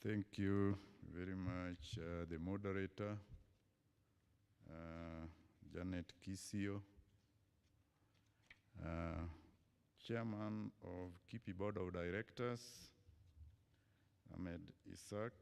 Thank you very much, the moderator, Janet Kisio, Chairman of KIPI Board of Directors, Ahmed Isaac,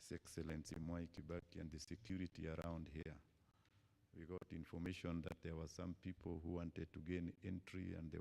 His Excellency Mwai Kibaki, and the security around here. We got information that there were some people who wanted to gain entry, and they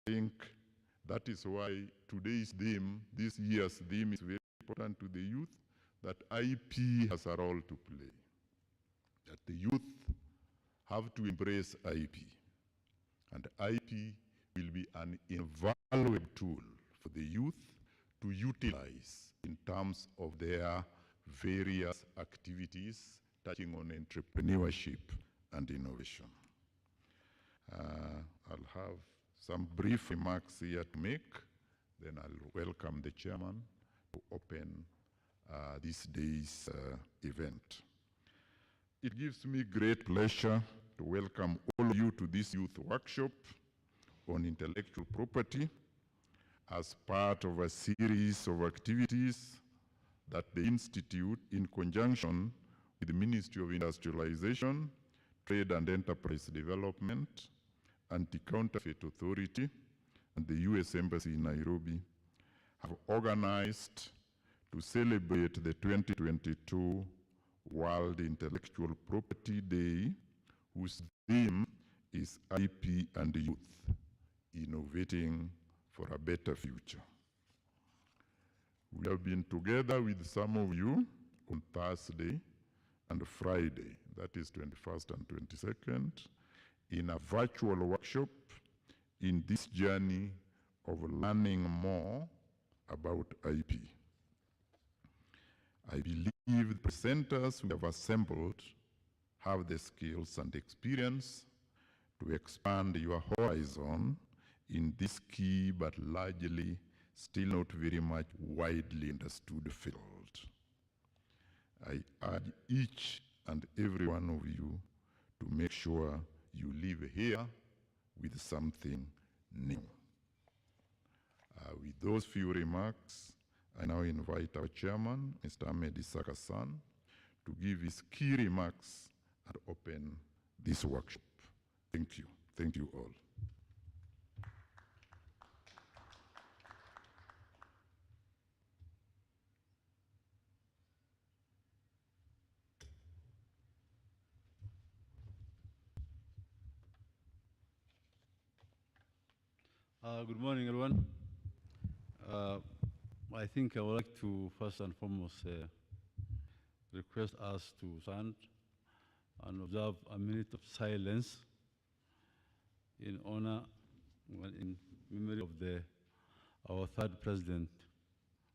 think that is why today's theme, this year's theme, is very important to the youth, that IP has a role to play, that the youth have to embrace IP. And IP will be an invaluable tool for the youth to utilize in terms of their various activities touching on entrepreneurship and innovation. I'll have some brief remarks here to make, then I'll welcome the chairman to open this day's event. It gives me great pleasure to welcome all of you to this youth workshop on intellectual property as part of a series of activities that the Institute, in conjunction with the Ministry of Industrialization, Trade and Enterprise Development, Anti-Counterfeit Authority, and the U.S. Embassy in Nairobi, have organized to celebrate the 2022 World Intellectual Property Day, whose theme is IP and Youth, Innovating for a Better Future. We have been together with some of you on Thursday and Friday, that is 21st and 22nd, in a virtual workshop in this journey of learning more about IP. I believe the presenters we have assembled have the skills and experience to expand your horizon in this key but largely still not very much widely understood field. I urge each and every one of you to make sure you leave here with something new. With those few remarks, I now invite our chairman, Mr. Ahmed Isaka-san, to give his key remarks and open this workshop. Thank you. Thank you all. Good morning, everyone. I think I would like to first and foremost request us to stand and observe a minute of silence in honor, in memory of our third president,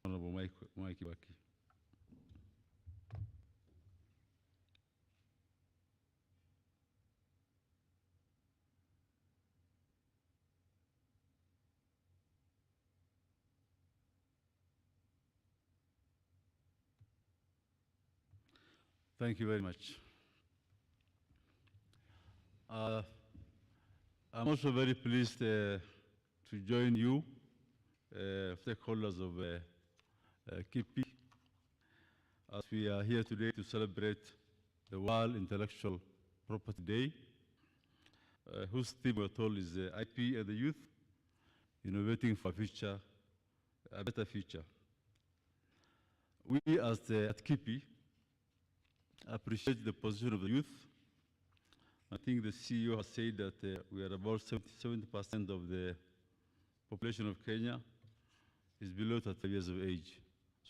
Honorable Mwai Kibaki. Thank you very much. I'm also very pleased to join you, stakeholders of KIPI, as we are here today to celebrate the World Intellectual Property Day, whose theme we're told is IP and the Youth, Innovating for a Better Future. We at KIPI appreciate the position of the youth. I think the CEO has said that we are about 70% of the population of Kenya is below 30 years of age.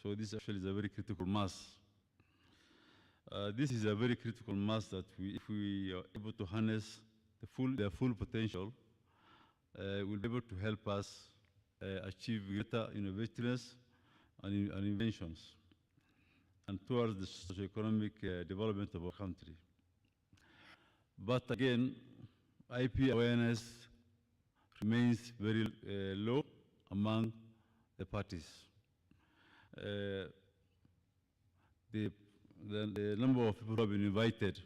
So this actually is a very critical mass. This is a very critical mass that if we are able to harness their full potential, will be able to help us achieve greater innovativeness and inventions, and towards the socio-economic development of our country. But again, IP awareness remains very low among the parties. The number of people who have been invited,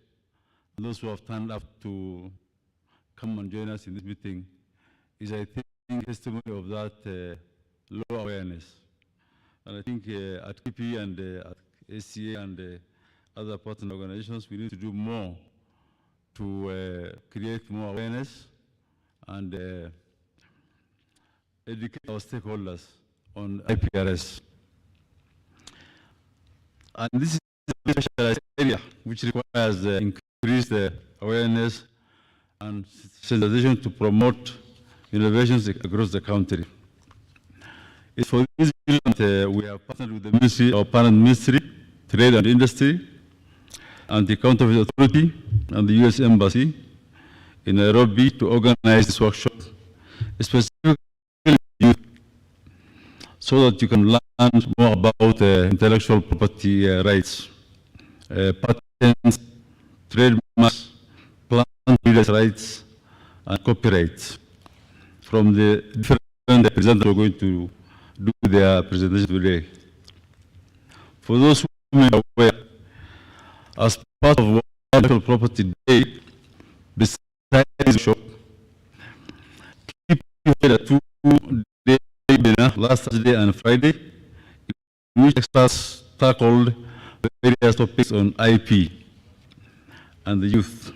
and those who have turned up to come and join us in this meeting, is, I think, testimony of that low awareness. And I think at KIPI and at ACA and other partner organizations, we need to do more to create more awareness and educate our stakeholders on IPRS. And this is a very specialized area which requires increased awareness and sensitization to promote innovations across the country. It's for this reason that we have partnered with the ministry, our parent ministry, Trade and Industry, and the Counterfeit Authority, and the U.S. Embassy, in Nairobi to organize this workshop, specifically youth, so that you can learn more about intellectual property rights, patents, trademarks, plant breeders' rights, and copyright from the different presenters who are going to do their presentation today. For those who may be aware, as part of World Intellectual Property Day, besides this workshop, we had a two-day webinar last Saturday and Friday, in which experts tackled various topics on IP and the youth.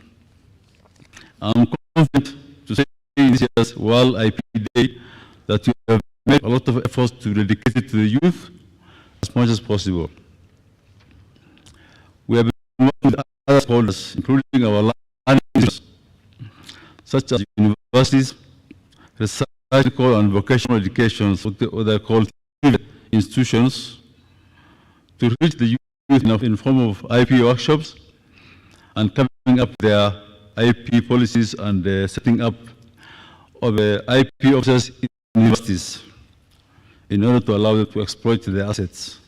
I'm confident to say in this year's World IP Day that you have made a lot of efforts to dedicate it to the youth as much as possible. We have been working with other stakeholders, including our learning institutions, such as universities, research and vocational education, what they call institutions, to reach the youth in form of IP workshops and coming up with their IP policies and setting up of IP officers in universities in order to allow them to exploit their assets.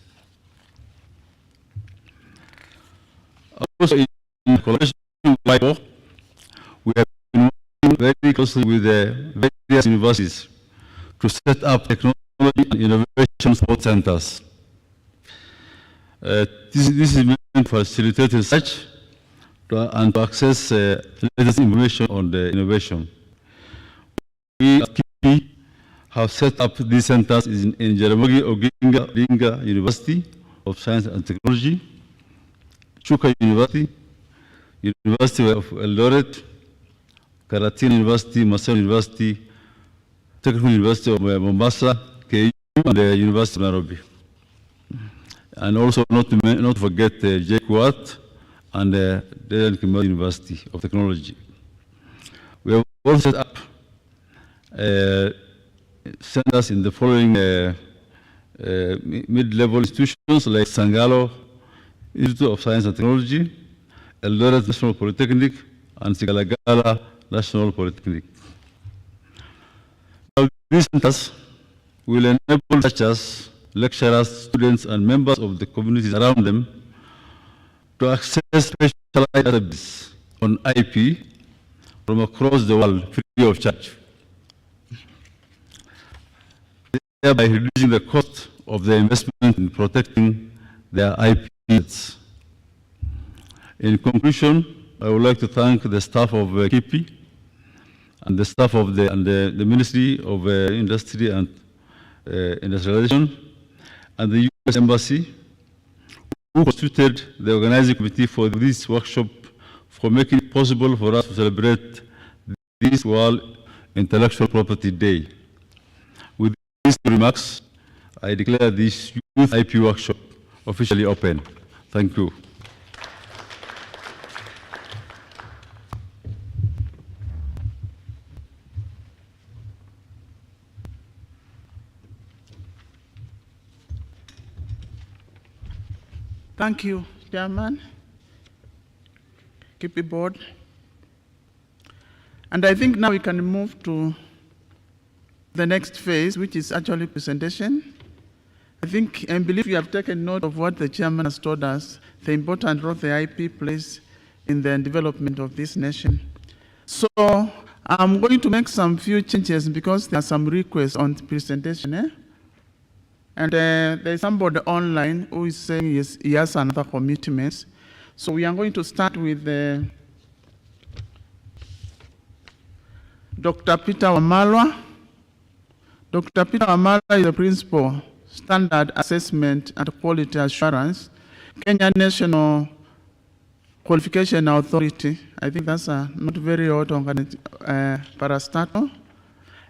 Also, in collaboration with WIPO, we have been working very closely with various universities to set up technology and innovation support centers. This is meant to facilitate research and to access latest information on the innovation. We at KIPI have set up these centers in Jaramogi Oginga University of Science and Technology, Chuka University, University of Eldoret, Karatina University, Maseno University, Technical University of Mombasa, KU, and the University of Nairobi. And also not to forget JKUAT and the Dedan University of Technology. We have also set up centers in the following mid-level institutions like Sangalo Institute of Science and Technology, Eldoret National Polytechnic, and Sigalagala National Polytechnic. Now, these centers will enable researchers, lecturers, students, and members of the communities around them to access specialized database on IP from across the world free of charge, thereby reducing the cost of the investment in protecting their IP needs. In conclusion, I would like to thank the staff of KIPI and the staff of the Ministry of Industry and Industrialization and the U.S. Embassy, who constituted the organizing committee for this workshop, for making it possible for us to celebrate this World Intellectual Property Day. With these remarks, I declare this Youth IP workshop officially open. Thank you. Thank you, Chairman, KIPI Board. And I think now we can move to the next phase, which is actually presentation. I think and believe you have taken note of what the Chairman has told us, the important role the IP plays in the development of this nation. So I'm going to make some few changes because there are some requests on the presentation. And there's somebody online who is saying he has another commitment. So we are going to start with Dr. Peter Wamalwa. Dr. Peter Wamalwa is the Principal, Standard Assessment and Quality Assurance, Kenya National Qualification Authority. I think that's a not very old parastatal.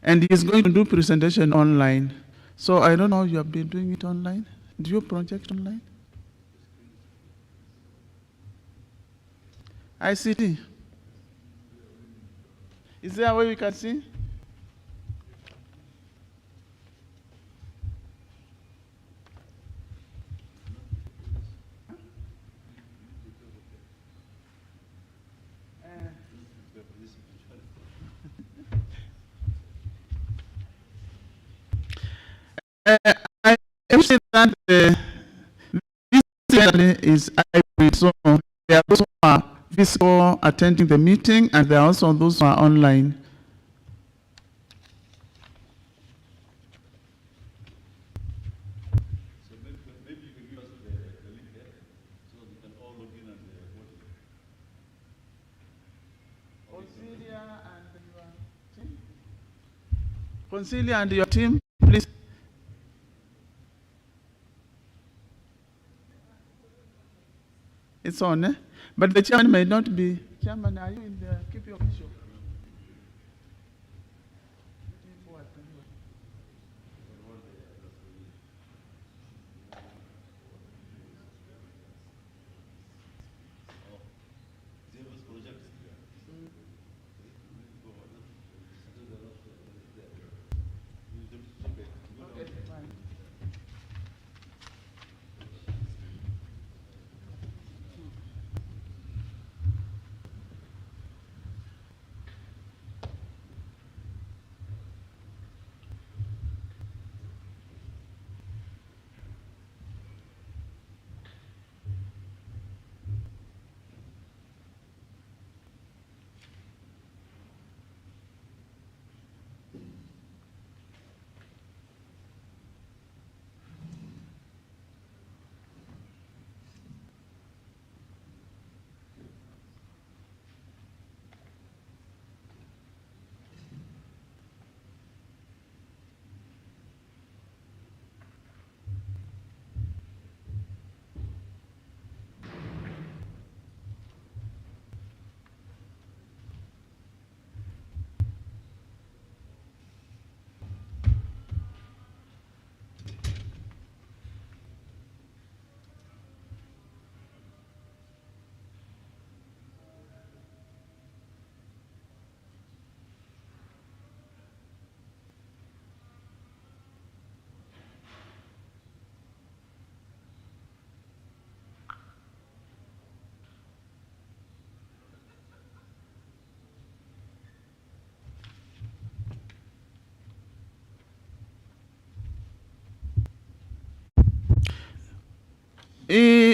And he is going to do presentation online. So I don't know, you have been doing it online? Do you project online? ICT? Is there a way we can see? I say that this event is hybrid, so there are those who are physical attending the meeting, and there are also those who are online. So maybe you can give us the link there so we can all log in and watch it. Consilia and your team, please. It's on, eh? But the chairman may not be. Chairman, are you in the keep your issue? Okay, fine.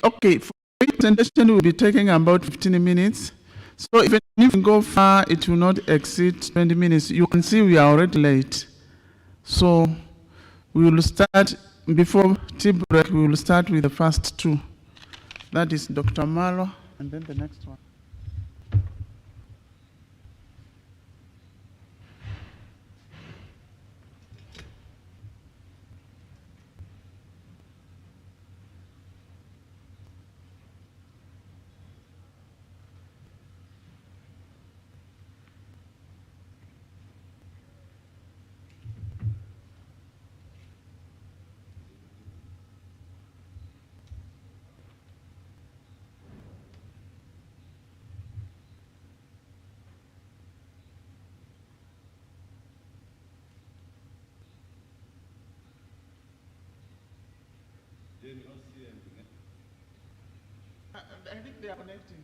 Okay, for each presentation will be taking about 15 minutes. So if you can go far, it will not exceed 20 minutes. You can see we are already late. So we will start, before tea break, we will start with the first two. That is Dr. Malo, and then the next one. I think they are connecting.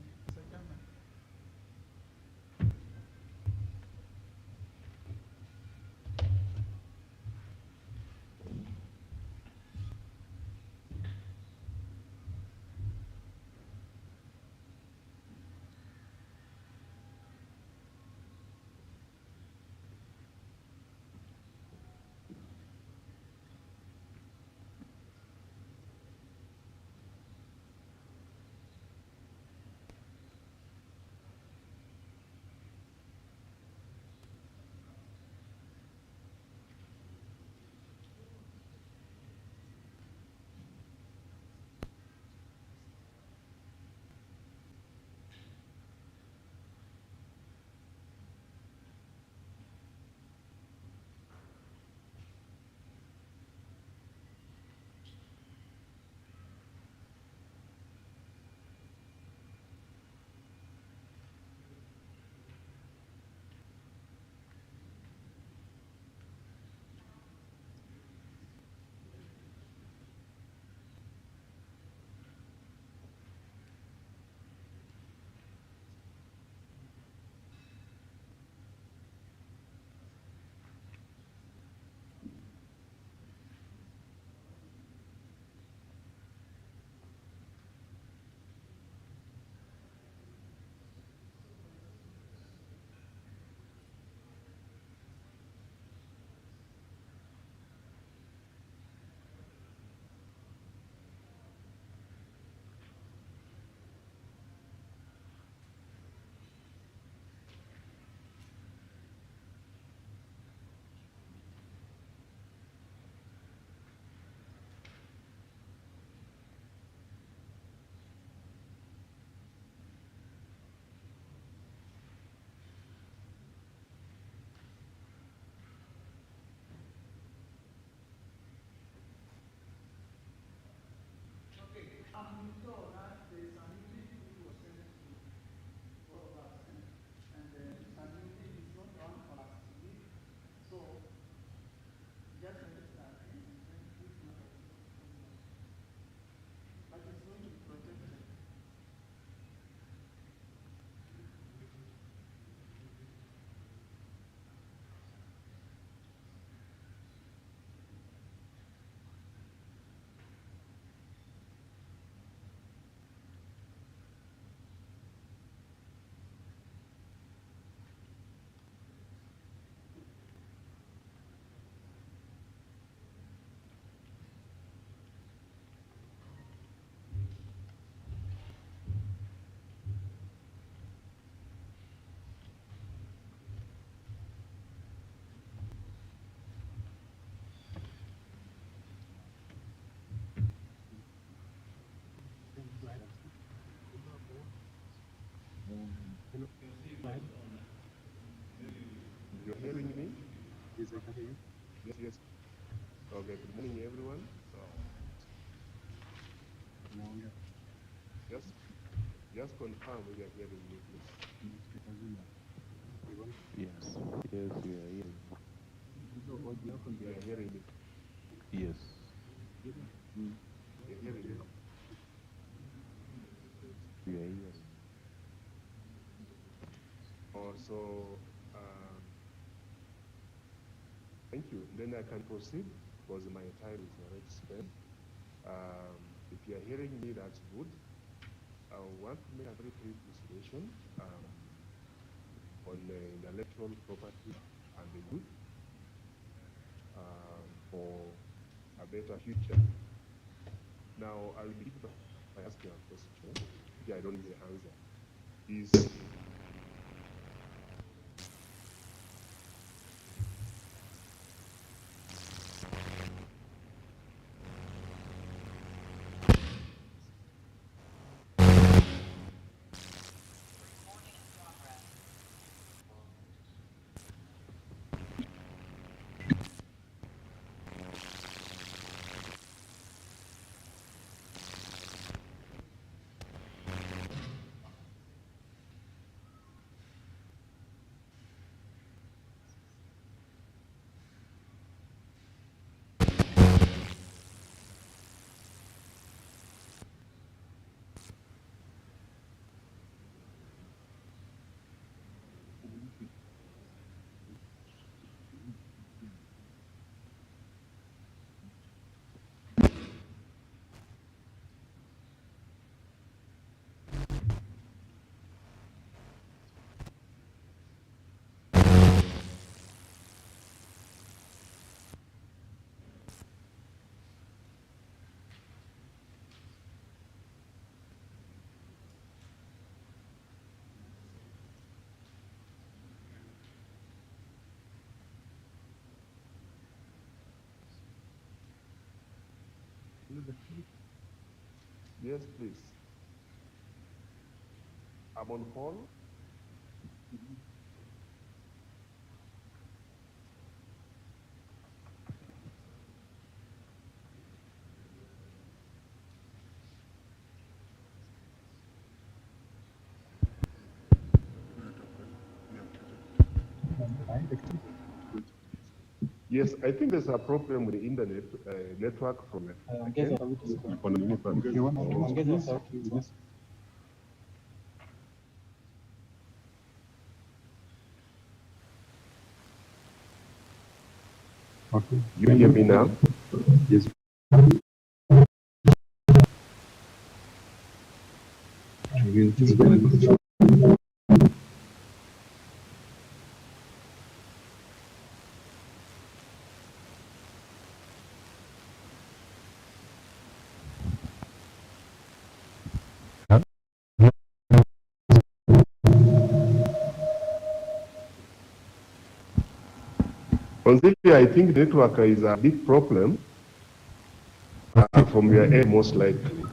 You're hearing me? Yes, I can hear you. Yes, yes. Okay, good morning, everyone. Just confirm if you're hearing me, please. Yes, yes, we are hearing. You are hearing me. Yes. You're hearing me. We are hearing. Also, thank you. Then I can proceed because my time is already spent. If you are hearing me, that's good. I want to make a very brief discussion on the intellectual property and the youth for a better future. Now, I will begin by asking a question, which I don't know the answer. Is yes, please. I'm on call. Yes, I think there's a problem with the internet network from Okay. You hear me now? Yes. Honestly, I think network is a big problem from your end, most likely.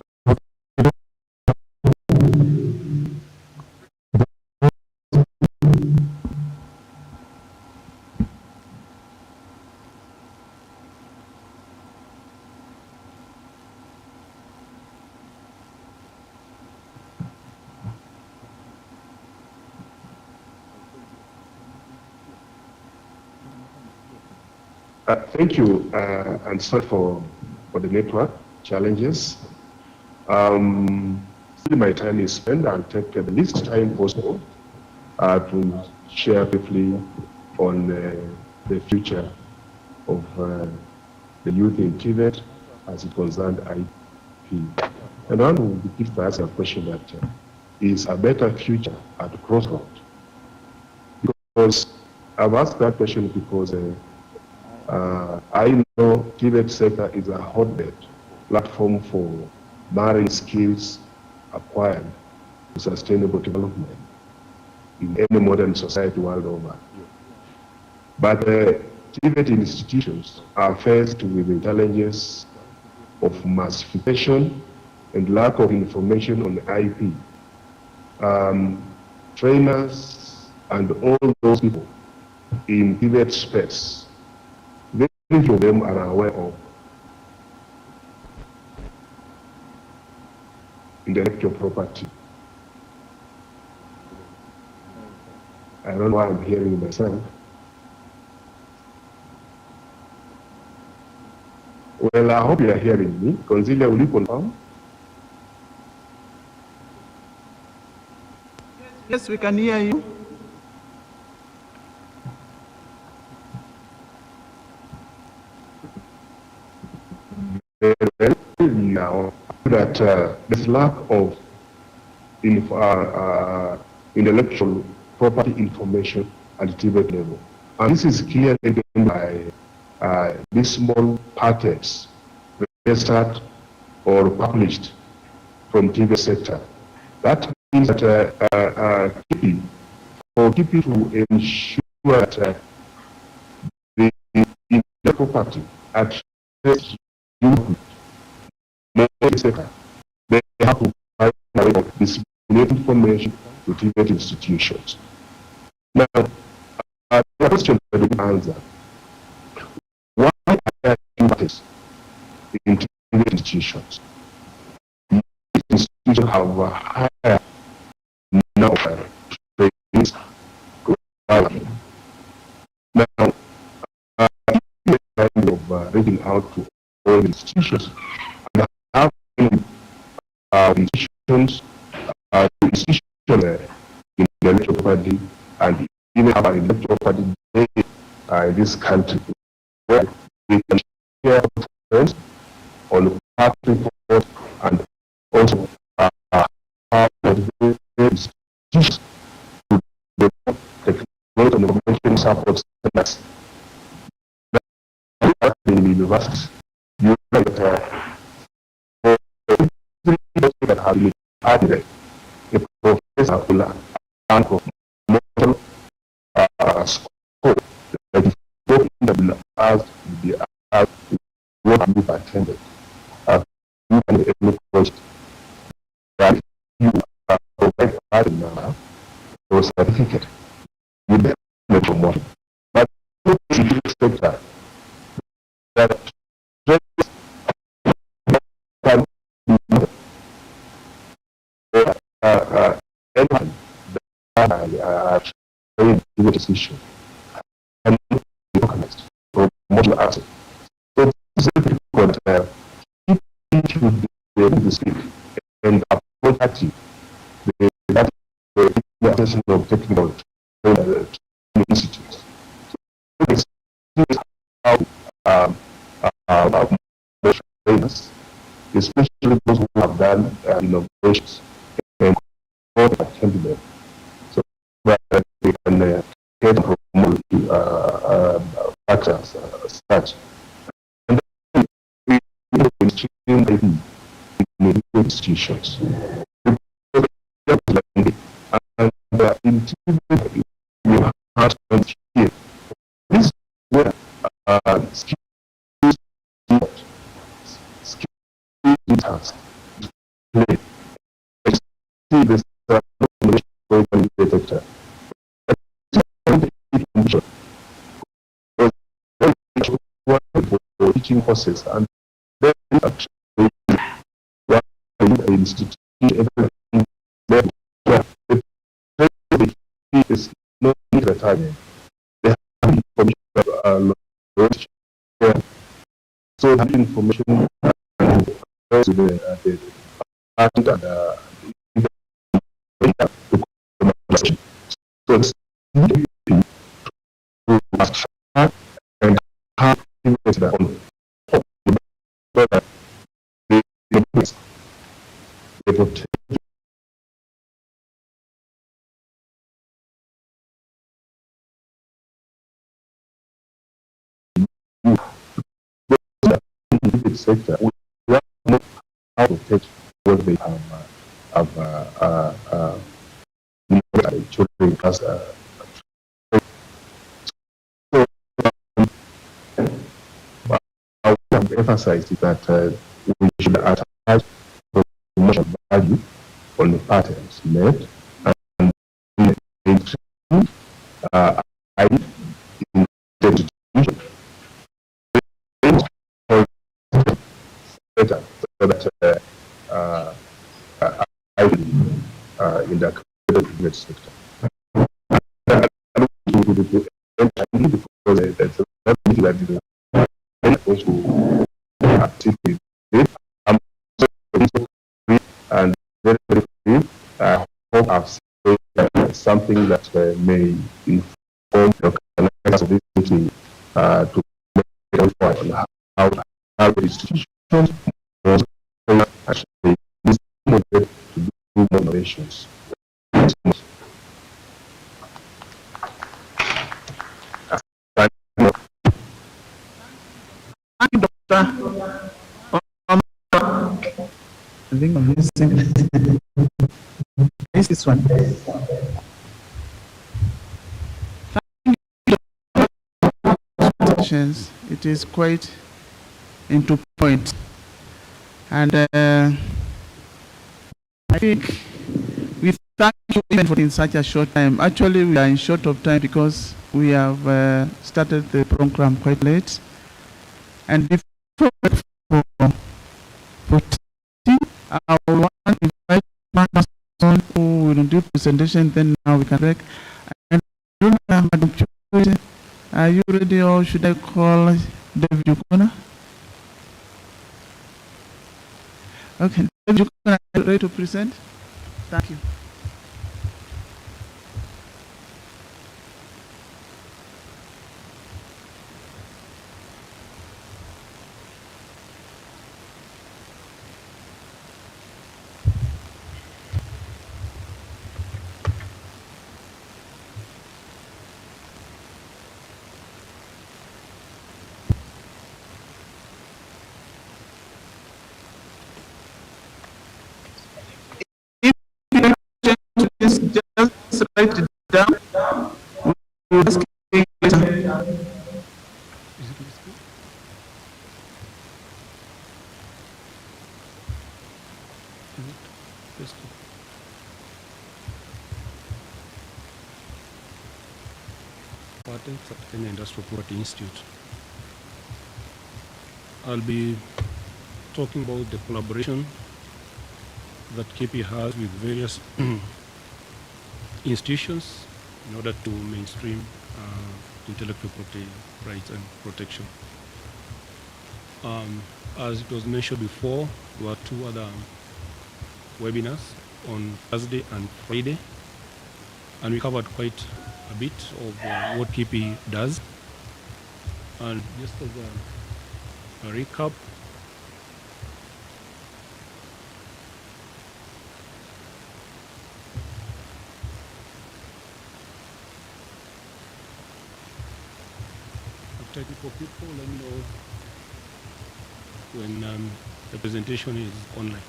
Thank you, and sorry for the network challenges. Still my time is spent. I'll take the least time possible to share briefly on the future of the youth in Tibet as it concerns IP. And I will begin to ask a question that is a better future at the crossroad? Because I've asked that question because I know Tibet sector is a hotbed platform for marine skills acquired to sustainable development in any modern society world over. But Tibet institutions are faced with the challenges of massification and lack of information on IP. Trainers and all those people in TVET space, very few of them are aware of intellectual property. I don't know why I'm hearing myself. Well, I hope you are hearing me. Consilia, will you confirm? Yes, we can hear you. Very well. Now that there's lack of intellectual property information at the TVET level. And this is clearly done by these small patents registered or published from TVET sector. That means that for keeping to ensure that the intellectual property at this sector, they have to find a way of disseminate information to TVET institutions. Now, the question that we answer: why are there patents in TVET institutions? Institutions have a higher number of trainees. Now, kind of reaching out to all institutions and have institutions in the intellectual property and even have an intellectual property day in this country where we can share trends on patent report and also have institutions to develop technology and information support centers. In universities, you know that for every that have been added, a professor will learn from multiple scope that is both in the as the as what you've attended. You can every project that you are providing now for certificate, you can make promotion. But you expect that anyone that in the decision and be recognized for model asset. So this is a difficult if you should be able to speak and approach active the assessment of technical institutes. So this is how trainers, especially those who have done innovations and candidate, so that they can get promoted factors such. And then we in institutions. And in you have to here. This is where skills task play. See this detector. For teaching courses and then actually institute everything where the is not retired. They have information so that information goes to the patent and so this and have invested on the protect sector. We have not how to take what they have children as so I want to emphasize that we should attach much value on the patents made and I that in the private sector. Because there's a that is going to actively I'm and very, very free. I hope I've said something that may inform the organizers of this meeting to make on how the institution was actually this model to do more innovations. Thank you, Doctor. I think I'm missing. Is this one? It is quite into point, and I think we thank you even for in such a short time. Actually, we are in short of time because we have started the program quite late, and before I want to invite one person who will do presentation. Then now we can break. And Madam Chair, are you ready, or should I call David Yukona? Okay, David Yukona, are you ready to present? Thank you. Just write it down. We'll just keep it later. Patents at Kenya Industrial Property Institute. I'll be talking about the collaboration that KP has with various institutions in order to mainstream intellectual property rights and protection. As it was mentioned before, there were two other webinars on Thursday and Friday, and we covered quite a bit of what KP does. And just as a recap, technical people, let me know when the presentation is online.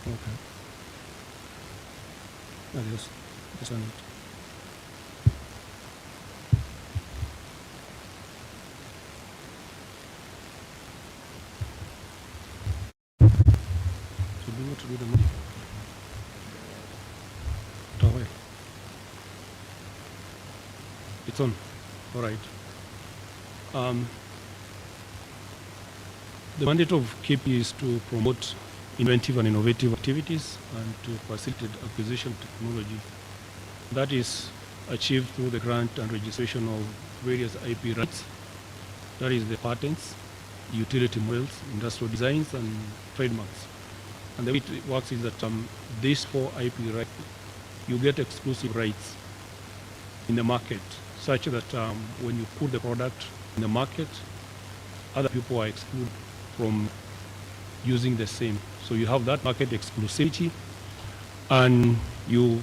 Okay. Adios. This one. Should be able to do the money. Away. It's on. All right. The mandate of KP is to promote inventive and innovative activities and to facilitate acquisition of technology. That is achieved through the grant and registration of various IP rights. That is the patents, utility models, industrial designs, and trademarks. And the way it works is that these 4 IP rights, you get exclusive rights in the market, such that when you put the product in the market, other people are excluded from using the same. So you have that market exclusivity, and you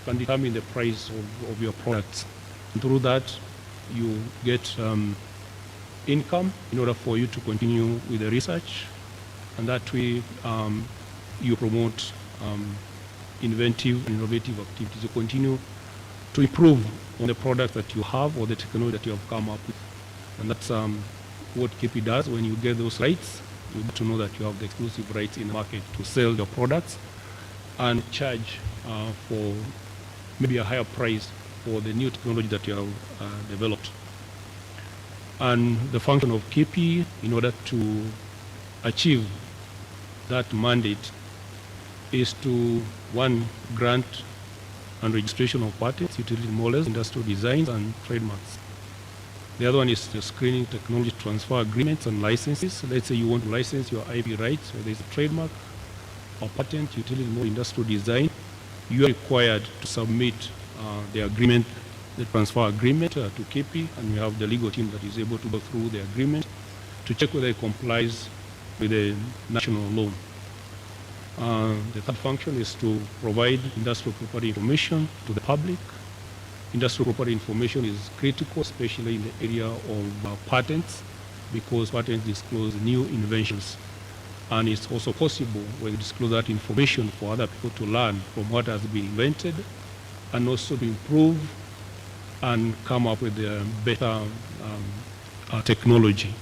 can determine the price of your products. And through that, you get income in order for you to continue with the research, and that way you promote inventive and innovative activities. You continue to improve on the product that you have or the technology that you have come up with. And that's what KP does. When you get those rights, you get to know that you have the exclusive rights in the market to sell your products and charge for maybe a higher price for the new technology that you have developed. And the function of KP, in order to achieve that mandate, is to, one, grant and registration of patents, utility models, industrial designs, and trademarks. The other one is the screening technology transfer agreements and licenses. Let's say you want to license your IP rights, whether it's a trademark or patent, utility model, industrial design. You are required to submit the agreement, the transfer agreement to KP, and we have the legal team that is able to go through the agreement to check whether it complies with the national law. The third function is to provide industrial property information to the public. Industrial property information is critical, especially in the area of patents, because patents disclose new inventions. And it's also possible when you disclose that information for other people to learn from what has been invented, and also to improve and come up with a better technology,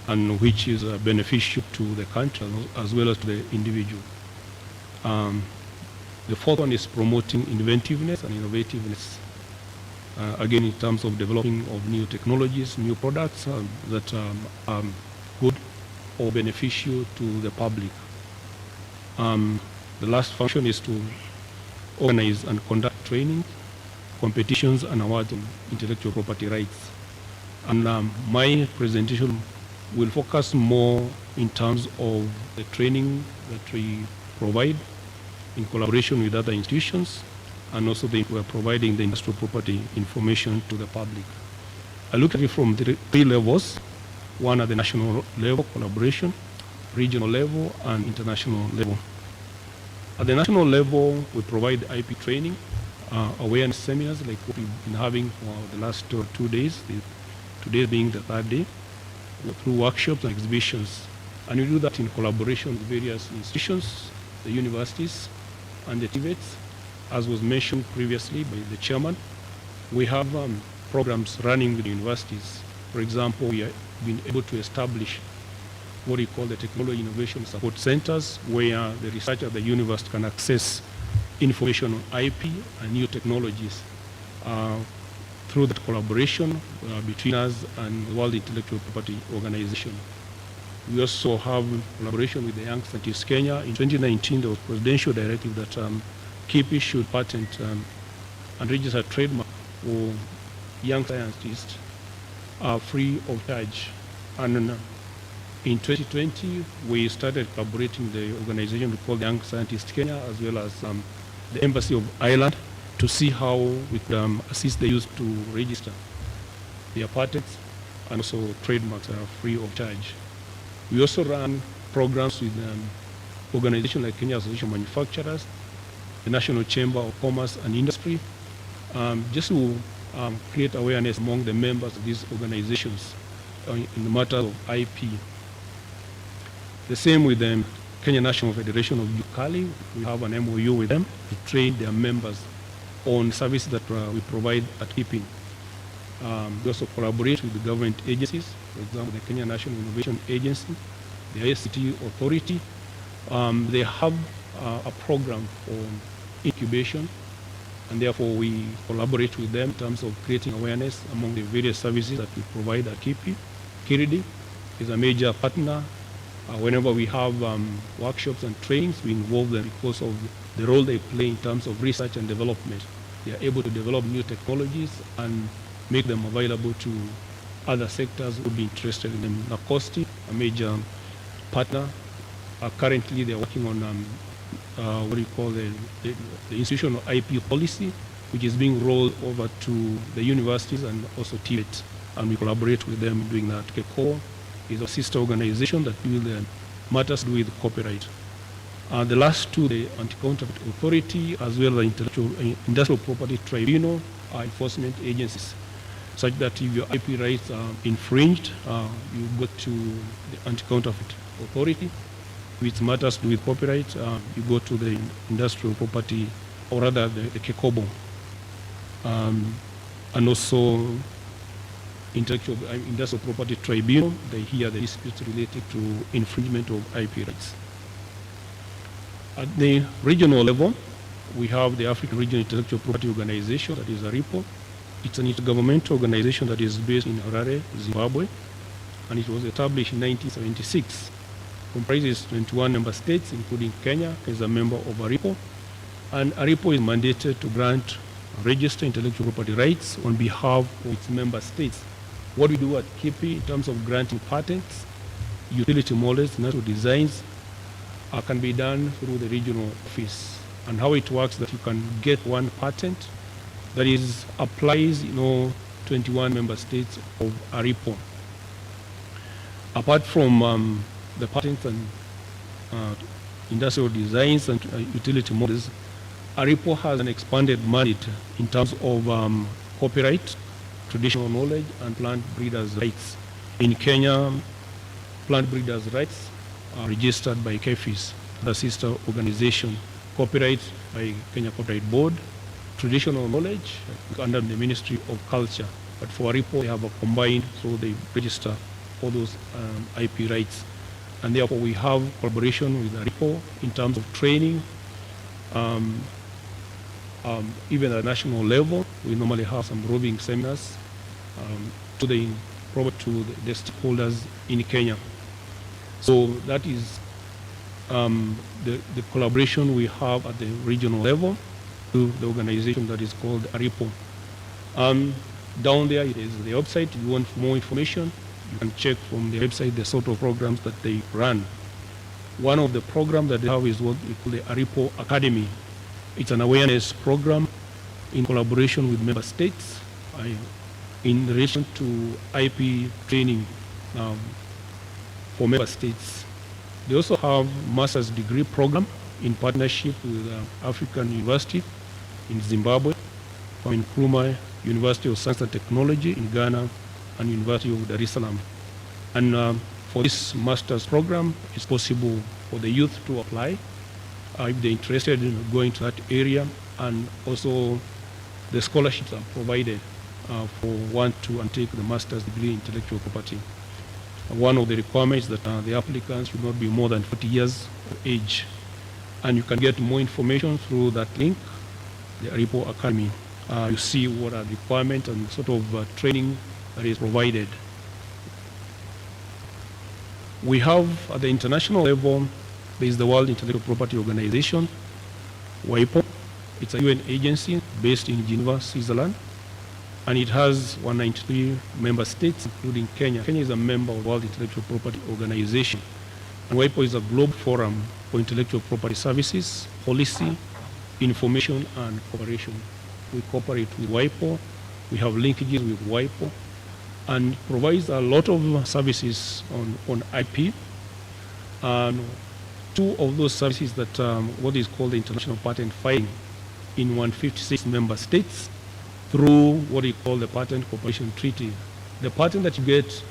and which is beneficial to the country as well as to the individual. The fourth one is promoting inventiveness and innovativeness. Again, in terms of developing of new technologies, new products that are good or beneficial to the public. The last function is to organize and conduct training, competitions, and awards on intellectual property rights. And my presentation will focus more in terms of the training that we provide in collaboration with other institutions, and also we're providing the industrial property information to the public. I look at it from three levels. One at the national level, collaboration, regional level, and international level. At the national level, we provide IP training, awareness seminars like what we've been having for the last 2 days, today being the third day, through workshops and exhibitions. And we do that in collaboration with various institutions, the universities, and the TVETs. As was mentioned previously by the chairman, we have programs running with the universities. For example, we have been able to establish what we call the Technology Innovation Support Centers, where the researcher at the university can access information on IP and new technologies through that collaboration between us and the World Intellectual Property Organization. We also have collaboration with the Young Scientists Kenya. In 2019, there was a presidential directive that KP should patent and register a trademark for young scientists free of charge. And in 2020, we started collaborating with the organization we call the Young Scientists Kenya, as well as the Embassy of Ireland, to see how we could assist the youth to register their patents and also trademarks are free of charge. We also run programs with organizations like Kenya Association of Manufacturers, the National Chamber of Commerce and Industry, just to create awareness among the members of these organizations in the matter of IP. The same with the Kenya National Federation of Yukali. We have an MOU with them to train their members on services that we provide at KP. We also collaborate with the government agencies, for example, the Kenya National Innovation Agency, the ICT Authority. They have a program on incubation, and therefore we collaborate with them in terms of creating awareness among the various services that we provide at KP. Kiridi is a major partner. Whenever we have workshops and trainings, we involve them because of the role they play in terms of research and development. They are able to develop new technologies and make them available to other sectors who would be interested in them. Nacosti, a major partner, currently they're working on what we call the institutional IP policy, which is being rolled over to the universities and also TVET, and we collaborate with them doing that. KECO is a sister organization that deals with matters to do with copyright. The last two, the Anti-Counterfeit Authority as well as the Industrial Property Tribunal, are enforcement agencies, such that if your IP rights are infringed, you go to the Anti-Counterfeit Authority. If it matters to do with copyright, you go to the Industrial Property, or rather the KECOBO, and also Industrial Property Tribunal. They hear the disputes related to infringement of IP rights. At the regional level, we have the African Regional Intellectual Property Organization, that is ARIPO. It's an intergovernmental organization that is based in Harare, Zimbabwe, and it was established in 1976. Comprises 21 member states, including Kenya, is a member of ARIPO. And ARIPO is mandated to grant register intellectual property rights on behalf of its member states. What we do at KIPI in terms of granting patents, utility models, natural designs, can be done through the regional office. And how it works, that you can get one patent that is applies in all 21 member states of ARIPO. Apart from the patents and industrial designs and utility models, ARIPO has an expanded mandate in terms of copyright, traditional knowledge, and plant breeders' rights. In Kenya, plant breeders' rights are registered by KEFIS, the sister organization. Copyright by Kenya Copyright Board, traditional knowledge under the Ministry of Culture. But for ARIPO, they have a combined, so they register all those IP rights. And therefore, we have collaboration with ARIPO in terms of training. Even at national level, we normally have some roving seminars to the stakeholders in Kenya. So that is the collaboration we have at the regional level to the organization that is called ARIPO. Down there is the website. If you want more information, you can check from the website the sort of programs that they run. One of the programs that they have is what we call the ARIPO Academy. It's an awareness program in collaboration with member states in relation to IP training for member states. They also have master's degree program in partnership with African University in Zimbabwe, from Nkrumah University of Science and Technology in Ghana, and University of Dar es Salaam. And for this master's program, it's possible for the youth to apply if they're interested in going to that area, and also the scholarships are provided for one to undertake the master's degree in intellectual property. One of the requirements that the applicants should not be more than 40 years of age. And you can get more information through that link, the ARIPO Academy. You see what are the requirements and sort of training that is provided. We have at the international level, there is the World Intellectual Property Organization, WIPO. It's a UN agency based in Geneva, Switzerland, and it has 193 member states, including Kenya. Kenya is a member of the World Intellectual Property Organization. And WIPO is a global forum for intellectual property services, policy, information, and cooperation. We cooperate with WIPO. We have linkages with WIPO, and provides a lot of services on IP. And two of those services that what is called the international patent filing in 156 member states through what we call the Patent Cooperation Treaty. The patent that you get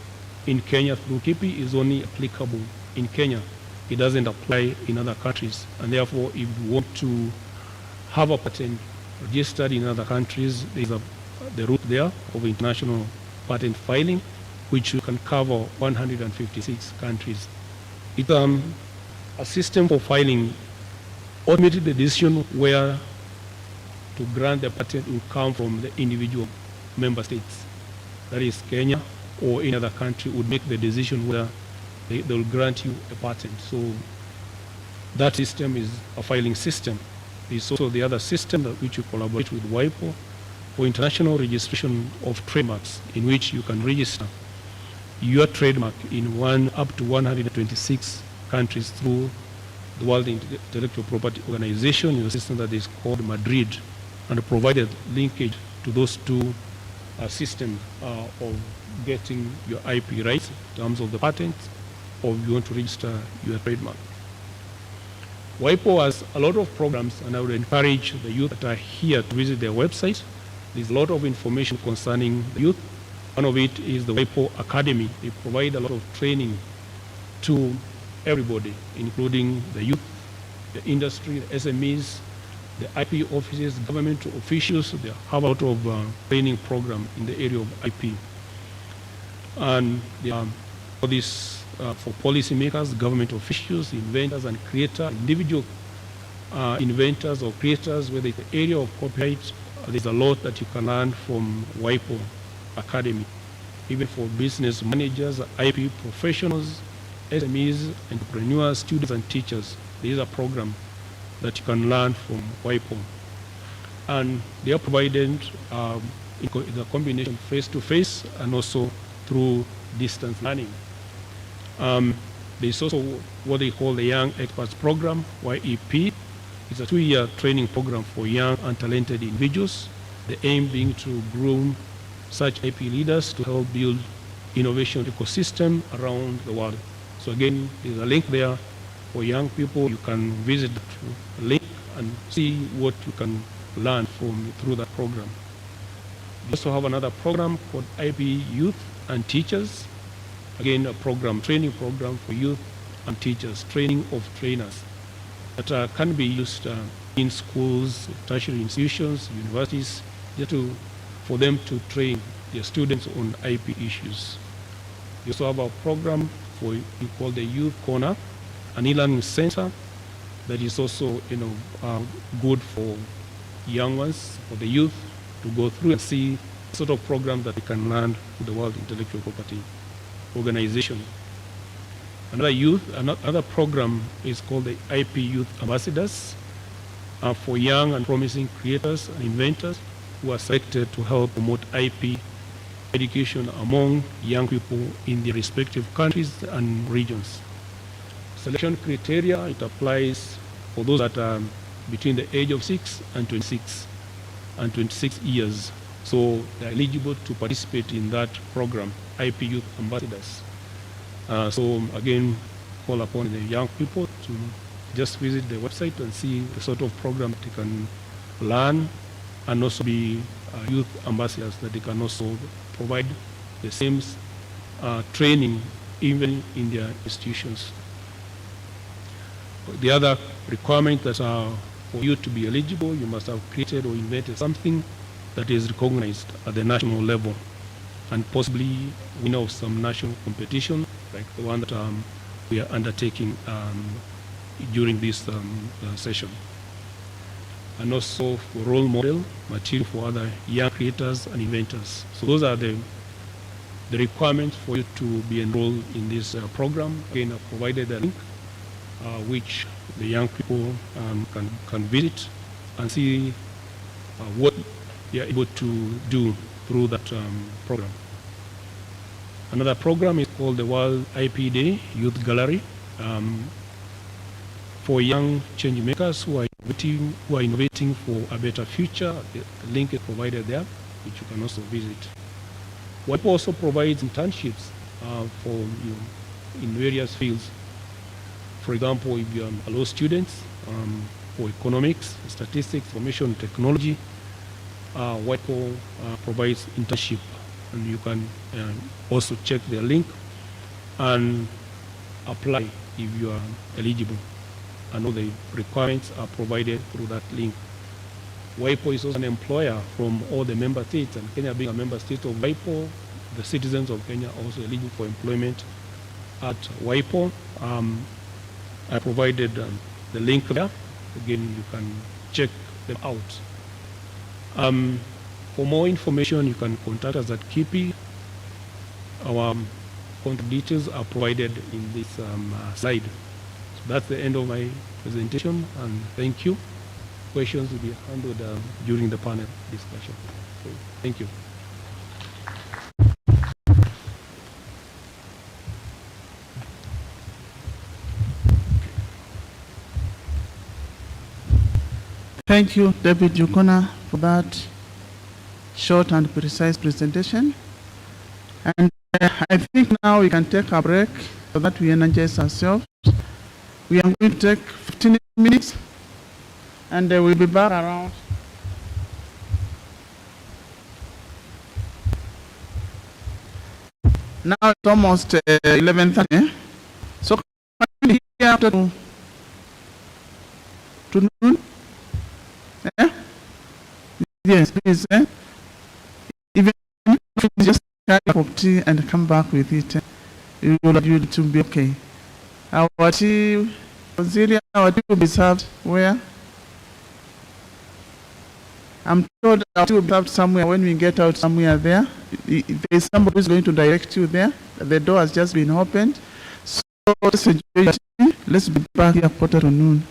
in Kenya through KIPI is only applicable in Kenya. It doesn't apply in other countries. And therefore, if you want to have a patent registered in other countries, there's the route there of international patent filing, which you can cover 156 countries. It's a system for filing. Ultimately, the decision where to grant the patent will come from the individual member states. That is, Kenya or any other country would make the decision whether they will grant you a patent. So that system is a filing system. There's also the other system that which you collaborate with WIPO for international registration of trademarks, in which you can register your trademark in up to 126 countries through the World Intellectual Property Organization in a system that is called Madrid, and provided linkage to those two system of getting your IP rights in terms of the patent, or if you want to register your trademark. WIPO has a lot of programs, and I would encourage the youth that are here to visit their website. There's a lot of information concerning the youth. One of it is the WIPO Academy. They provide a lot of training to everybody, including the youth, the industry, the SMEs, the IP offices, government officials. They have a lot of training program in the area of IP. And they are for this for policymakers, government officials, inventors and creators, individual inventors or creators, whether it's the area of copyright, there's a lot that you can learn from WIPO Academy. Even for business managers, IP professionals, SMEs, entrepreneurs, students and teachers, there is a program that you can learn from WIPO. And they are provided in the combination face-to-face and also through distance learning. There's also what they call the Young Experts Program, YEP. It's a 2-year training program for young and talented individuals. The aim being to groom such IP leaders to help build innovation ecosystem around the world. So again, there's a link there for young people. You can visit the link and see what you can learn through that program. We also have another program called IP Youth and Teachers. Again, a training program for youth and teachers, training of trainers that can be used in schools, tertiary institutions, universities, just for them to train their students on IP issues. We also have a program we call the Youth Corner, an e-learning center that is also good for young ones, for the youth to go through and see the sort of program that they can learn with the World Intellectual Property Organization. Another program is called the IP Youth Ambassadors for young and promising creators and inventors who are selected to help promote IP education among young people in their respective countries and regions. Selection criteria, it applies for those that are between the age of 6 and 26 years. So they're eligible to participate in that program, IP Youth Ambassadors. So again, call upon the young people to just visit the website and see the sort of program they can learn, and also be youth ambassadors that they can also provide the same training even in their institutions. The other requirement that for you to be eligible, you must have created or invented something that is recognized at the national level, and possibly winner of some national competition like the one that we are undertaking during this session. And also for role model material for other young creators and inventors. So those are the requirements for you to be enrolled in this program. Again, I've provided a link which the young people can visit and see what they are able to do through that program. Another program is called the World IP Day Youth Gallery for young change makers who are innovating for a better future. The link is provided there, which you can also visit. WIPO also provides internships for you in various fields. For example, if you are a law student, for economics, statistics, information technology, WIPO provides internship, and you can also check the link and apply if you are eligible. And all the requirements are provided through that link. WIPO is also an employer from all the member states, and Kenya being a member state of WIPO, the citizens of Kenya are also eligible for employment at WIPO. I provided the link there. Again, you can check them out. For more information, you can contact us at KIPI. Our contact details are provided in this slide. So that's the end of my presentation, and thank you. Questions will be handled during the panel discussion. So, thank you. Thank you, David Yukona, for that short and precise presentation. And I think now we can take a break so that we energize ourselves. We are going to take 15 minutes and we'll be back around. Now it's almost 11:30. So can we hear after to noon? Yes, please. Even if you just carry a cup of tea and come back with it, you will be okay. Our tea, Auxilia, our tea will be served where? I'm told our tea will be served somewhere when we get out somewhere there. There is somebody who's going to direct you there. The door has just been opened. So let's enjoy your tea. Let's be back here 12:45.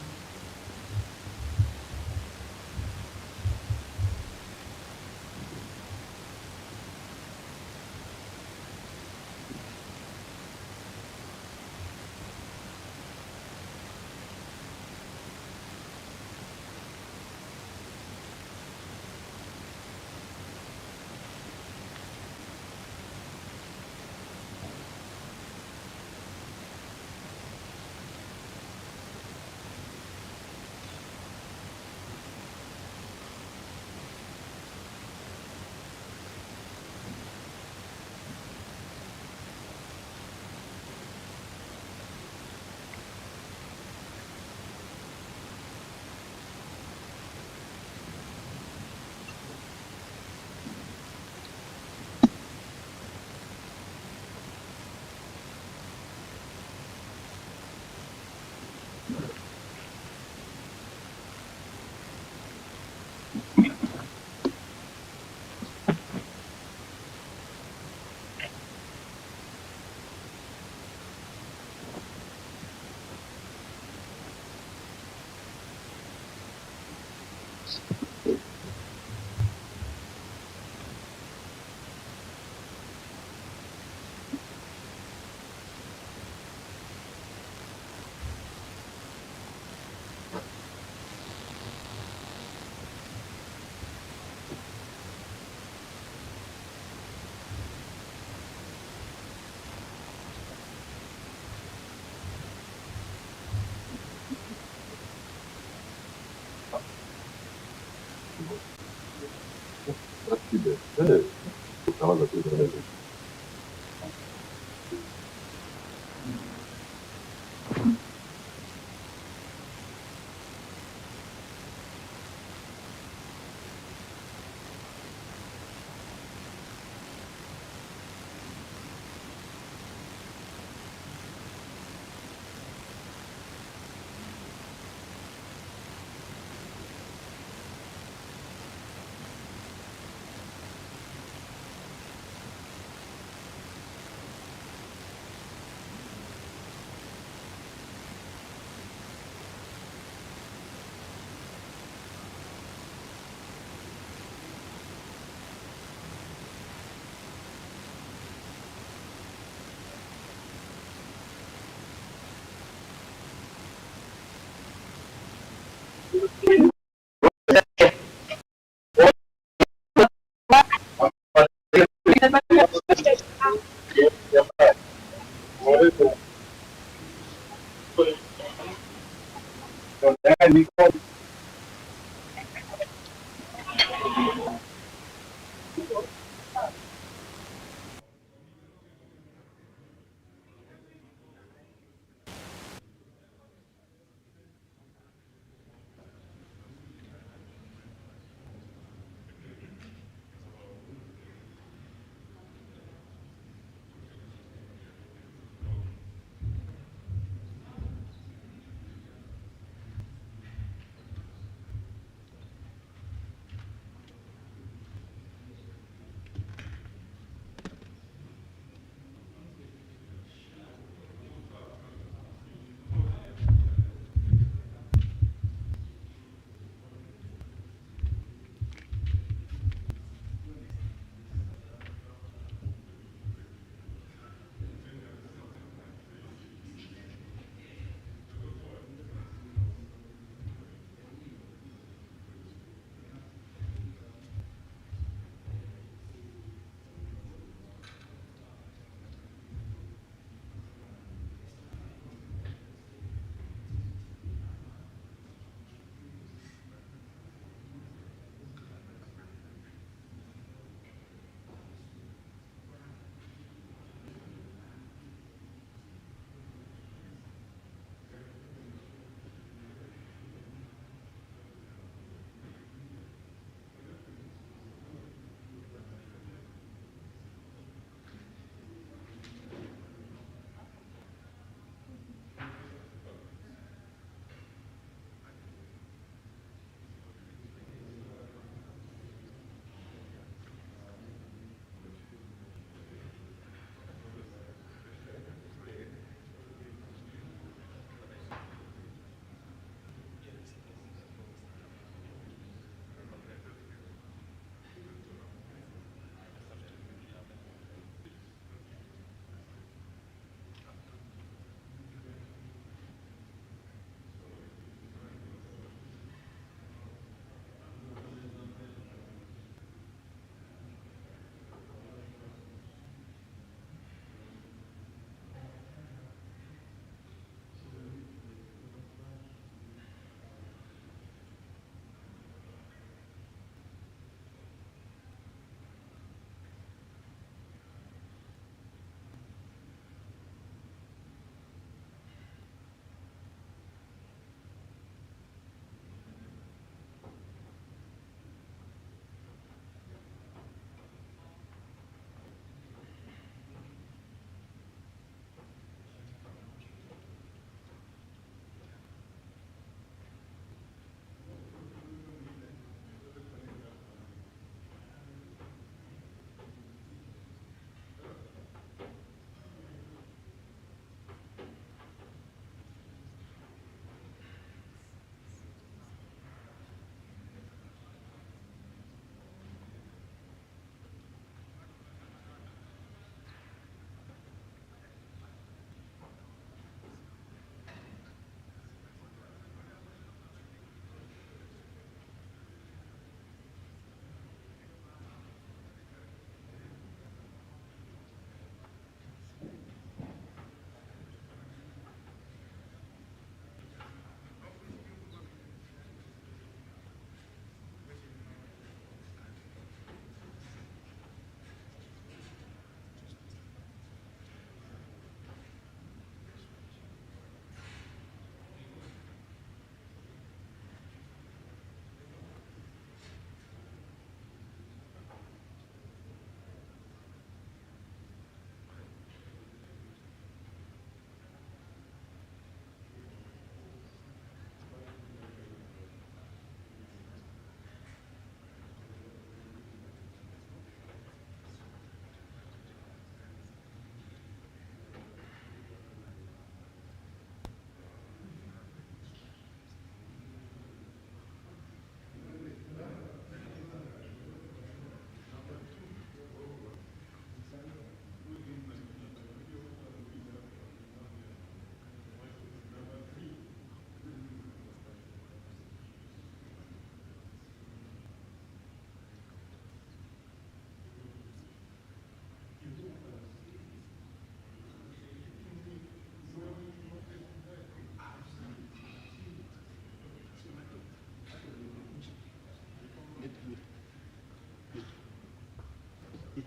You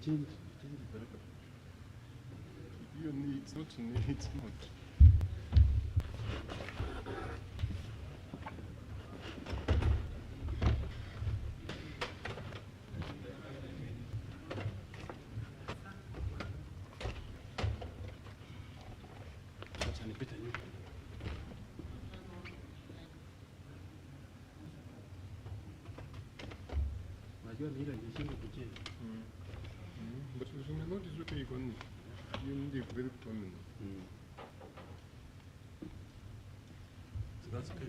need, it's not me, it's not. But you may notice what you can, you need a very prominent. So that's okay.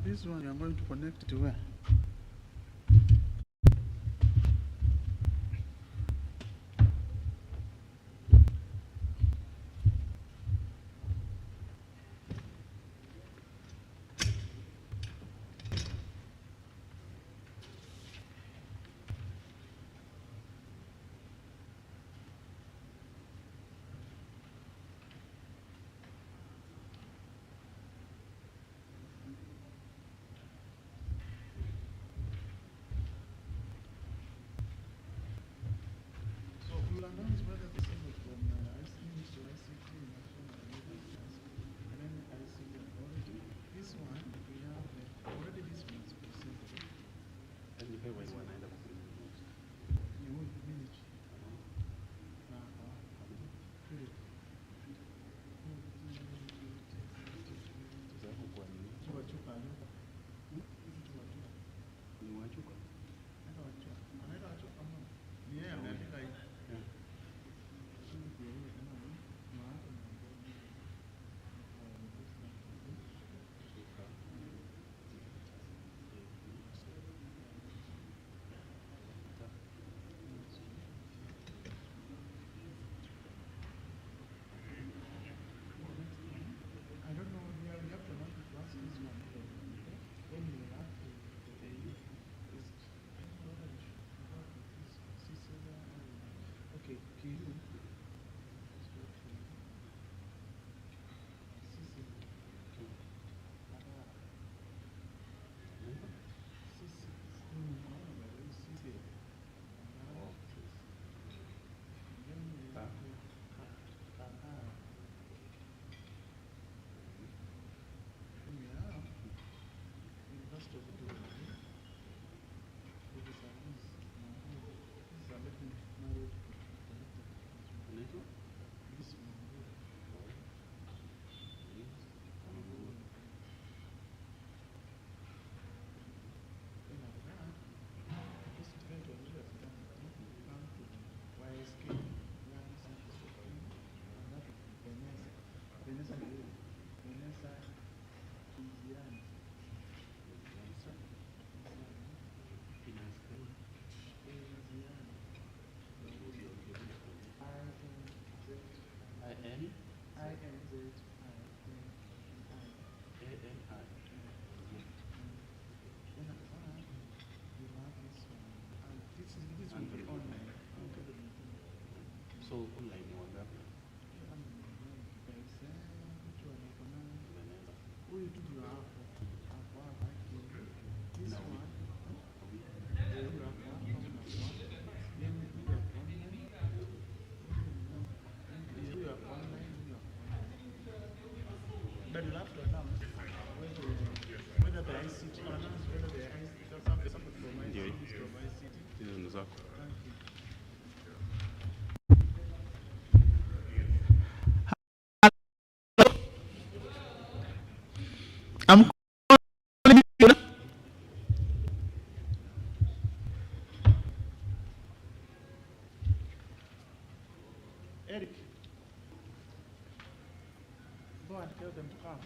This one you are going to connect it to where? So you will announce whether the same is from ICT to ICT, and then ICT authority. This one, we have already this one is presented. You won't manage. I don't know, we have to know to ask this one. When you have to okay, Kiru. So online ni wangapi? Huyu tu ndio hapo. Hapo hapa. This one. But you have to announce whether the ICT announce whether the ICT something from ICT is from ICT. Hizo ni zako. Thank you. I'm calling you. Eric, go and tell them to come.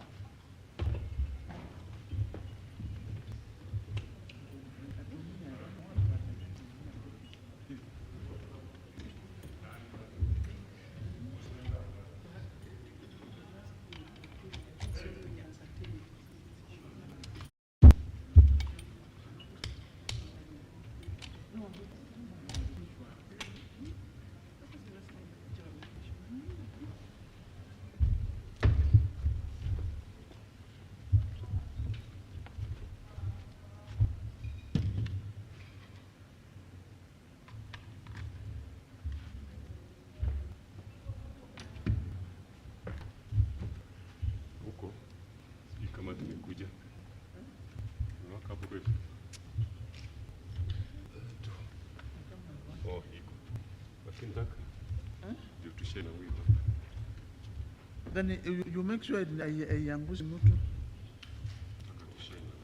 Huko sijui kama tumekuja waka hapo kwetu. Oh, iko lakini nataka ndio tushare na huyu hapa. Then you make sure aiangushi mtu. Nataka tushare na huyu.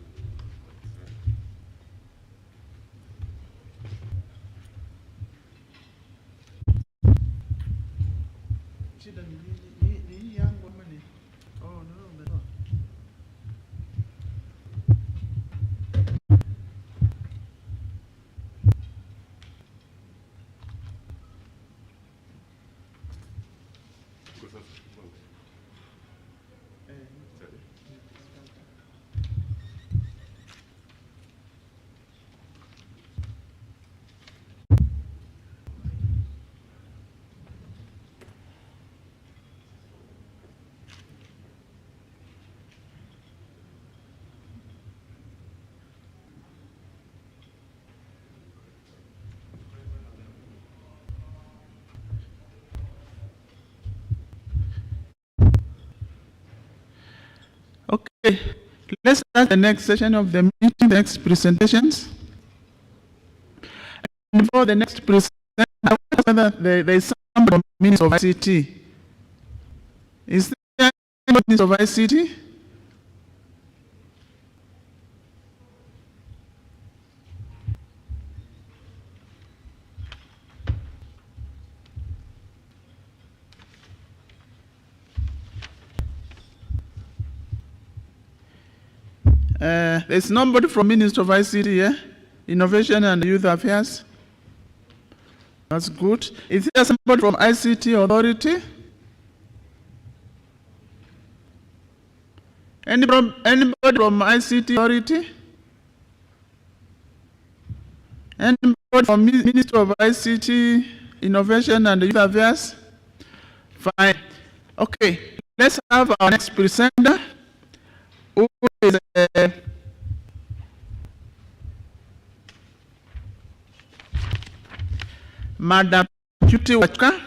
Shida ni hii yangu ama ni? Oh, no, umetoa. Okay, let's start the next session of the meeting, the next presentations. And for the next presentation, I wonder whether there is somebody from Ministry of ICT. Is there anybody from Ministry of ICT? There's nobody from Ministry of ICT here, Innovation and Youth Affairs. That's good. Is there somebody from ICT Authority? Anybody from ICT Authority? Anybody from Ministry of ICT, Innovation and Youth Affairs? Fine. Okay, let's have our next presenter, who is Madam Purity Wachka.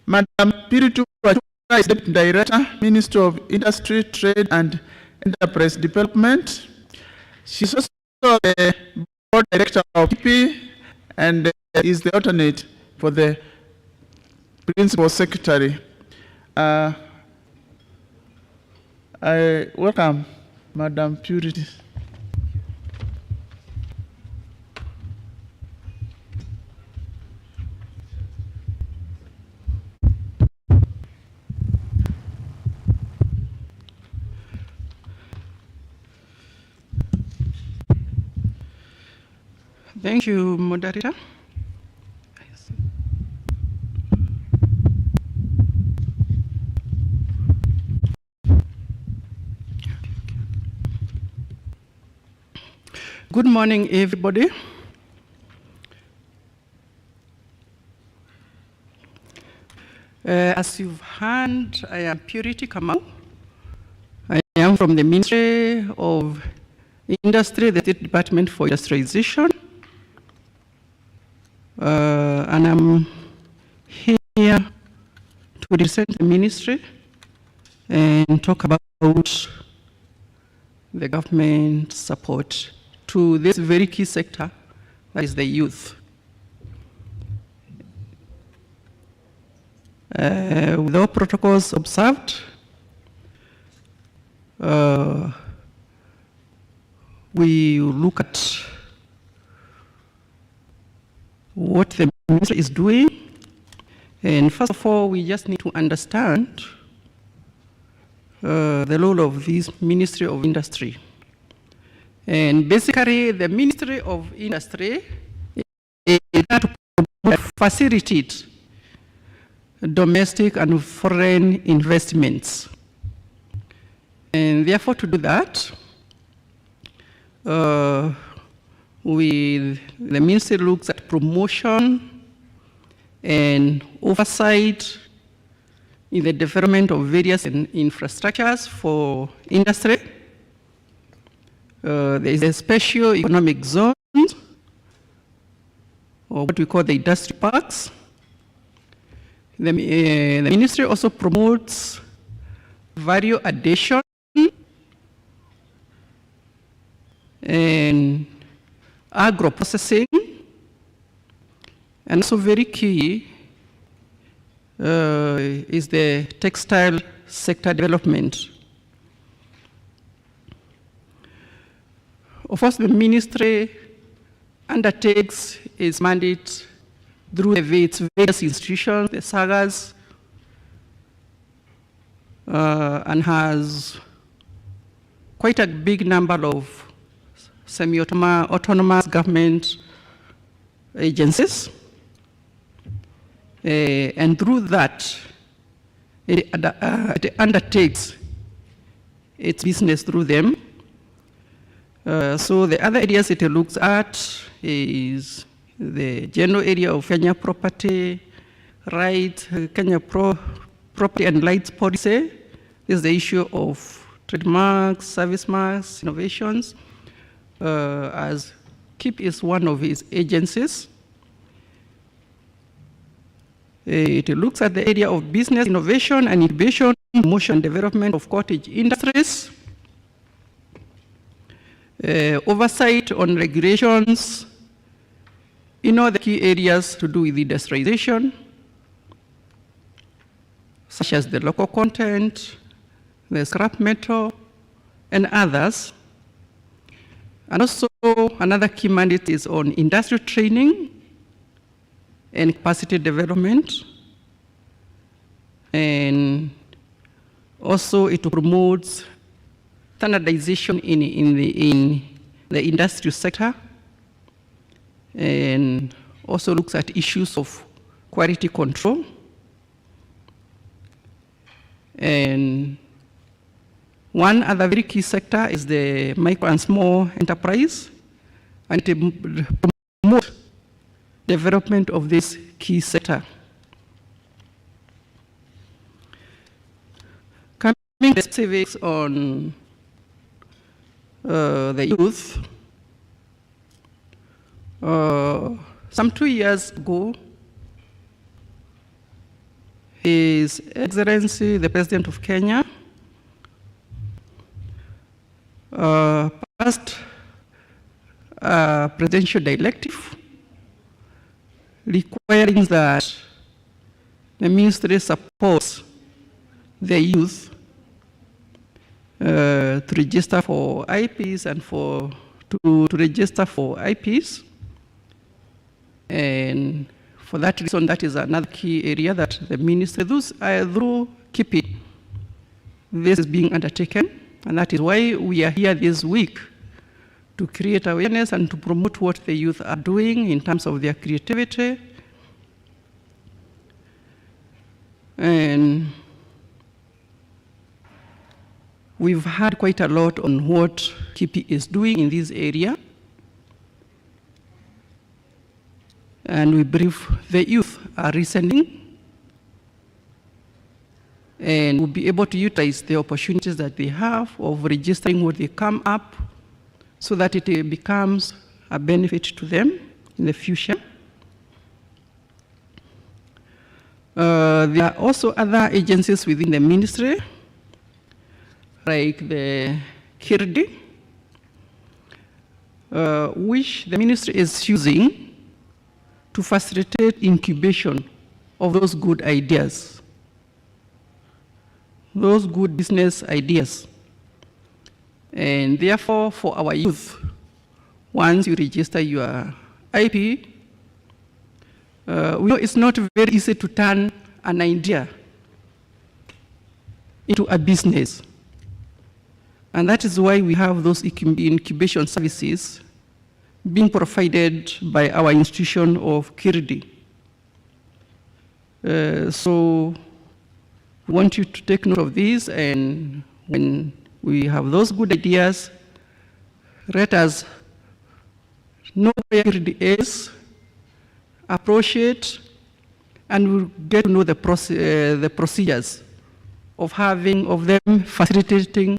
Madam Purity Wachka is Deputy Director, Ministry of Industry, Trade and Enterprise Development. She's also the Board Director of KIPI and is the alternate for the Principal Secretary. I welcome Madam Purity. Thank you, moderator. Good morning, everybody. As you've heard, I am Purity Kamau. I am from the Ministry of Industry, the State Department for Industrialization. And I'm here to represent the ministry and talk about the government support to this very key sector, that is the youth. With all protocols observed, we look at what the ministry is doing. And first of all, we just need to understand the role of this Ministry of Industry. And basically, the Ministry of Industry is to facilitate domestic and foreign investments. And therefore, to do that, the ministry looks at promotion and oversight in the development of various infrastructures for industry. There is a special economic zone, or what we call the industry parks. The ministry also promotes value addition and agro-processing, and also very key is the textile sector development. Of course, the ministry undertakes its mandate through its various institutions, the SAGAs, and has quite a big number of semi-autonomous government agencies. And through that, it undertakes its business through them. So the other areas it looks at is the general area of Kenya property, right, Kenya property and rights policy. This is the issue of trademarks, service marks, innovations, as KIP is one of its agencies. It looks at the area of business, innovation and incubation, promotion and development of cottage industries. oversight on regulations in all the key areas to do with industrialization, such as the local content, the scrap metal, and others. And also, another key mandate is on industrial training and capacity development. And also, it promotes standardization in the industrial sector, and also looks at issues of quality control. And one other very key sector is the micro and small enterprise, and to promote development of this key sector. Coming to the specifics on the youth, some 2 years ago, His Excellency, the President of Kenya, passed a presidential directive requiring that the ministry supports the youth to register for IPs and to register for IPs. And for that reason, that is another key area that the ministry, through KIPI, this is being undertaken. And that is why we are here this week, to create awareness and to promote what the youth are doing in terms of their creativity. And we've heard quite a lot on what KIPI is doing in this area. And we believe the youth are listening and will be able to utilize the opportunities that they have of registering what they come up, so that it becomes a benefit to them in the future. There are also other agencies within the ministry, like the KIRDI, which the ministry is using to facilitate incubation of those good ideas, those good business ideas. And therefore, for our youth, once you register your IP, we know it's not very easy to turn an idea into a business. And that is why we have those incubation services being provided by our institution of KIRDI. So we want you to take note of this, and when we have those good ideas, let us know where KIRDI is, approach it, and we'll get to know the procedures of them facilitating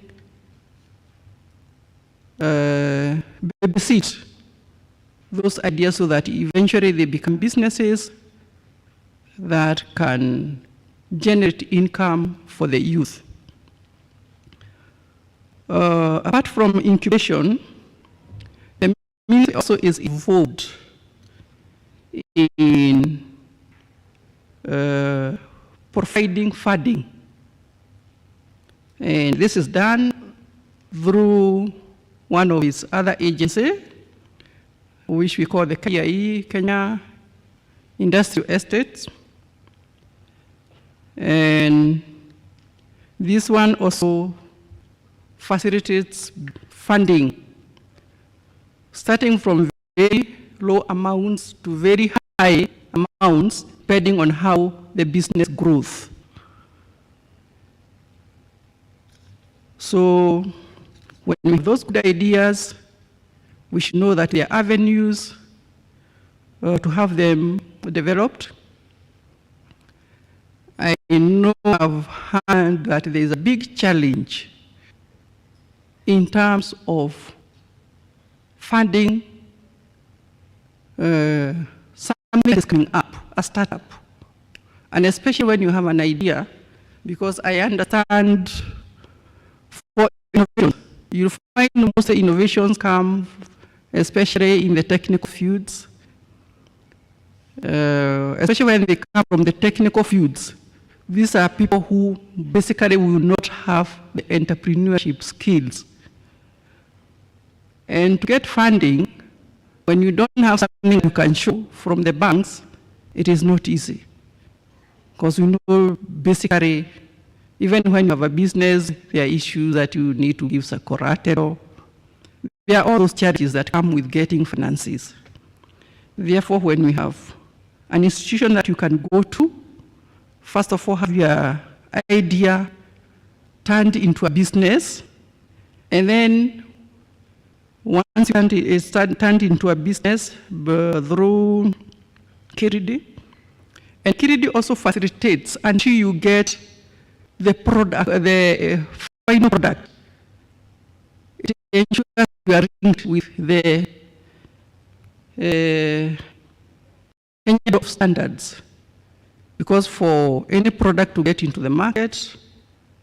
babysit those ideas, so that eventually they become businesses that can generate income for the youth. Apart from incubation, the ministry also is involved in providing funding. And this is done through one of its other agencies, which we call the KIE, Kenya Industrial Estates. And this one also facilitates funding, starting from very low amounts to very high amounts, depending on how the business grows. So when we have those good ideas, we should know that there are avenues to have them developed. I know I've heard that there is a big challenge in terms of funding something is coming up, a startup. And especially when you have an idea, because I understand for innovation, you find most of the innovations come, especially in the technical fields, especially when they come from the technical fields. These are people who basically will not have the entrepreneurship skills. And to get funding, when you don't have something you can show from the banks, it is not easy. Because we know basically, even when you have a business, there are issues that you need to give some collateral. There are all those challenges that come with getting finances. Therefore, when we have an institution that you can go to, first of all, have your idea turned into a business, and then once it's turned into a business through Kiridi, and Kiridi also facilitates until you get the product, the final product. It ensures that you are linked with the kind of standards. Because for any product to get into the market,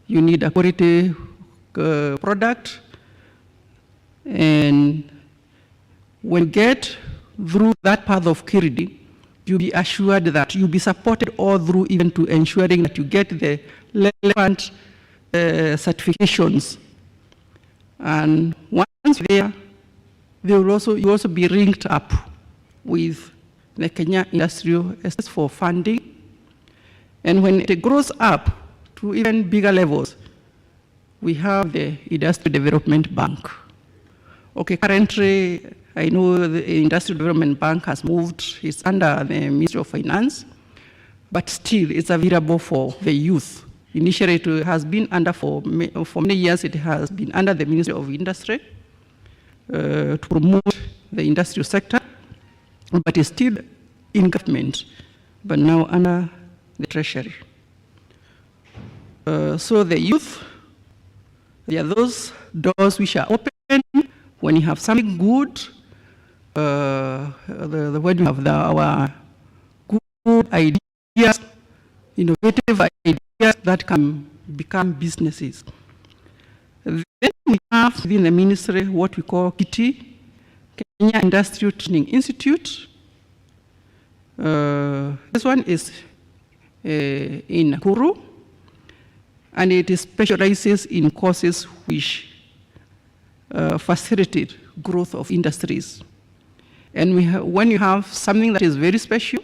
you need a quality product. And when you get through that path of Kiridi, you'll be assured that you'll be supported all through, even to ensuring that you get the relevant certifications. And once there, you will also be linked up with the Kenya Industrial Estate for funding. And when it grows up to even bigger levels, we have the Industrial Development Bank. Okay, currently, I know the Industrial Development Bank has moved, it's under the Ministry of Finance, but still it's available for the youth. Initially, it has been under for many years, it has been under the Ministry of Industry to promote the industrial sector, but it's still in government, but now under the Treasury. So the youth, there are those doors which are open when you have something good, when you have our good ideas, innovative ideas that can become businesses. Then we have within the ministry what we call KITI, Kenya Industrial Training Institute. This one is in Nakuru, and it specializes in courses which facilitate growth of industries. And when you have something that is very special,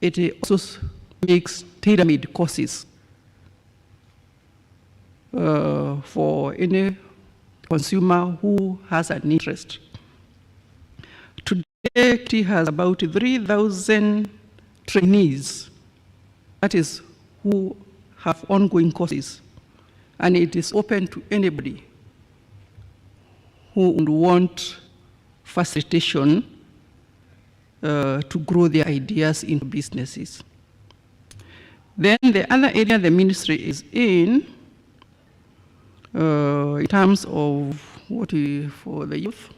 it also makes tailor-made courses for any consumer who has an interest. Today, it has about 3,000 trainees, that is, who have ongoing courses, and it is open to anybody who would want facilitation to grow their ideas into businesses. Then the other area the ministry is in terms of for the youth,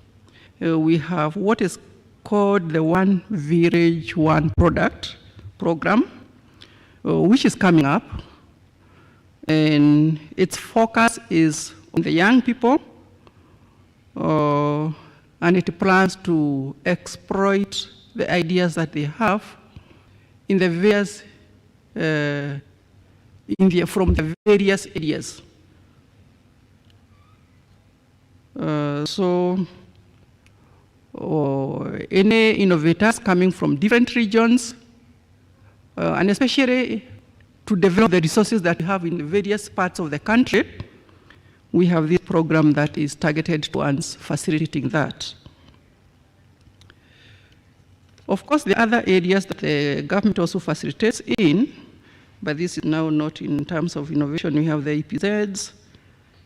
we have what is called the One Village, One Product program, which is coming up. And its focus is on the young people, and it plans to exploit the ideas that they have in the various, from the various areas. Any innovators coming from different regions, and especially to develop the resources that we have in the various parts of the country, we have this program that is targeted towards facilitating that. Of course, the other areas that the government also facilitates in, but this is now not in terms of innovation, we have the EPZs,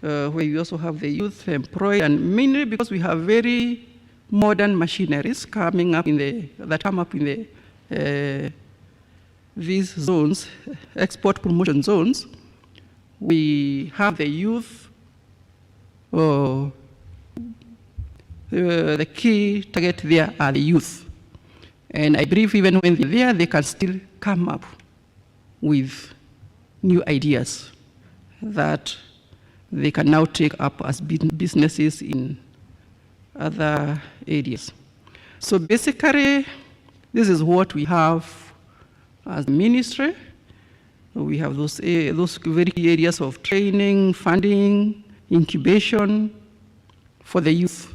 where we also have the youth employed, and mainly because we have very modern machineries coming up that come up in these zones, export promotion zones. We have the youth. The key target there are the youth. And I believe even when they're there, they can still come up with new ideas that they can now take up as businesses in other areas. So basically, this is what we have as ministry. We have those very key areas of training, funding, incubation for the youth.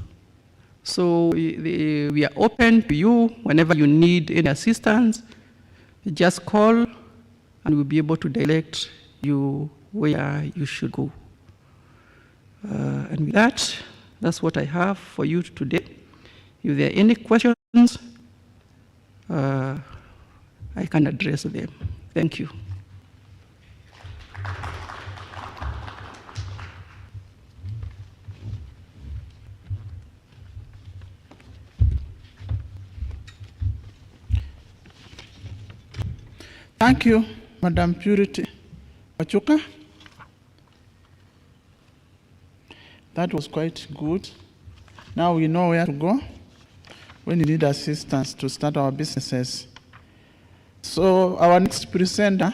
So we are open to you whenever you need any assistance. Just call and we'll be able to direct you where you should go. And with that, that's what I have for you today. If there are any questions, I can address them. Thank you. Thank you, Madam Purity Wachuka. That was quite good. Now we know where to go when you need assistance to start our businesses. So our next presenter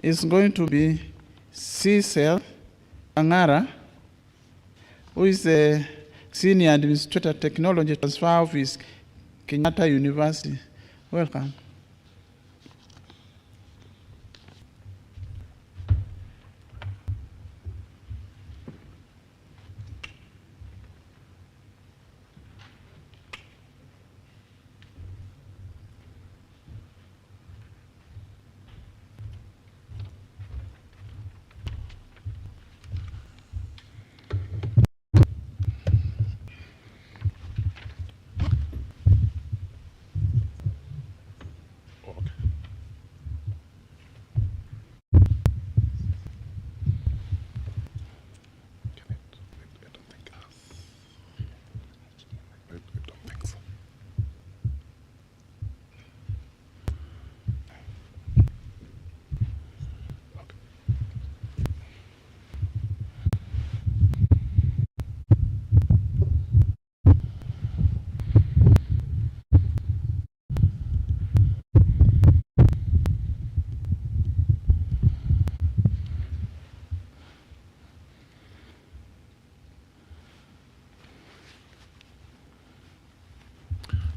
is going to be Cecil Angara, who is the Senior Administrator Technology Transfer Office, Kenyatta University. Welcome.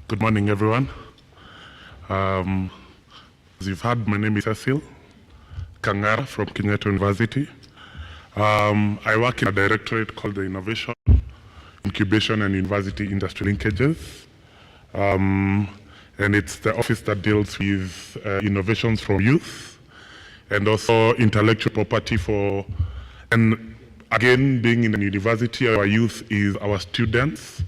Good morning, everyone. As you've heard, my name is Cecil Kangara from Kenyatta University. I work in a directorate called the Innovation, Incubation and University Industry Linkages. And it's the office that deals with innovations from youth and also intellectual property for, and again, being in a university, our youth is our students.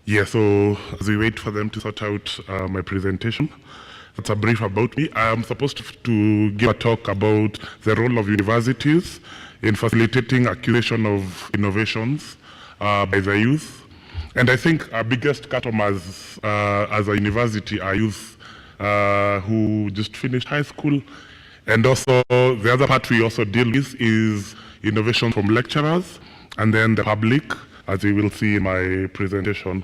Yeah, so as we wait for them to sort out my presentation, that's a brief about me. I am supposed to give a talk about the role of universities in facilitating acquisition of innovations by the youth. And I think our biggest customers as a university are youth who just finished high school. And also the other part we also deal with is innovation from lecturers and then the public, as you will see in my presentation.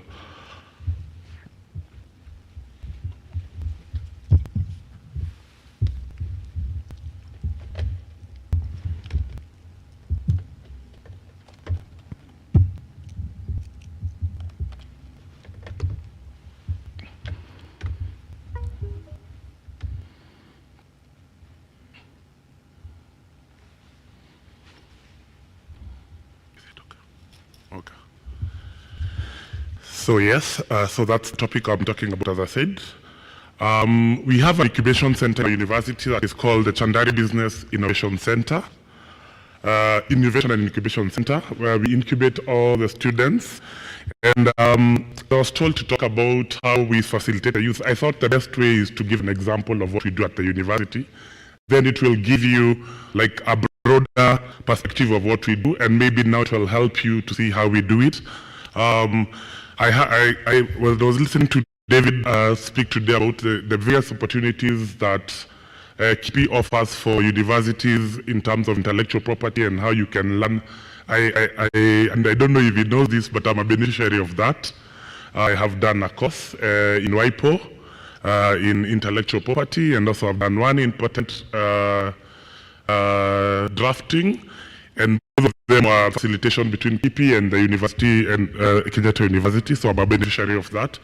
Okay. So yes, so that's the topic I'm talking about, as I said. We have an incubation center at the university that is called the Chandari Business Innovation Center, Innovation and Incubation Center, where we incubate all the students. And I was told to talk about how we facilitate the youth. I thought the best way is to give an example of what we do at the university. Then it will give you like a broader perspective of what we do, and maybe now it will help you to see how we do it. I was listening to David speak today about the various opportunities that KIPI offers for universities in terms of intellectual property and how you can learn. And I don't know if he knows this, but I'm a beneficiary of that. I have done a course in WIPO in intellectual property, and also I've done one in patent drafting, and both of them are facilitation between KIPI and the university and Kenyatta University, so I'm a beneficiary of that.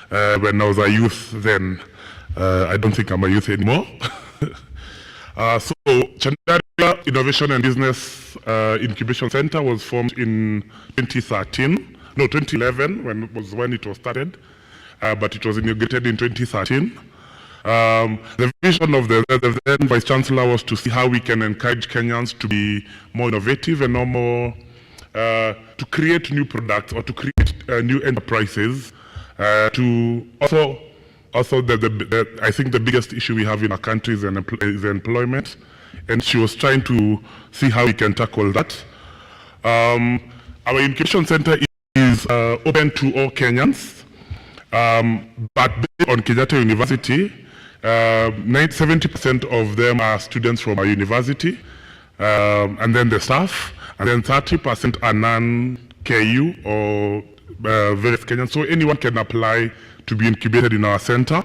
When I was a youth then, I don't think I'm a youth anymore. So Chandaria Innovation and Business Incubation Center was formed in 2011 when it was started, but it was inaugurated in 2013. The vision of the then Vice Chancellor was to see how we can encourage Kenyans to be more innovative and more to create new products or to create new enterprises. To also I think the biggest issue we have in our country is employment, and she was trying to see how we can tackle that. Our incubation center is open to all Kenyans, but based on Kenyatta University, 70% of them are students from our university, and then the staff, and then 30% are non-KU or various Kenyans. So anyone can apply to be incubated in our center.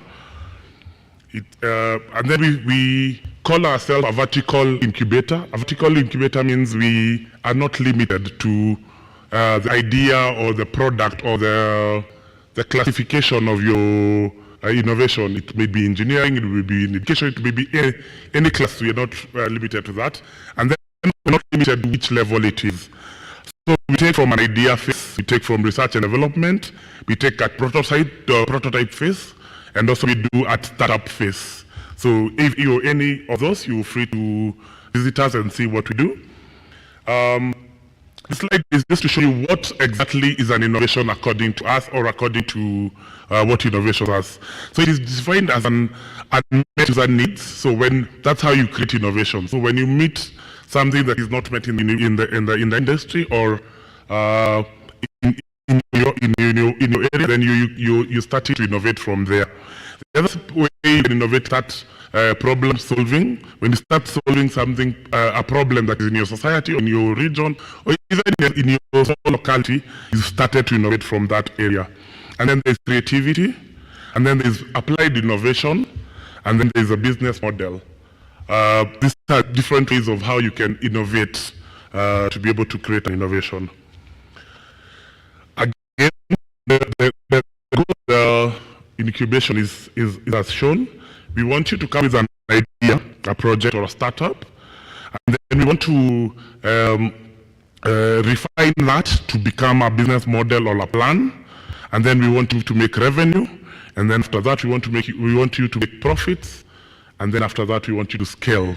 And then we call ourselves a vertical incubator. A vertical incubator means we are not limited to the idea or the product or the classification of your innovation. It may be engineering, it may be in education, it may be any class. We are not limited to that. And then we're not limited to which level it is. So we take from an idea phase, we take from research and development, we take at prototype phase, and also we do at startup phase. So if you're any of those, you're free to visit us and see what we do. This slide is just to show you what exactly is an innovation according to us or according to what innovation is. So it is defined as an unmet user needs. So that's how you create innovation. So when you meet something that is not met in the industry or in your area, then you start to innovate from there. The other way you can innovate that problem solving, when you start solving something, a problem that is in your society, or in your region, or even in your locality, you started to innovate from that area. And then there's creativity, and then there's applied innovation, and then there's a business model. These are different ways of how you can innovate to be able to create an innovation. Again, the goal of the incubation is as shown. We want you to come with an idea, a project or a startup, and then we want to refine that to become a business model or a plan, and then we want you to make revenue, and then after that we want you to make profits. And then after that, we want you to scale.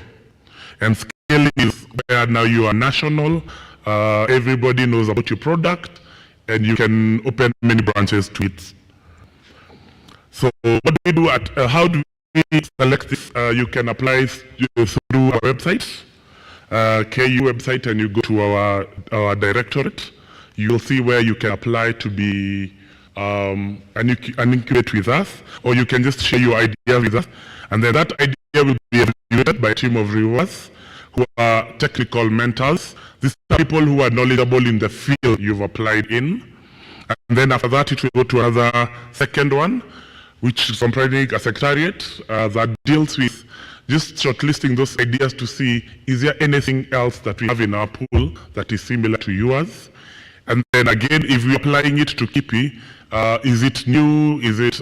And scaling is where now you are national, everybody knows about your product, and you can open many branches to it. So what do we do how do we select this? You can apply through our website, KU website, and you go to our directorate. You'll see where you can apply to be an incubate with us, or you can just share your idea with us. And then that idea will be evaluated by a team of reviewers who are technical mentors. These are people who are knowledgeable in the field you've applied in. And then after that, it will go to another second one, which is comprising a secretariat that deals with just shortlisting those ideas to see, is there anything else that we have in our pool that is similar to yours? And then again, if we're applying it to KIPI, is it new? Is it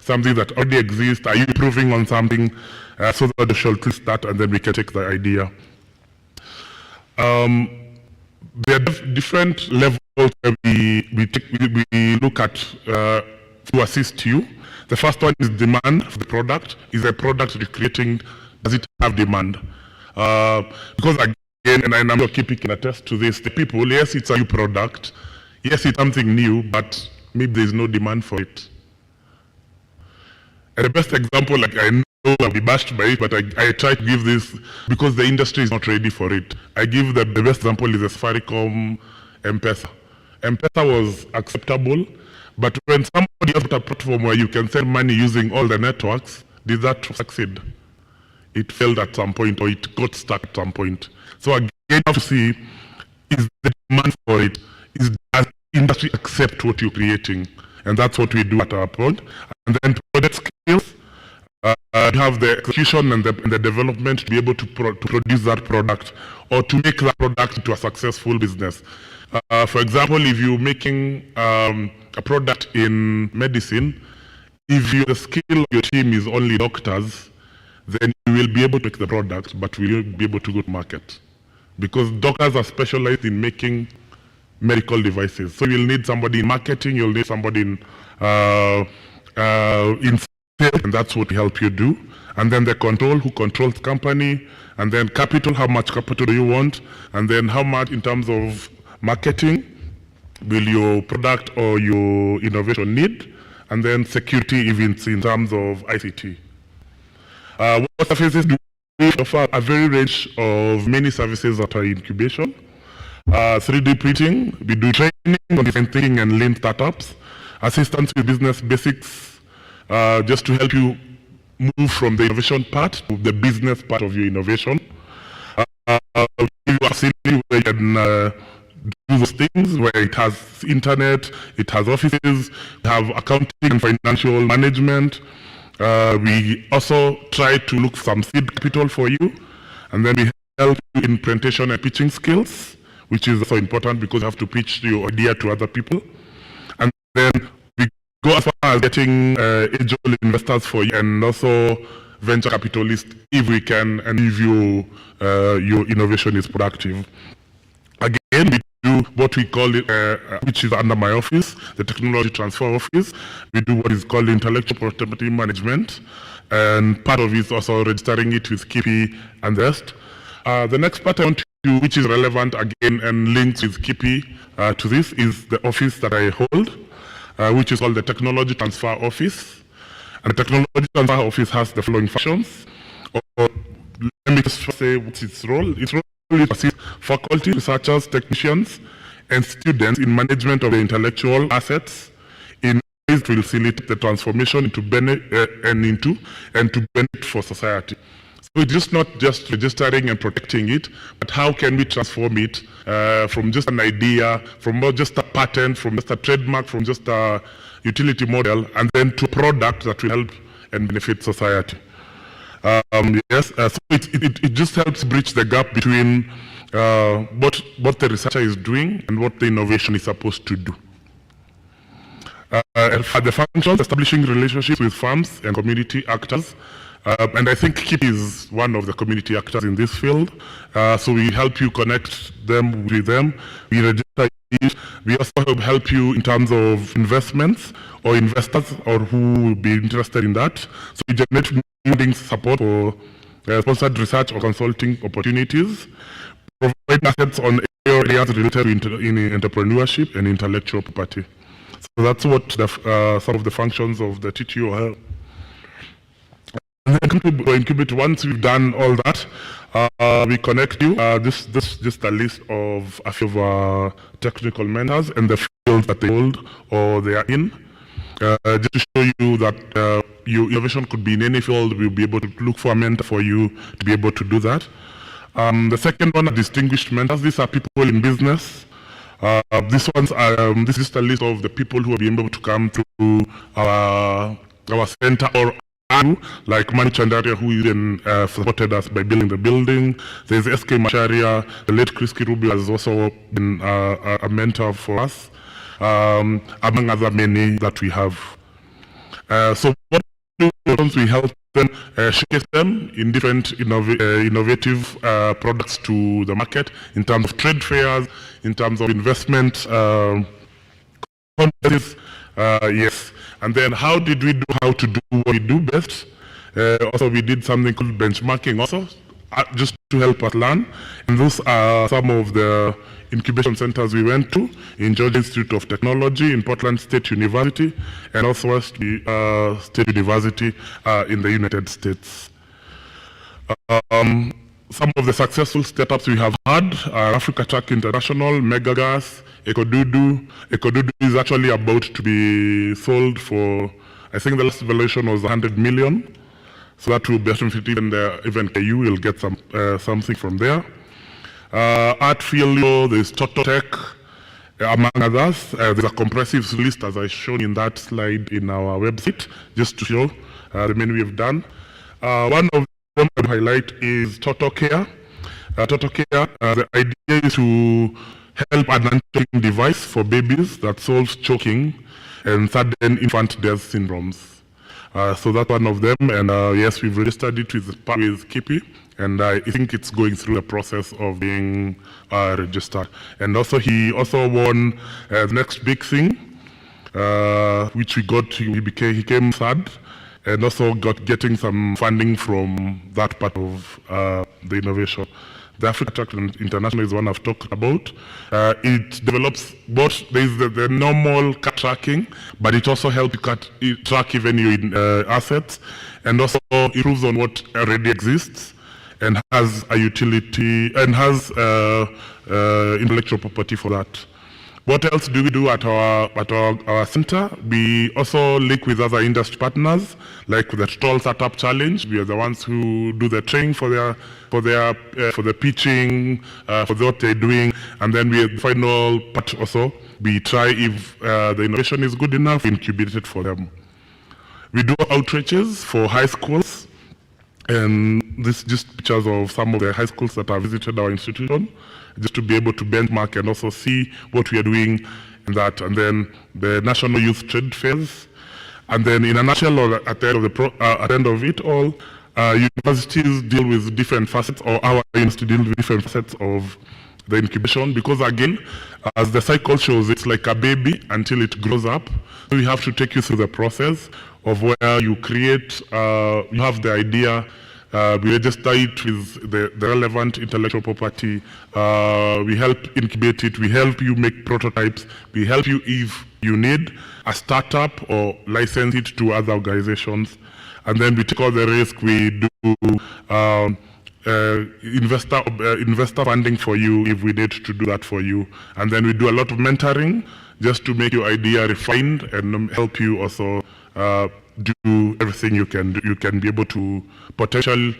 something that already exists? Are you improving on something? So that they shall twist that, and then we can take the idea. There are different levels where we look at to assist you. The first one is demand for the product. Is the product you're creating, does it have demand? Because again, and I'm sure KIPI can attest to this, the people, yes, it's a new product, yes, it's something new, but maybe there's no demand for it. And the best example, like I know I'll be bashed by it, but I try to give this because the industry is not ready for it. I give the best example is the Safaricom M-Pesa. M-Pesa was acceptable, but when somebody has a platform where you can send money using all the networks, did that succeed? It failed at some point, or it got stuck at some point. So again, you have to see, is the demand for it? Does the industry accept what you're creating? And that's what we do at our point. And then product skills. You have the execution and the development to be able to produce that product or to make that product into a successful business. For example, if you're making a product in medicine, if the skill of your team is only doctors, then you will be able to make the product, but will you be able to go to market? Because doctors are specialized in making medical devices. So you'll need somebody in marketing, you'll need somebody in sales, and that's what we help you do. And then the control, who controls company, and then capital, how much capital do you want, and then how much in terms of marketing will your product or your innovation need, and then security events in terms of ICT. What services do we offer? A very range of many services that are incubation. 3D printing, we do training on design thinking and lean startups, assistance with business basics, just to help you move from the innovation part to the business part of your innovation. We give you a facility where you can do those things, where it has internet, it has offices, we have accounting and financial management. We also try to look for some seed capital for you, and then we help you in presentation and pitching skills, which is also important because you have to pitch your idea to other people. And then we go as far as getting angel investors for you, and also venture capitalists if we can, and if your innovation is productive. Again, we do what we call it, which is under my office, the Technology Transfer Office. We do what is called intellectual property management, and part of it is also registering it with KIPI and the rest. The next part I want to do, which is relevant again and links with KIPI to this, is the office that I hold, which is called the Technology Transfer Office. And the Technology Transfer Office has the following functions. Or let me just say what's its role. Its role is to assist faculty, researchers, technicians, and students in management of the intellectual assets in ways to facilitate the transformation into and to benefit for society. So it's just not just registering and protecting it, but how can we transform it from just an idea, from not just a patent, from just a trademark, from just a utility model, and then to a product that will help and benefit society. So it just helps bridge the gap between what the researcher is doing and what the innovation is supposed to do. The functions, establishing relationships with firms and community actors. And I think KIPI is one of the community actors in this field. So we help you connect them with them. We register it. We also help you in terms of investments or investors or who will be interested in that. So we generate funding support for sponsored research or consulting opportunities, provide assets on areas related to entrepreneurship and intellectual property. So that's what some of the functions of the TTO are. And then come to incubate. Once we've done all that, we connect you. This just a list of a few of our technical mentors and the fields that they hold or they are in. Just to show you that your innovation could be in any field, we'll be able to look for a mentor for you to be able to do that. The second one are distinguished mentors. These are people in business. This is just a list of the people who have been able to come to our center, or like Mani Chandaria, who even supported us by building the building. There's SK Macharia, the late Chris Kirubi has also been a mentor for us, among other many that we have. So what we do, we help them showcase them in different innovative products to the market, in terms of trade fairs, in terms of investment conferences, yes. And then how to do what we do best. Also, we did something called benchmarking also, just to help us learn. And those are some of the incubation centers we went to, in Georgia Institute of Technology, in Portland State University, and also State University in the United States. Some of the successful startups we have had are Africa Tech International, Megagas, Ekodudu. Ekodudu is actually about to be sold for, I think the last valuation was 100 million. So that will definitely, even KU will get something from there. Artfilio, there's Tototech, among others. There's a comprehensive list, as I shown in that slide in our website, just to show. the many we've done. One of them I highlight is Total Care. Total Care, the idea is to help an anti-choking device for babies that solves choking and sudden infant death syndromes. So that's one of them, and yes, we've registered it with KIPI, and I think it's going through the process of being registered. And also, he also won the next big thing, which we got. He came third, and also getting some funding from that part of the innovation. The Africa Track International is one I've talked about. It develops both, there's the normal cat tracking, but it also helps you track even your assets, and also improves on what already exists and has a utility and has intellectual property for that. What else do we do at our center? We also link with other industry partners, like the Total Startup Challenge. We are the ones who do the training for the pitching, for what they're doing, and then the final part also, we try if the innovation is good enough, we incubate it for them. We do outreaches for high schools, and this is just pictures of some of the high schools that have visited our institution, just to be able to benchmark and also see what we are doing in that. And then the National Youth Trade Fairs. And then in a nutshell, or at the end of it all, universities deal with different facets, or our university deals with different facets of the incubation, because again, as the cycle shows, it's like a baby until it grows up. So we have to take you through the process of where you create, you have the idea, we register it with the relevant intellectual property, we help incubate it, we help you make prototypes, we help you if you need a startup or license it to other organizations, and then we take all the risk, we do investor funding for you if we need to do that for you, and then we do a lot of mentoring just to make your idea refined and help you also do everything you can do. You can be able to potentially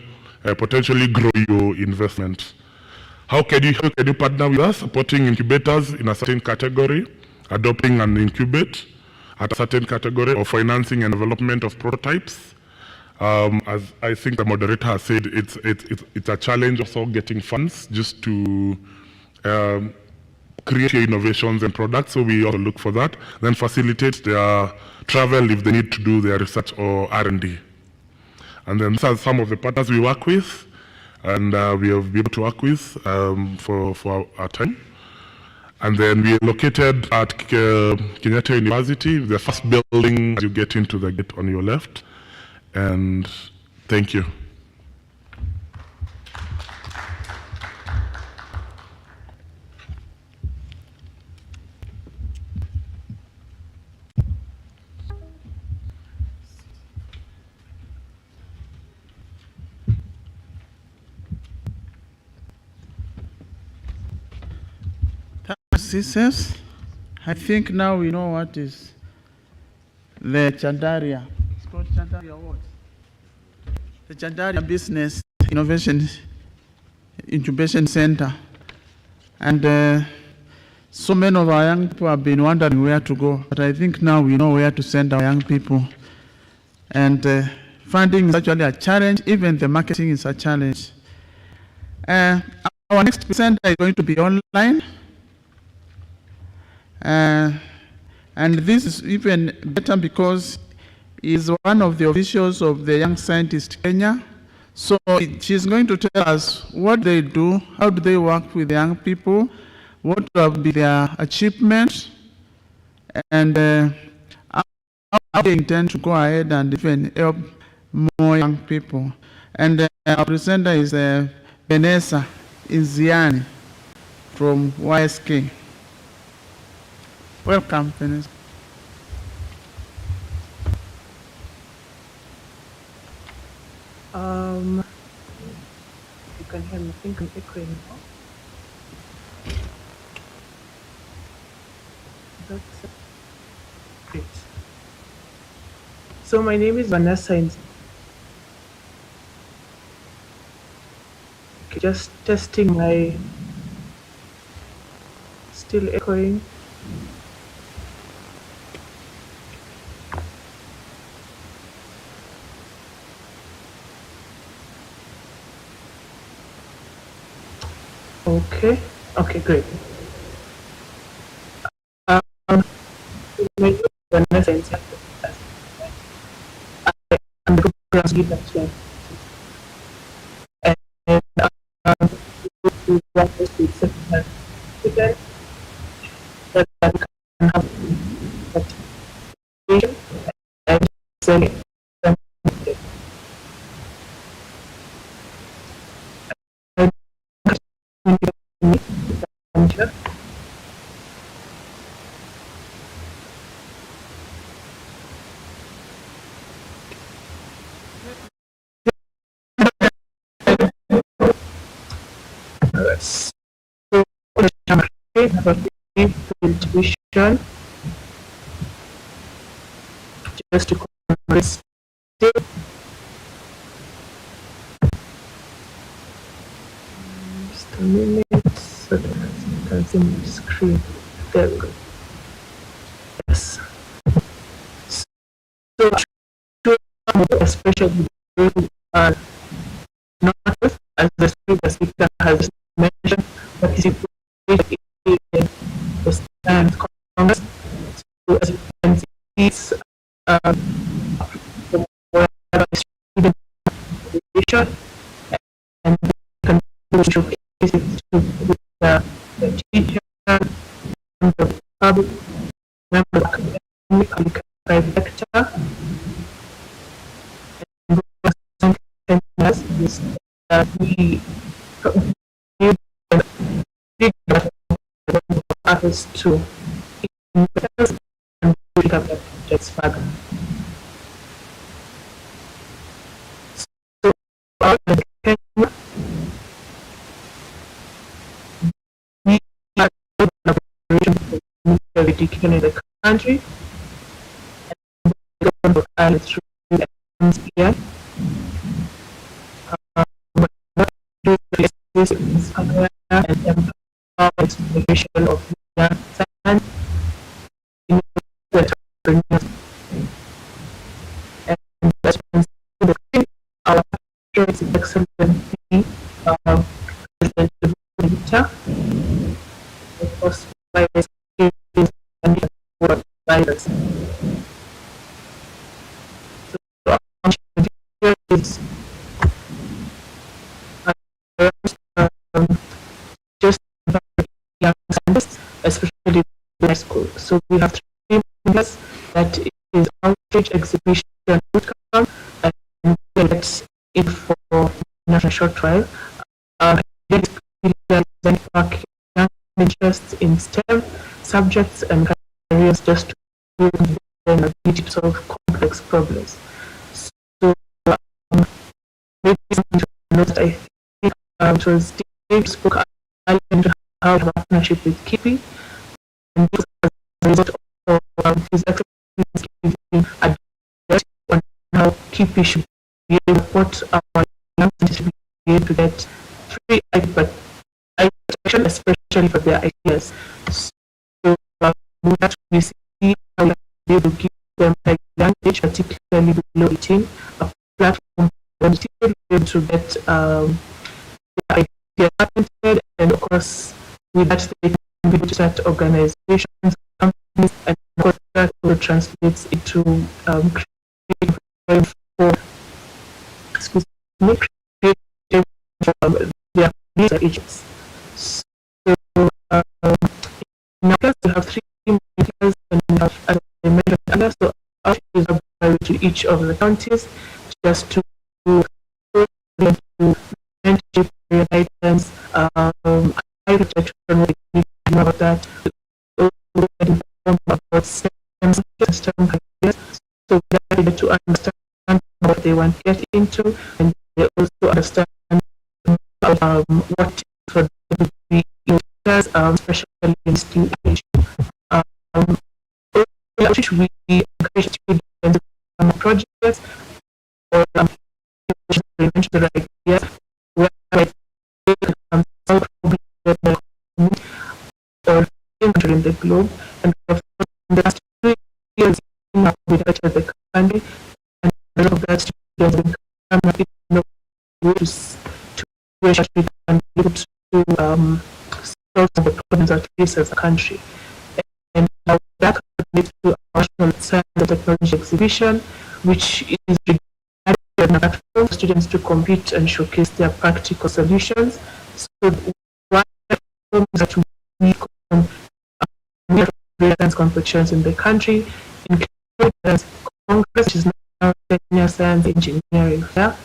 grow your investment. How can you partner with us? Supporting incubators in a certain category, adopting and incubate at a certain category, or financing and development of prototypes. As I think the moderator has said, it's a challenge also getting funds just to create your innovations and products, so we also look for that. Then facilitate their travel if they need to do their research or R&D. And then these are some of the partners we work with, and we have been able to work with for our time. And then we are located at Kenyatta University, the first building as you get into the gate on your left. And thank you. Sisters, I think now we know what is the Chandaria. It's called Chandaria what? The Chandaria Business Innovation Incubation Center. And so many of our young people have been wondering where to go, but I think now we know where to send our young people. And funding is actually a challenge, even the marketing is a challenge. Our next presenter is going to be online. And this is even better because he's one of the officials of the Young Scientist Kenya. So she's going to tell us what they do, how do they work with the young people, what will be their achievements, and how they intend to go ahead and even help more young people. And our presenter is Vanessa Inziani from YSK. Welcome, Vanessa. You can hear me. I think I'm echoing now. That's great. So my name is Vanessa. Okay, just testing my. Still echoing. Okay. Okay, great. My Vanessa is and the programs give that to them. And to practice with certain students that can have that vision and selling. So, about the intuition, just to compress it. Just a minute, so that I can see my screen. There we go. Yes. So, especially not as the speaker has mentioned, participate in the stand Congress. So, as you can see, it's student education and can showcase it to the teacher, the public, member of the academic and private sector. Is that we give access to investors and pick up the projects further. So, we are in collaboration with the education in the country and the government of Ireland through the MCI. This is aware and empower exploration of young science in the entrepreneurs and investments in the field. Our is excellently President Victor, of course, by the skills and work guidance. So, our is just young scientists, especially in high school. So we have 3 members, that is outreach, exhibition, bootcamp, and that's it for national short trial. Young interest in STEM subjects and careers, just to build their ability to solve complex problems. So maybe something to note that I think it was Dave spoke earlier how to have a partnership with Kipi, and this as a result of his excellence giving advice on how Kipi should be able to support our young scientists to be able to get free IP protection, especially for their ideas. So we have to see how we be able to give them a language, particularly below 18, a platform for them to be able to get their ideas patented, and of course with that they can be able to start organizations, companies, and of course that will translate into creating for creating their user agents. So in our class we have 3 mentors, and we have, as I mentioned earlier, so our is to each of the counties just to mentorship items, high protection, about that, about STEM careers, so they're able to understand what they want to get into, and they also understand what for them to be users, especially in STEM age. Which we encourage students to do projects or the right ideas where they can solve problems or in the globe, and of course in the last 3 years with the country, and a lot of that students become to where we can be able to solve some of the problems that we face as a country. And that leads to our National Science and Technology Exhibition, which is regarded as a platform for students to compete and showcase their practical solutions. So one platform is that we have various competitions in the country, including Congress, which is now Kenya Science Engineering Fair,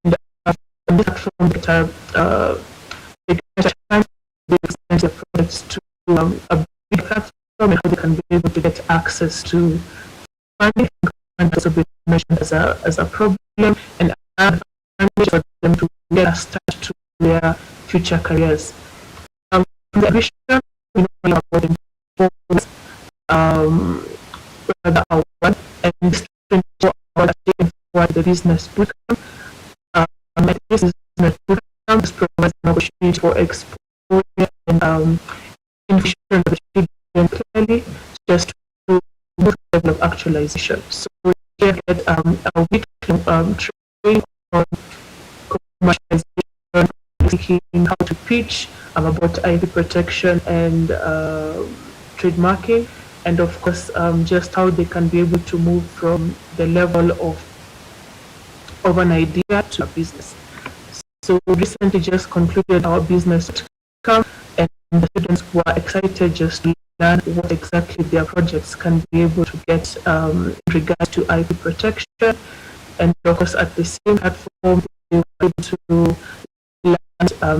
and on this platform that they present their products to a big platform and how they can be able to get access to funding and also be mentioned as a problem and for them to get a start to their future careers. From the exhibition, we know about the award and this 24 hours for the business bootcamp. This business bootcamp provides an opportunity for exposure and information clearly just to move the level of actualization. So we get a week training on commercialization, thinking how to pitch about IP protection and trademarking, and of course just how they can be able to move from the level of an idea to a business. So we recently just concluded our business camp, and the students were excited just to learn what exactly their projects can be able to get in regards to IP protection. And of course, at the same platform, they were able to learn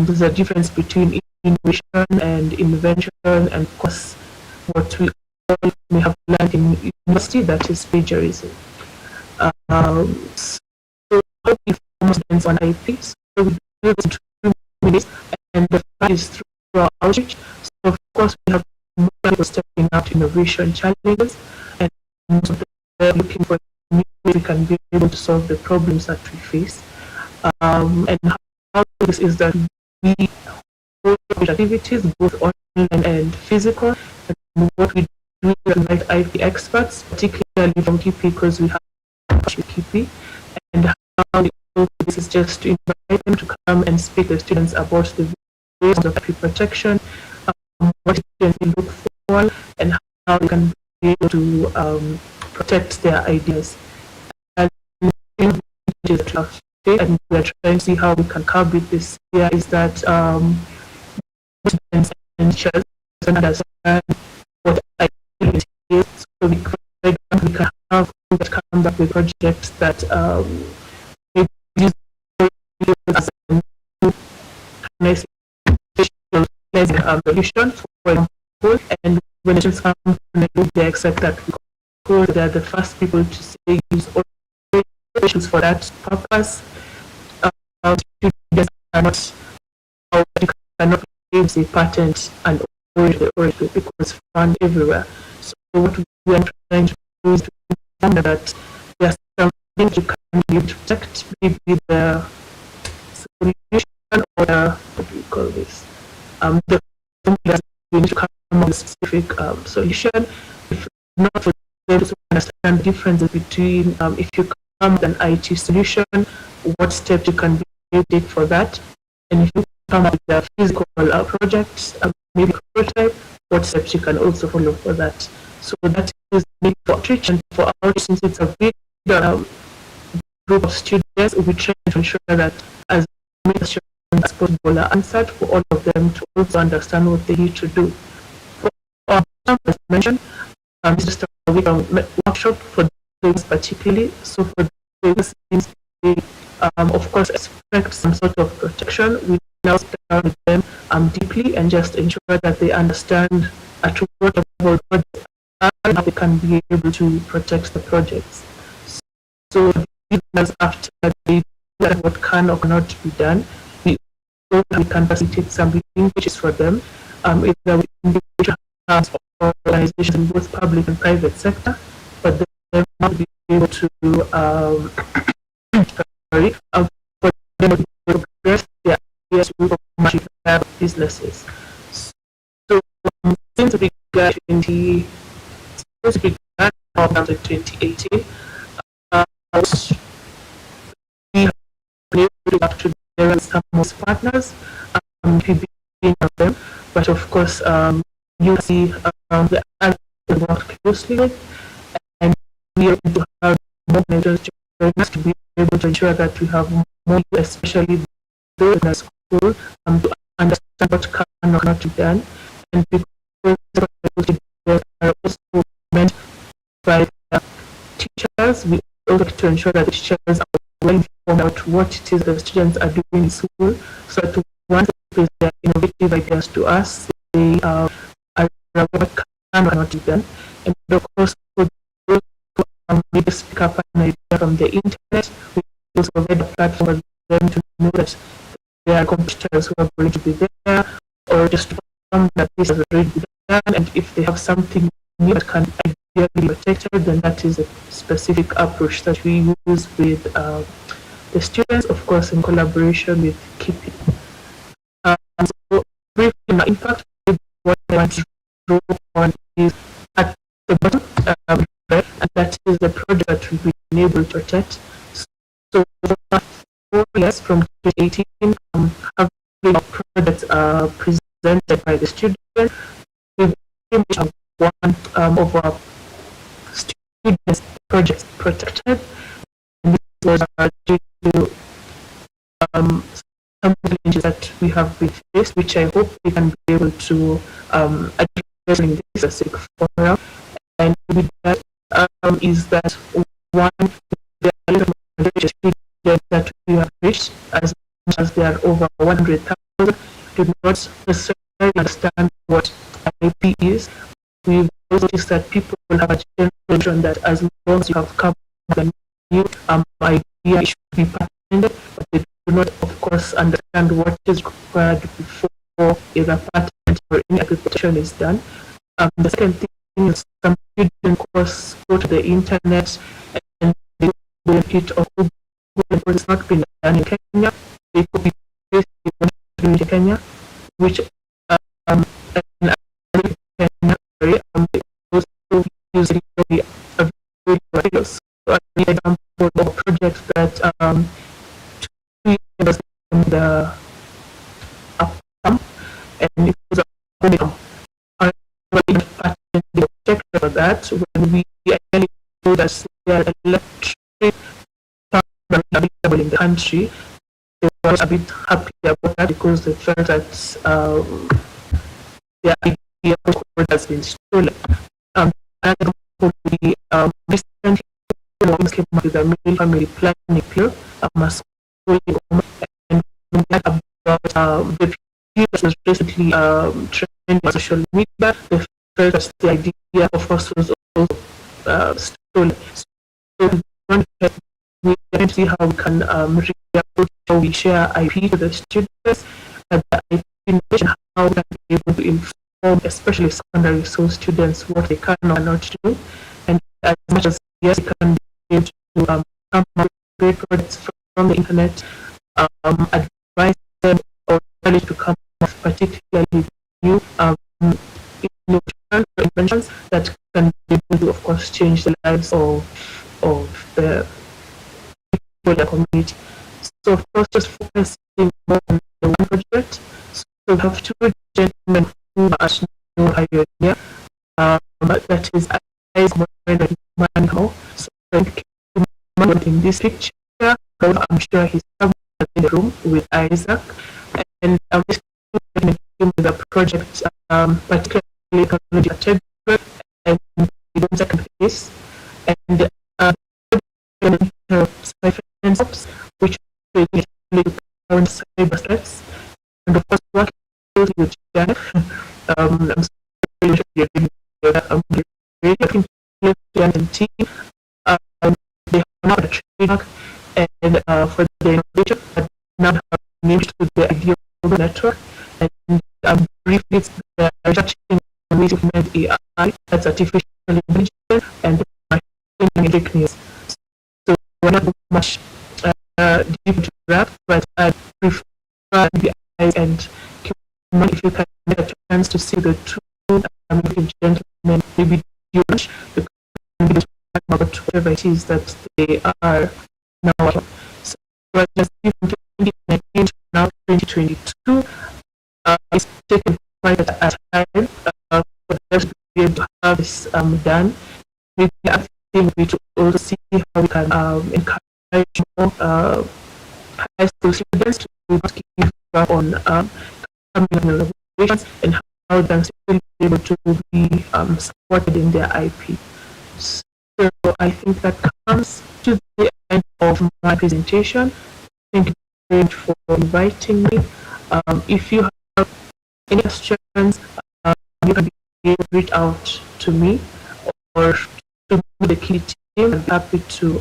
there's a difference between innovation and invention, and of course, what we all may have learned in university, that is plagiarism. So how we form students on IP? So we do this in 2 minutes, and the first is through our outreach. So of course, we have more people stepping out innovation challenges, and they're looking for new ways we can be able to solve the problems that we face. And how this is that we hold activities both online and physical, and what we do is invite IP experts, particularly from KP, because we have KP, and how this is just to invite them to come and speak to students about the ways of IP protection, what they can look for, and how they can be able to protect their ideas. And and we are trying to see how we can curb with this here is that students and teachers understand what IP is, so we can have come back with projects that use as a nice solution, for example, and when students come to Nairobi, they accept that because they are the first people to say use all solutions for that purpose. Students cannot use a patent and origin because found everywhere. So what we are trying to do is to understand that there are some things you can be able to protect, maybe the solution or the, what do we call this? The we need to come up with a specific solution. If not for them to understand the differences between if you come with an IT solution, what steps you can take for that, and if you come up with a physical project, maybe prototype, what steps you can also follow for that. So that is the need for outreach, and for outreach, since it's a big group of students, we try to ensure that as many as possible are answered for all of them to also understand what they need to do. For our as mentioned, it's just a week workshop for those particularly. So for those things, we of course expect some sort of protection. We now sit down with them deeply and just ensure that they understand at what level projects are and how they can be able to protect the projects. So after they do what can or cannot be done, we can facilitate some linkages for them, either with individual or organizations in both public and private sector, but they will be able to for them to progress their ideas with commercial businesses. So since we began 2018, we have been able to work together with some most partners, being of them, but of course, you see the other work closely with, and we are going to have more measures to be able to ensure that we have more, especially those in the school, to understand what can or cannot be done, and because they are also meant by the teachers, we also have to ensure that the teachers are well informed about what it is the students are doing in school, so that once they present their innovative ideas to us, they are aware what can or cannot be done. And of course, for those who maybe pick up an idea from the internet, we also provide a platform for them to know that there are competitors who are going to be there, or just confirm that this has already been done, and if they have something new that can ideally be protected, then that is a specific approach that we use with the students, of course, in collaboration with KIPI. So briefly, in fact, what I want to draw on is at the bottom, right, and that is the project that we've been able to protect. So for 4 years, from 2018, having our projects presented by the students, we've one of our students' projects protected. And this was due to some challenges that we have been faced, which I hope we can be able to address in this specific forum. And with that is that one, the students that we have reached, as much as there are over 100,000, do not necessarily understand what IP is. We've also noticed that people will have a general notion that as long as you have come with a new idea, it should be patented, but they do not, of course, understand what is required before either patent or any application is done. The second thing is some students, of course, go to the internet and they do the benefit of Google, because it's not been done in Kenya. They could be based in Kenya, which they also use it a very various. So an example of projects that 2 years from the outcome, and it was a patent check for that when we actually know that there are electric cars available in the country. They were a bit happy about that because they felt that their idea has been stolen. And we recently came up with a male family planning pill, and about the pill that was recently trending on social media. They felt that the idea of us was also stolen. So we want to see how we can reapproach how we share IP to the students, and the IP information, how we can be able to inform, especially secondary school students, what they can or cannot do, and as much as yes, we can be able to come up with great products from the internet, advise them or tell to come up particularly new inventions that can be able to, of course, change the lives of the people in the community. So, of course, just focusing more on the one project. So we have two gentlemen who are no pioneer, that is Isaac and Manho. So in this picture, I'm sure he's somewhere in the room with Isaac, and this with a project, particularly technology category, and the second piece, and which really current cyber threats, and of course working closely with Janet. I'm sorry and team. They have now a trademark and for the innovation, but now have named to the idea of the network, and briefly the research in ways of AI, that's artificial intelligence and machine learning. So we're not much deep to that, but I prefer the eyes and if you can get a chance to see the two gentlemen, maybe you much about whatever it is that they are now. So just from 2019 to now 2022, it's taken quite a time for them to be able to have this done. Maybe I think we to also see how we can encourage more high school students to give back on coming innovations and how they can still be able to be supported in their IP. So I think that comes to the end of my presentation. Thank you very much for inviting me. If you have any questions, you can be able to reach out to me or to the key team. I'm happy to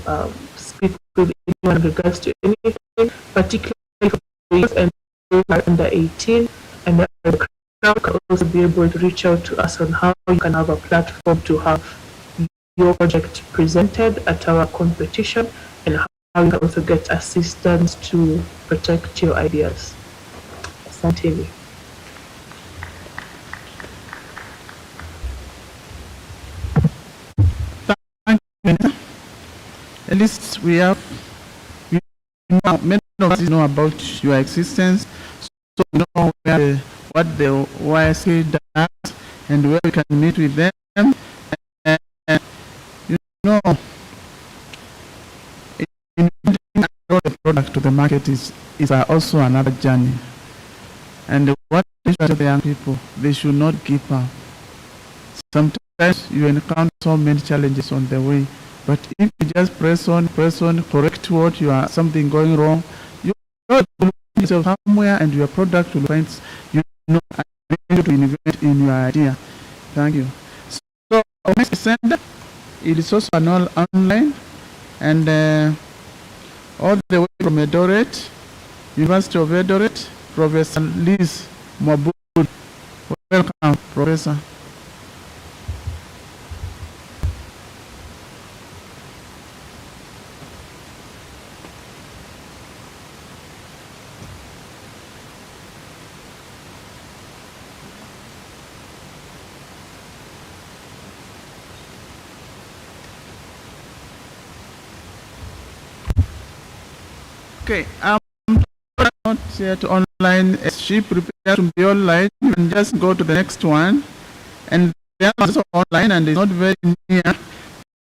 speak with anyone in regards to anything, particularly for youth and those who are under 18. And the crowd can also be able to reach out to us on how you can have a platform to have your project presented at our competition and how you can also get assistance to protect your ideas. Asante. Thank you. At least we have, many of us know about your existence, so we know what the YSK does and where we can meet with them. And you know, the product to the market is also another journey. And what I tell the young people, they should not give up. Sometimes you encounter so many challenges on the way, but if you just press on, correct what you are something going wrong, you will yourself somewhere, and your product will find to innovate in your idea. Thank you. So our next center, it is also an online, and all the way from Eldoret, University of Eldoret, Professor Liz Mwabud. Welcome, Professor. Okay, not yet online. As she prepared to be online, you can just go to the next one. And they are also online and it's not very near.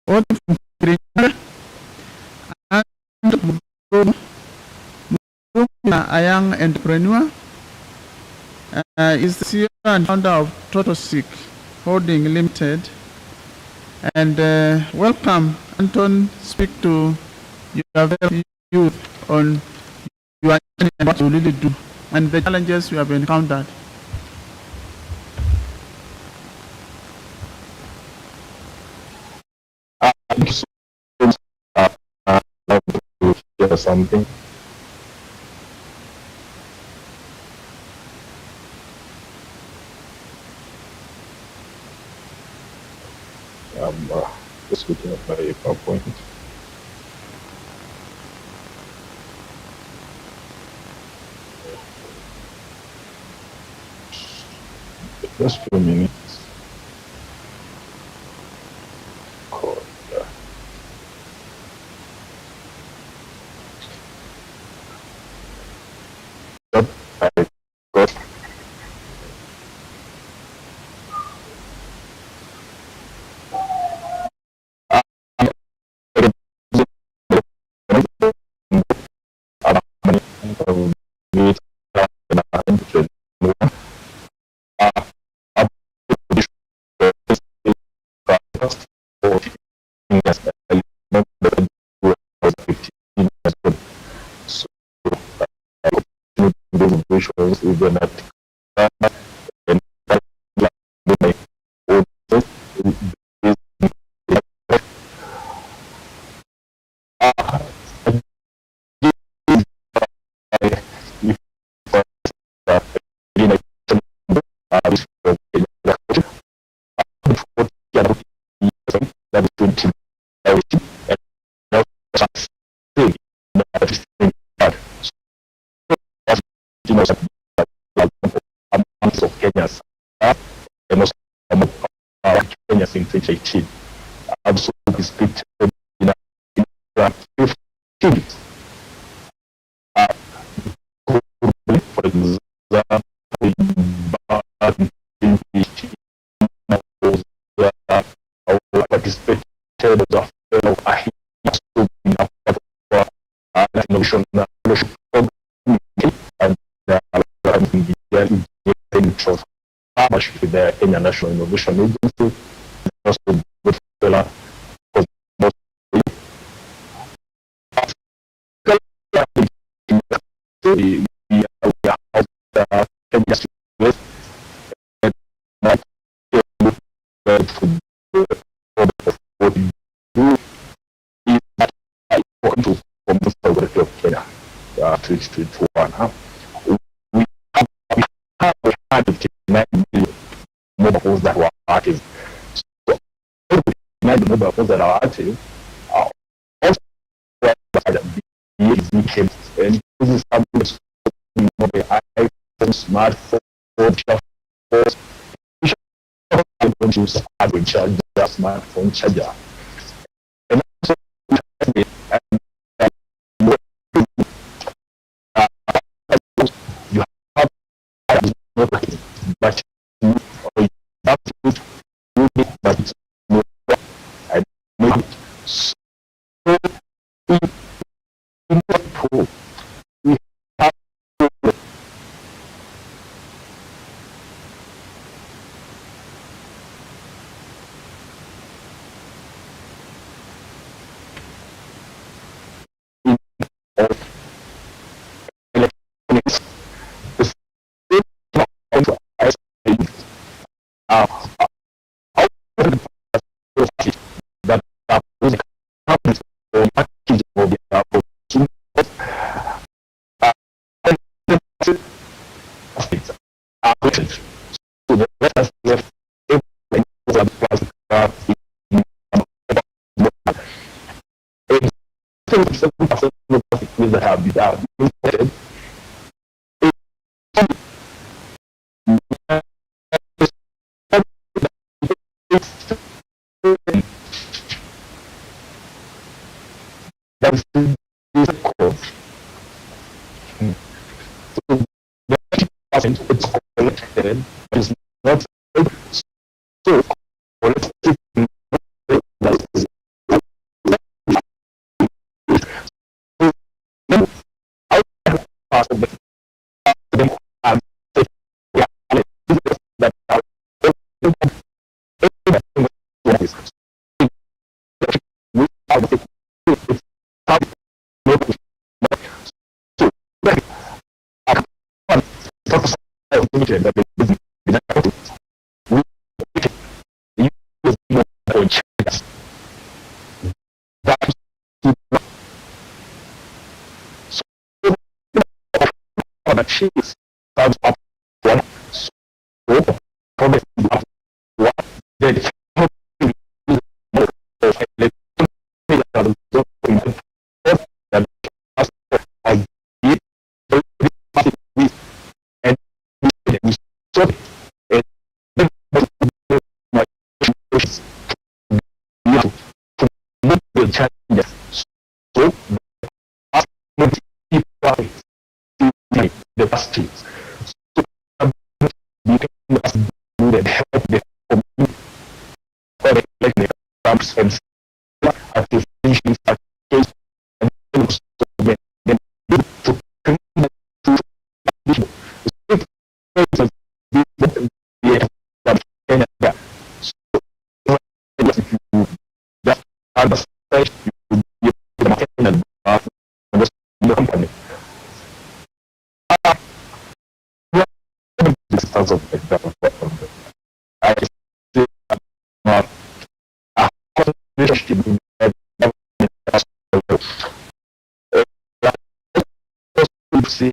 All a young entrepreneur, is the CEO and founder of Totosic Holding Limited. And welcome, Anton, speak to your youth on your and what you really do and the challenges you have encountered. To share something. Just looking at my PowerPoint. Just a few minutes. Cool. Yeah. Yep, I got. Even at of Kenya's and also Kenya since 2018. Also distributed in 15. For example, in participated as a fellow innovation fellowship program and the partnership with the Kenya National Innovation Agency, also good fellow. We have 9 million mobile phones that were active. So, 9 mobile phones that are active are also became and this is something mobile iPhone, smartphone, phones, don't use hardware charger, smartphone charger. And also, you have but but it's not and maybe so we have electronics that are using companies or packaging of their consumers so the rest has left everything plastic that have been imported. That is the cause. So the 90% it's collected, but it's not so collected. Cheese comes up one so probably up one then the pastries. So do that help the community like the camps and at the finishing case and then to company. Of example, I say a relationship see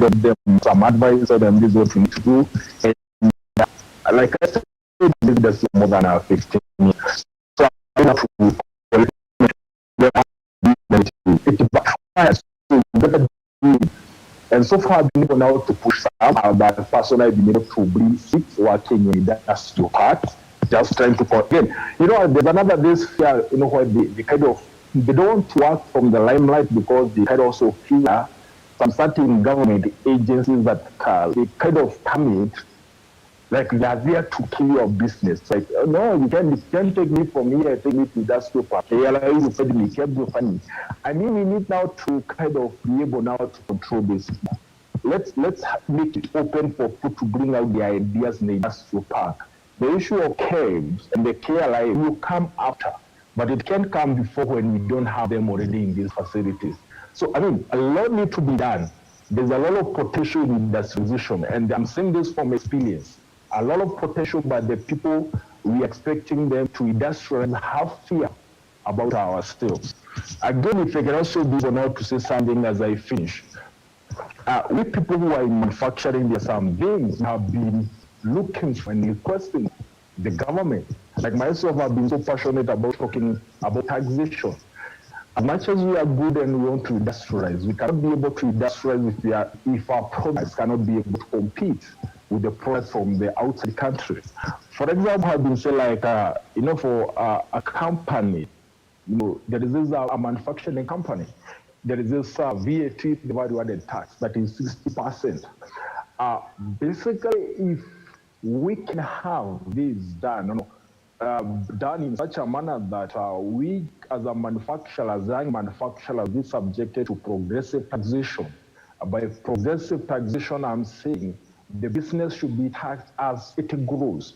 them some advice or them this is what you need to do. And like I said, this more than 15 years. So I have to it backfires to get and so far I've been able now to push some that person I've been able to bring 6 working in that to part, just trying to again. You know, there's another this fear, you know, where they kind of they don't work from the limelight because they kind of also fear some certain government agencies that they kind of come in like they are there to kill your business. Like, oh, no, you can't take me from here, take me to that super. They allow you to pay me, keep you funny. I mean, we need now to kind of be able now to control this. Let's make it open for people to bring out their ideas in the industrial park. The issue of caves and the KLI will come after, but it can come before when we don't have them already in these facilities. So, I mean, a lot needs to be done. There's a lot of potential in industrialization, and I'm saying this from experience. A lot of potential, but the people we expecting them to industrialize have fear about ourselves. Again, if I can also be able to say something as I finish. We people who are in manufacturing, there's some things have been looking for and requesting the government. Like myself, I've been so passionate about talking about taxation. As much as we are good and we want to industrialize, we cannot be able to industrialize if our products cannot be able to compete with the products from the outside country. For example, I've been saying like, you know, for a company, you know, there is this a manufacturing company. There is this VAT, the value-added tax, that is 60%. Basically, if we can have this done, you know, done in such a manner that we, as a manufacturer, as young manufacturers, be subjected to progressive taxation. By progressive taxation, I'm saying the business should be taxed as it grows.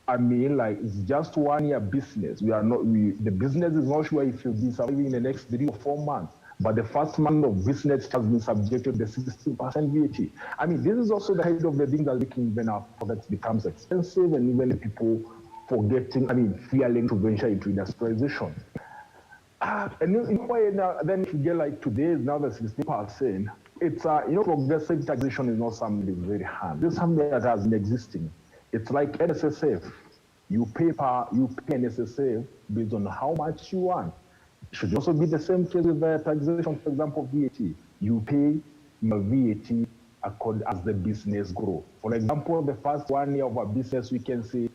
I mean, like, it's just 1 year business. The business is not sure if it will be surviving in the next 3 or 4 months. But the first month of business has been subjected to the 60% VAT. I mean, this is also the kind of the thing that making when our products becomes expensive and even people fearing to venture into industrialization. And then if you get like today is now the 60%, it's you know, progressive taxation is not something very hard. This is something that has been existing. It's like NSSF. You pay NSSF based on how much you want. It should also be the same case with the taxation, for example, VAT. You pay your VAT according as the business grows. For example, the first 1 year of a business, we can say,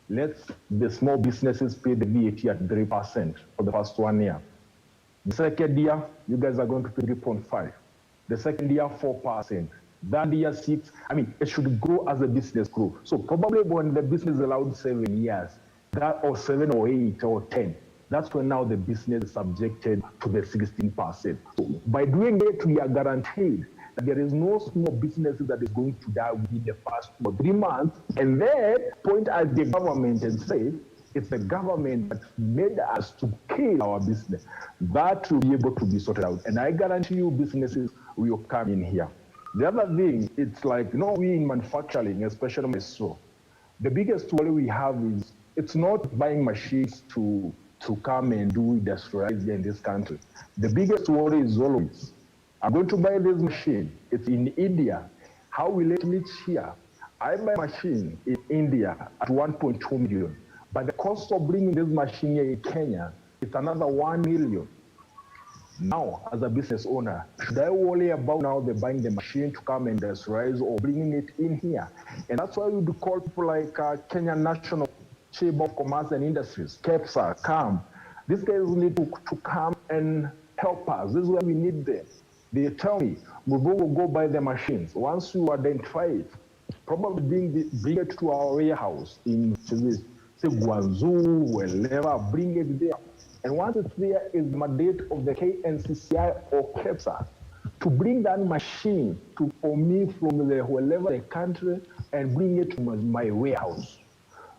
the small businesses pay the VAT at 3% for the first 1 year. The second year, you guys are going to pay 3.5. The second year, 4%. That year, 6. I mean, it should grow as the business grows. So probably when the business is allowed 7 years, or 7 or 8 or 10, that's when now the business is subjected to the 16%. So by doing it, we are guaranteed that there is no small business that is going to die within the first 2 or 3 months, and then point at the government and say, it's the government that made us to kill our business. That will be able to be sorted out. And I guarantee you businesses will come in here. The other thing, it's like, you know, we in manufacturing, especially myself, the biggest worry we have is, it's not buying machines to come and do industrializing in this country. The biggest worry is always, I'm going to buy this machine. It's in India. How will it reach here? I buy a machine in India at 1.2 million. But the cost of bringing this machine here in Kenya, it's another 1 million. Now, as a business owner, should I worry about now the buying the machine to come and industrialize or bringing it in here? And that's why we would call people like Kenya National Chamber of Commerce and Industries, KEPSA, come. These guys need to come and help us. This is where we need them. They tell me, we will go buy the machines. Once you identify it, probably bring it to our warehouse in say Guangzhou, wherever, bring it there. And once it's there, is the mandate of the KNCCI or KEPSA to bring that machine for me from wherever the country and bring it to my warehouse.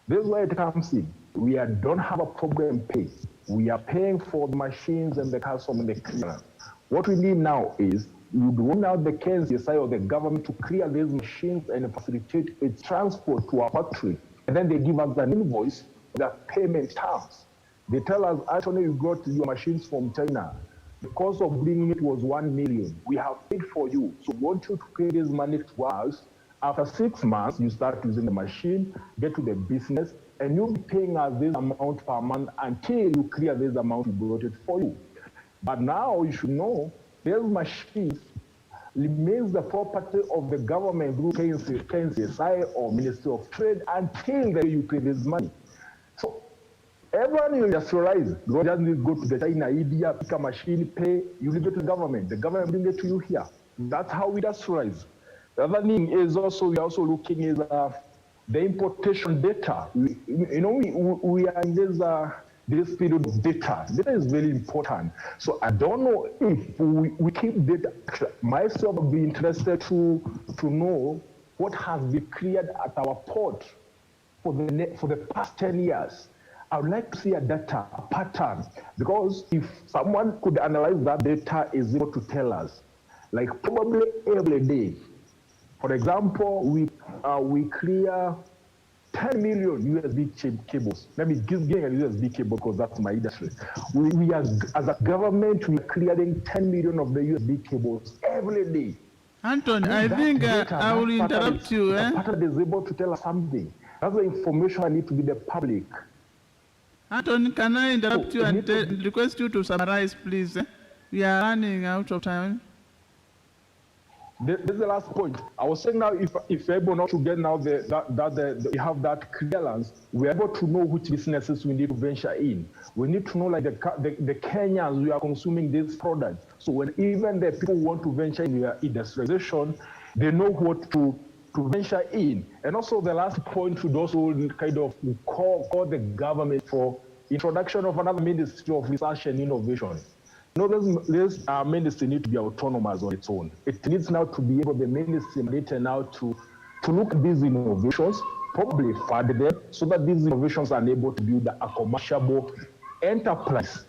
This is where it comes in. We don't have a problem paying. We are paying for the machines and the custom and the clearance. What we need now is we want out the KNCCI or the government to clear these machines and facilitate its transport to our factory. And then they give us an invoice, the payment terms. They tell us, actually, you got your machines from China. The cost of bringing it was 1 million. We have paid for you. So we want you to pay this money to us. After 6 months, you start using the machine, get to the business, and you'll be paying us this amount per month until you clear this amount we brought it for you. But now you should know these machines remains the property of the government through KNCSI or Ministry of Trade until the day you pay this money. So everyone will industrialize. You just need to go to the China, India, pick a machine, pay, you leave it to the government. The government bring it to you here. That's how we industrialize. The other thing is also, we're also looking is the importation data. We are in this period of data. Data is very important. So I don't know if we keep data. Myself would be interested to know what has been cleared at our port for the past 10 years. I would like to see a data, a pattern, because if someone could analyze that data, is able to tell us, like probably every day. For example, we clear 10 million USB cables. Let me give a USB cable because that's my industry. We are, as a government, we are clearing 10 million of the USB cables every day. Anthony, I think I will interrupt you. The pattern is able to tell us something. That's the information I need to be the public. Anthony, can I interrupt you and request you to summarize, please? We are running out of time. This is the last point. I was saying now, if we're able not to get now we have that clearance, we're able to know which businesses we need to venture in. We need to know, like the Kenyans, we are consuming these products. So when even the people want to venture in their industrialization, they know what to venture in. And also the last point should also kind of call the government for introduction of another Ministry of Research and Innovation. This ministry needs to be autonomous on its own. It needs now to be able, the ministry now to look at these innovations, probably fund them, so that these innovations are able to build a commercial enterprise.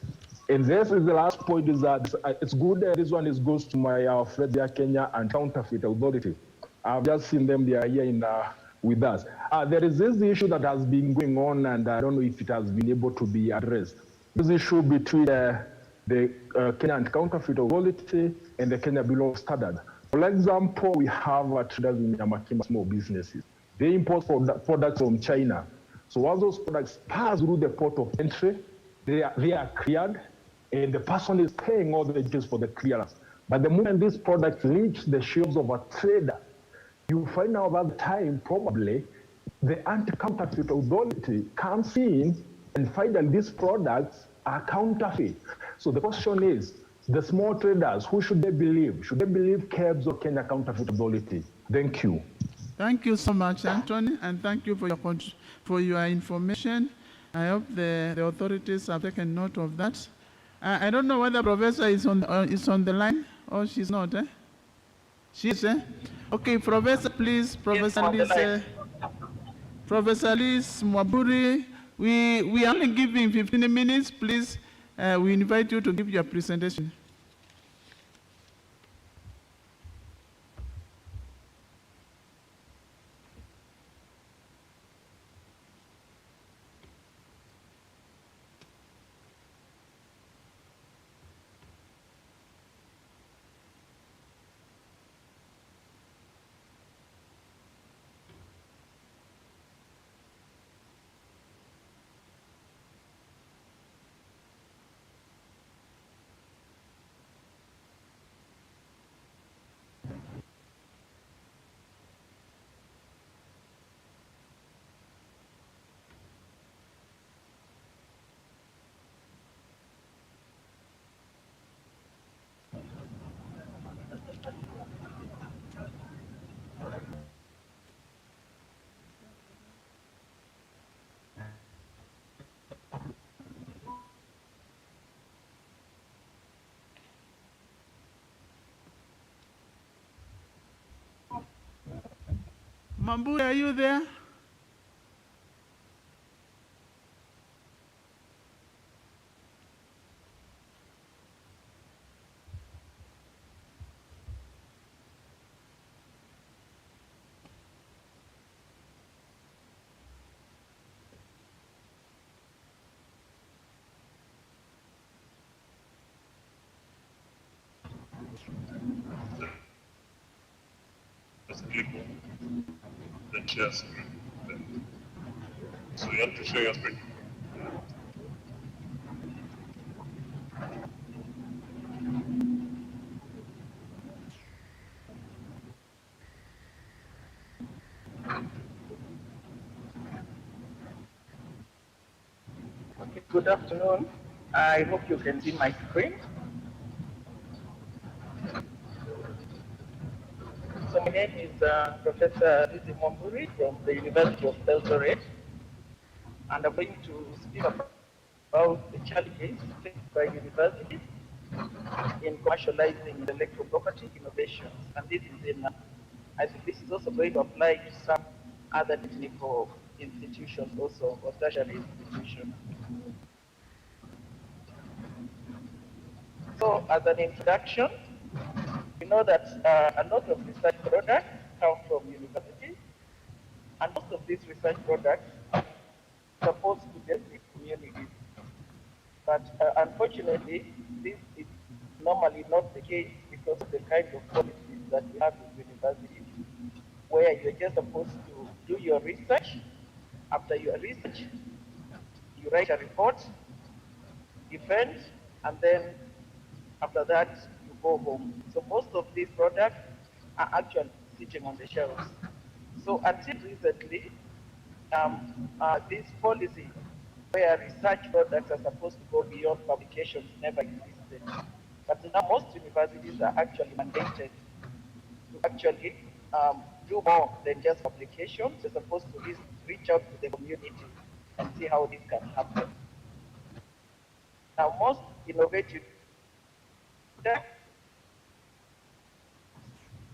And this is the last point, is that it's good that this one goes to my friend there, Kenya and Counterfeit Authority. I've just seen them, they are here with us. There is this issue that has been going on, and I don't know if it has been able to be addressed. This issue between the Kenya Counterfeit Authority and the Kenya Bureau of Standards. For example, we have traders in Yamakima small businesses. They import products from China. So once those products pass through the port of entry, they are cleared, and the person is paying all the duties for the clearance. But the moment these products reach the shelves of a trader, you find out at the time, probably, the Anti-Counterfeit Authority comes in and find that these products are counterfeit. So the question is, the small traders, who should they believe? Should they believe KEBS or Kenya Counterfeit Authority? Thank you. Thank you so much, Anthony, and thank you for your information. I hope the authorities have taken note of that. I don't know whether Professor is on the line or she's not. She is. Okay, Professor, please, Professor Liz Mwaburi. We only give him 15 minutes, please. We invite you to give your presentation. Mamburi, are you there? click on the share screen. So you have to share your screen. Okay, good afternoon. I hope you can see my screen. So my name is Professor Lizzie Mwamburi from the University of Eldoret, and I'm going to speak about the challenges faced by universities in commercializing intellectual property innovations. And this is in, I think this is also going to apply to some other technical institutions also, or tertiary institutions. So as an introduction, we know that a lot of research products come from universities, and most of these research products are supposed to benefit communities. But unfortunately, this is normally not the case because of the kind of policies that we have in universities, where you're just supposed to do your research. After your research, you write a report, defend, and then after that, you go home. So most of these products are actually sitting on the shelves. So until recently, this policy where research products are supposed to go beyond publications never existed. But now most universities are actually mandated to actually do more than just publications. They're supposed to reach out to the community and see how this can happen. Now most innovative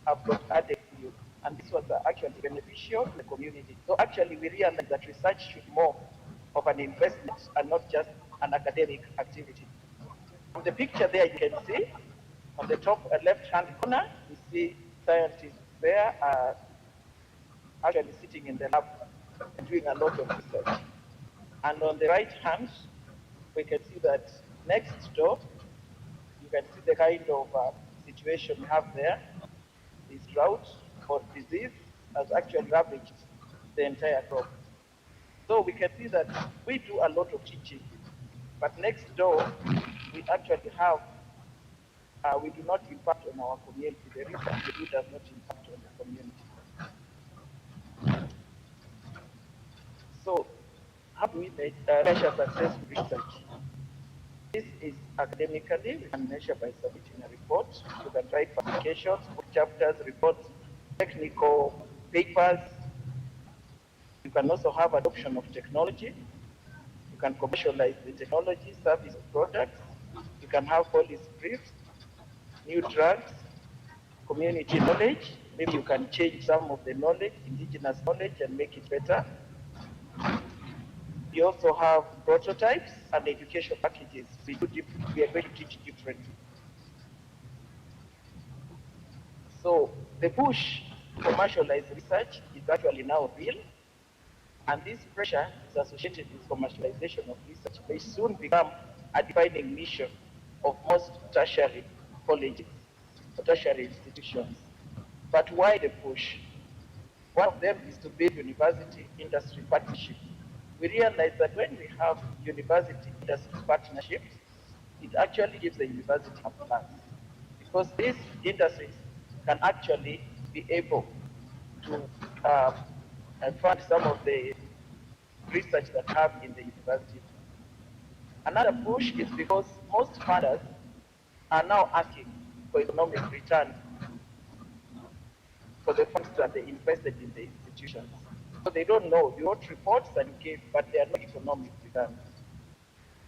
have got added value, and this was actually beneficial to the community. So actually we realized that research should more of an investment and not just an academic activity. From the picture there you can see, on the top left-hand corner, you see scientists there actually sitting in the lab and doing a lot of research. And on the right hand, we can see that next door, you can see the kind of situation we have there. This drought or disease has actually ravaged the entire crop. So we can see that we do a lot of teaching, but next door, we actually have, we do not impact on our community. The research we do does not impact on the community. So how do we measure successful research? This is academically, we can measure by submitting a report. You can write publications, book chapters, reports, technical papers. You can also have adoption of technology. You can commercialize the technology, service, products. You can have policy briefs, new drugs, community knowledge. Maybe you can change some of the knowledge, indigenous knowledge, and make it better. We also have prototypes and education packages. We are going to teach differently. So the push to commercialize research is actually now real, and this pressure is associated with commercialization of research. May soon become a defining mission of most tertiary colleges or tertiary institutions. But why the push? One of them is to build university industry partnerships. We realize that when we have university industry partnerships, it actually gives the university a plan, because these industries can actually be able to fund some of the research that have in the university. Another push is because most funders are now asking for economic return for the funds that they invested in the institutions. So they don't know. You wrote reports and give, but there are no economic returns.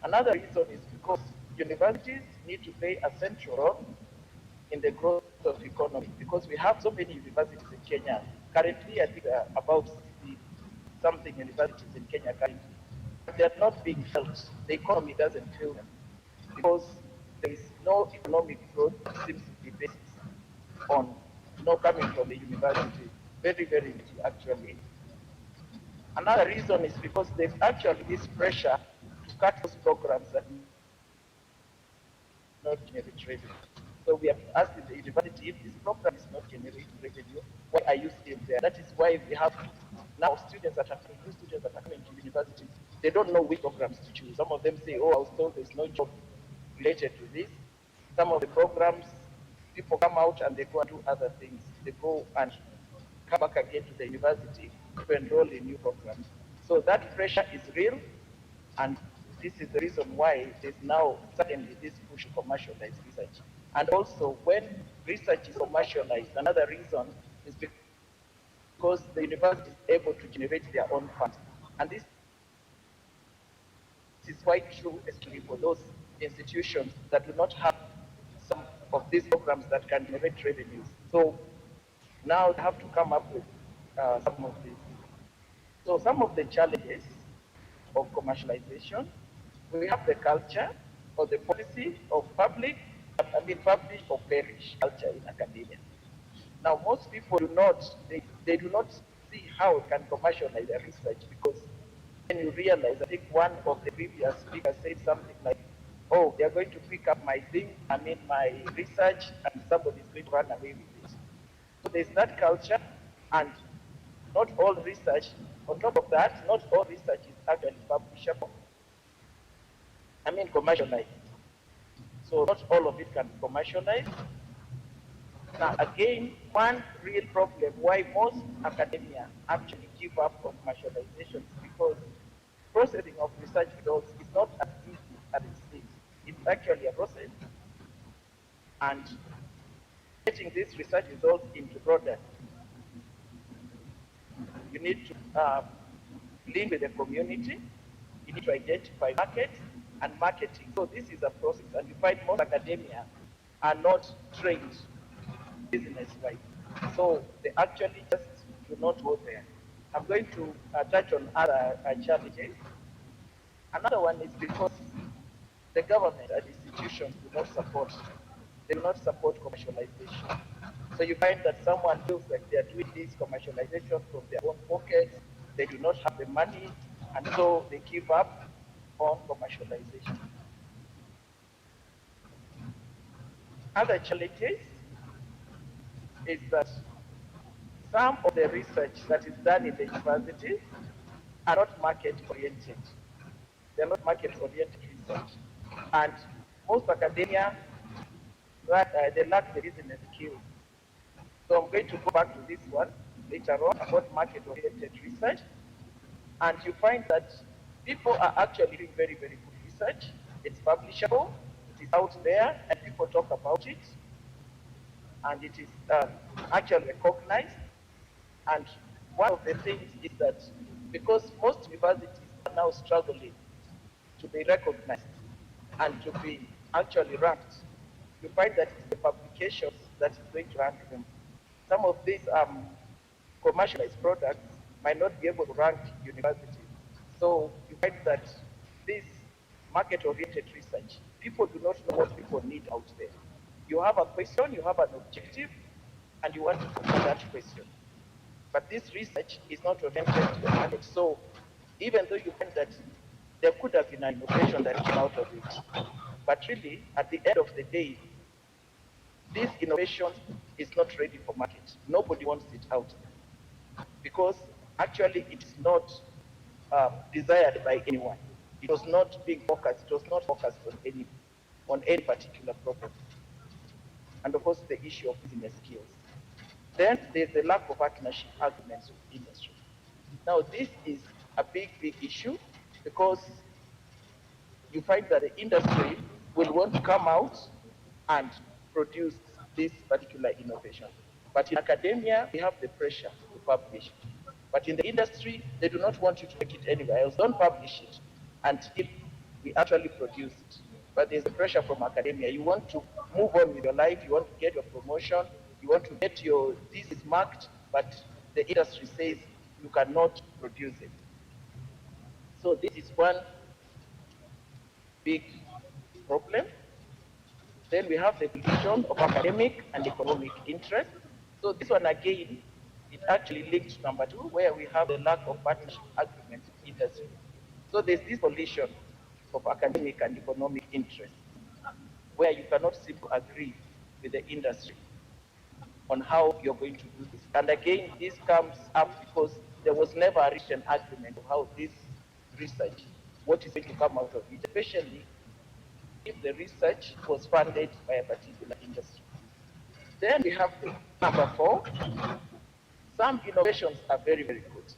Another reason is because universities need to play a central role in the growth of the economy, because we have so many universities in Kenya. Currently, I think there are about 60-something universities in Kenya currently. But they are not being felt. The economy doesn't feel them, because there is no economic growth that seems to be based on coming from the university. Very, very little, actually. Another reason is because there's actually this pressure to cut those programs that not generate revenue. So we have asked the university, if this program is not generating revenue, why are you still there? That is why we have now students that are new students that are coming to universities. They don't know which programs to choose. Some of them say, oh, I was told there's no job related to this. Some of the programs, people come out and they go and do other things. They go and come back again to the university to enroll in new programs. So that pressure is real, and this is the reason why there's now suddenly this push to commercialize research. And also, when research is commercialized, another reason is because the university is able to generate their own funds. And this is quite true, especially for those institutions that do not have some of these programs that can generate revenues. So now they have to come up with some of these. So some of the challenges of commercialization, we have the culture or the policy of public or perish culture in academia. Now, most people do not, they do not see how it can commercialize their research, because when you realize, I think one of the previous speakers said something like, oh, they're going to pick up my thing, my research, and somebody's going to run away with it. So there's that culture, and not all research, on top of that, not all research is actually publishable. Commercialized. So not all of it can be commercialized. Now again, one real problem why most academia actually give up on commercialization is because processing of research results is not as easy as it seems. It's actually a process. And getting these research results into product, you need to link with the community, you need to identify markets and marketing. So this is a process, and you find most academia are not trained business-wise. So they actually just do not go there. I'm going to touch on other challenges. Another one is because the government and institutions do not support. They do not support commercialization. So you find that someone feels like they are doing this commercialization from their own pockets. They do not have the money, and so they give up on commercialization. Other challenges is that some of the research that is done in the universities are not market-oriented. They're not market-oriented research. And most academia, they lack the business skills. So I'm going to go back to this one later on about market-oriented research. And you find that people are actually doing very, very good research. It's publishable, it is out there, and people talk about it. And it is actually recognized. And one of the things is that because most universities are now struggling to be recognized and to be actually ranked, you find that it's the publications that is going to rank them. Some of these commercialized products might not be able to rank universities. So you find that this market-oriented research, people do not know what people need out there. You have a question, you have an objective, and you want to answer that question. But this research is not oriented to the market. So even though you find that there could have been an innovation that came out of it, but really, at the end of the day, this innovation is not ready for market. Nobody wants it out because actually it is not desired by anyone. It was not being focused. It was not focused on any particular problem. And of course, the issue of business skills. Then there's the lack of partnership agreements with industry. Now, this is a big, big issue because you find that the industry will want to come out and produce this particular innovation. But in academia, we have the pressure to publish. But in the industry, they do not want you to take it anywhere else. Don't publish it until we actually produce it. But there's a pressure from academia. You want to move on with your life, you want to get your promotion, you want to get your, this is marked, but the industry says you cannot produce it. So this is one big problem. Then we have the division of academic and economic interest. So this one again, it actually linked to number 2, where we have the lack of partnership agreements with industry. So there's this collision of academic and economic interests, where you cannot simply agree with the industry on how you're going to do this. And again, this comes up because there was never a written agreement of how this research, what is going to come out of it, especially if the research was funded by a particular industry. Then we have the number 4. Some innovations are very, very good,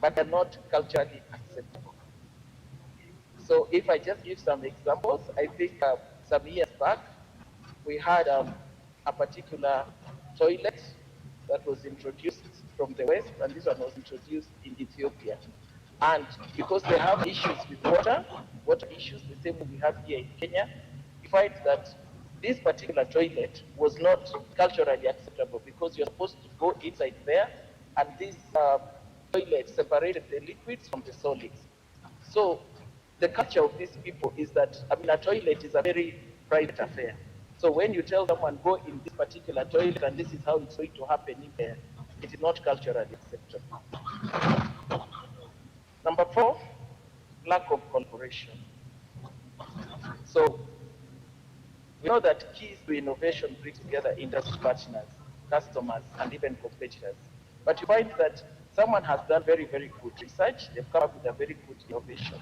but are not culturally acceptable. So if I just give some examples, I think some years back, we had a particular toilet that was introduced from the West, and this one was introduced in Ethiopia. And because they have issues with water issues, the same we have here in Kenya, you find that this particular toilet was not culturally acceptable because you're supposed to go inside there, and this toilet separated the liquids from the solids. So the culture of these people is that, I mean, a toilet is a very private affair. So when you tell someone, go in this particular toilet and this is how it's going to happen in there, it is not culturally acceptable. Number 4, lack of collaboration. So we know that keys to innovation bring together industry partners, customers, and even competitors. But you find that someone has done very, very good research, they've come up with a very good innovation.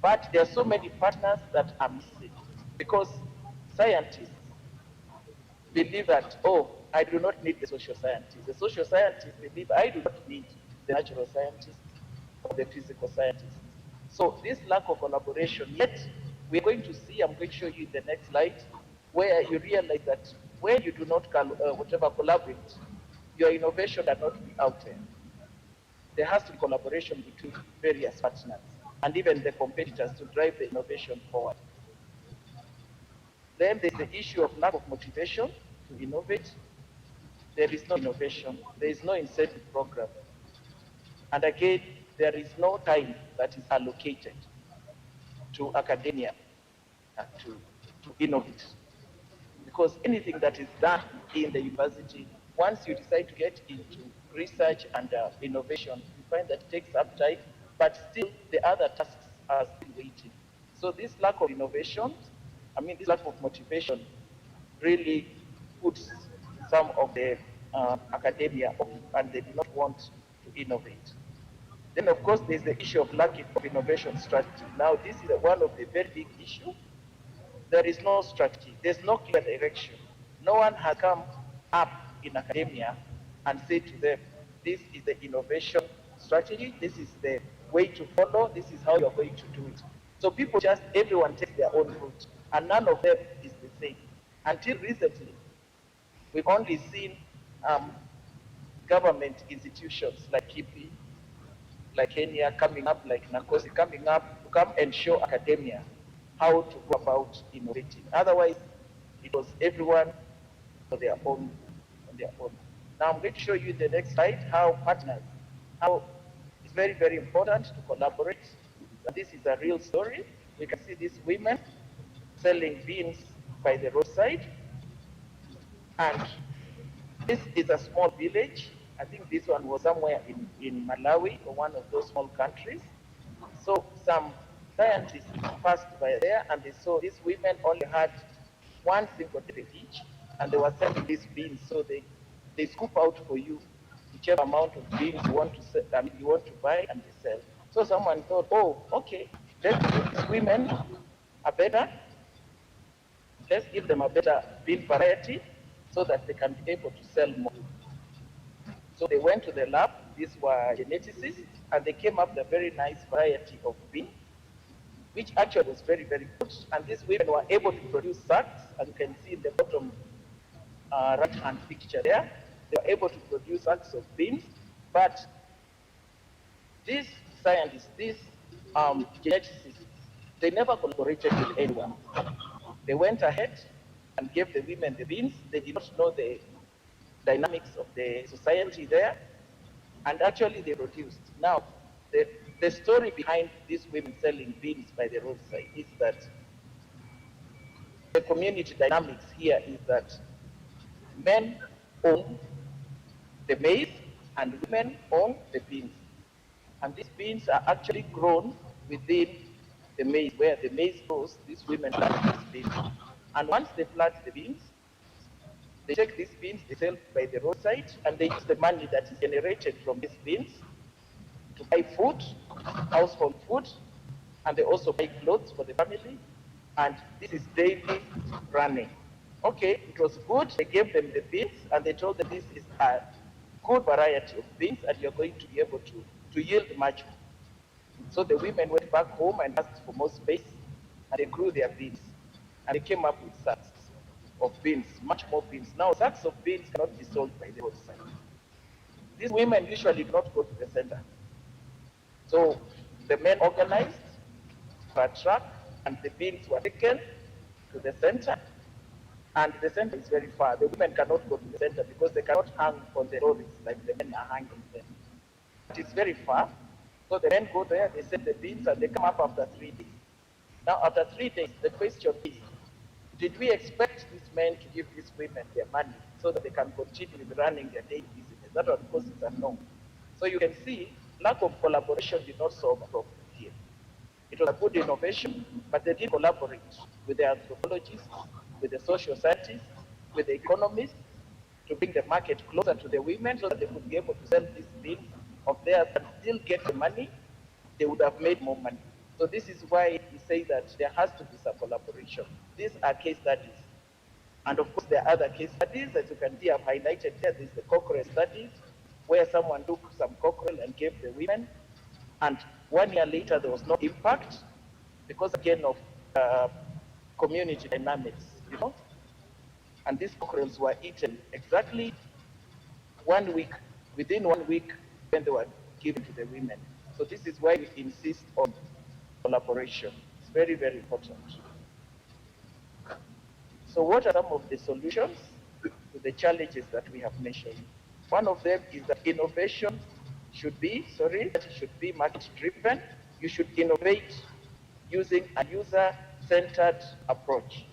But there are so many partners that are missing because scientists believe that, oh, I do not need the social scientists. The social scientists believe I do not need the natural scientists or the physical scientists. So this lack of collaboration, yet we're going to see, I'm going to show you in the next slide, where you realize that when you do not collaborate, your innovation cannot be out there. There has to be collaboration between various partners and even the competitors to drive the innovation forward. Then there's the issue of lack of motivation to innovate. There is no innovation. There is no incentive program. And again, there is no time that is allocated to academia to innovate. Because anything that is done in the university, once you decide to get into research and innovation, you find that it takes up time, but still the other tasks are still waiting. So this lack of innovation, this lack of motivation really puts some of the academia off, and they do not want to innovate. Then, of course, there's the issue of lack of innovation strategy. Now, this is one of the very big issues. There is no strategy. There's no clear direction. No one has come up in academia and said to them, this is the innovation strategy, this is the way to follow, this is how you're going to do it. So people everyone takes their own route, and none of them is the same. Until recently, we've only seen government institutions like KIPI, like Kenya coming up, like Nakosi coming up to come and show academia how to go about innovating. Otherwise, it was everyone on their own. Now I'm going to show you the next slide how it's very, very important to collaborate. This is a real story. We can see these women selling beans by the roadside. And this is a small village. I think this one was somewhere in Malawi or one of those small countries. So some scientists passed by there and they saw these women only had one single day each, and they were selling these beans. So they scoop out for you whichever amount of beans you want to sell, you want to buy, and they sell. So someone thought, oh, okay, let's give these women let's give them a better bean variety so that they can be able to sell more. So they went to the lab, these were geneticists, and they came up with a very nice variety of bean, which actually was very, very good. And these women were able to produce sacks, as you can see in the bottom right-hand picture there. They were able to produce sacks of beans, but these scientists, these geneticists, they never collaborated with anyone. They went ahead and gave the women the beans. They did not know the dynamics of the society there, and actually they produced. Now, the story behind these women selling beans by the roadside is that the community dynamics here is that men own the maize and women own the beans. And these beans are actually grown within the maize. Where the maize grows, these women plant these beans. And once they plant the beans, They take these beans, they sell by the roadside, and they use the money that is generated from these beans to buy food, household food, and they also buy clothes for the family, and this is daily running. Okay, it was good. They gave them the beans, and they told them this is a good variety of beans, and you're going to be able to yield much more. So the women went back home and asked for more space, and they grew their beans. And they came up with sacks of beans, much more beans. Now, sacks of beans cannot be sold by the roadside. These women usually do not go to the center. So the men organized for a truck, and the beans were taken to the center. And the center is very far. The women cannot go to the center because they cannot hang on the lorries like the men are hanging there. It is very far. So the men go there, they sell the beans, and they come up after 3 days. Now, after 3 days, the question is, did we expect these men to give these women their money so that they can continue with running their daily business? That, of course, is a no. So you can see, lack of collaboration did not solve the problem here. It was a good innovation, but they did collaborate with the anthropologists, with the social scientists, with the economists, to bring the market closer to the women so that they could be able to sell these beans of theirs and still get the money. They would have made more money. So this is why we say that there has to be some collaboration. These are case studies. And of course, there are other case studies, as you can see, I've highlighted there. There's the cockerel studies, where someone took some cockerel and gave the women, and 1 year later, there was no impact because, again, of community dynamics, you know? And these cockerels were eaten exactly 1 week, within 1 week, when they were given to the women. So this is why we insist on collaboration. It's very, very important. So what are some of the solutions to the challenges that we have mentioned? One of them is that innovation should be market-driven. You should innovate using a user-centered approach.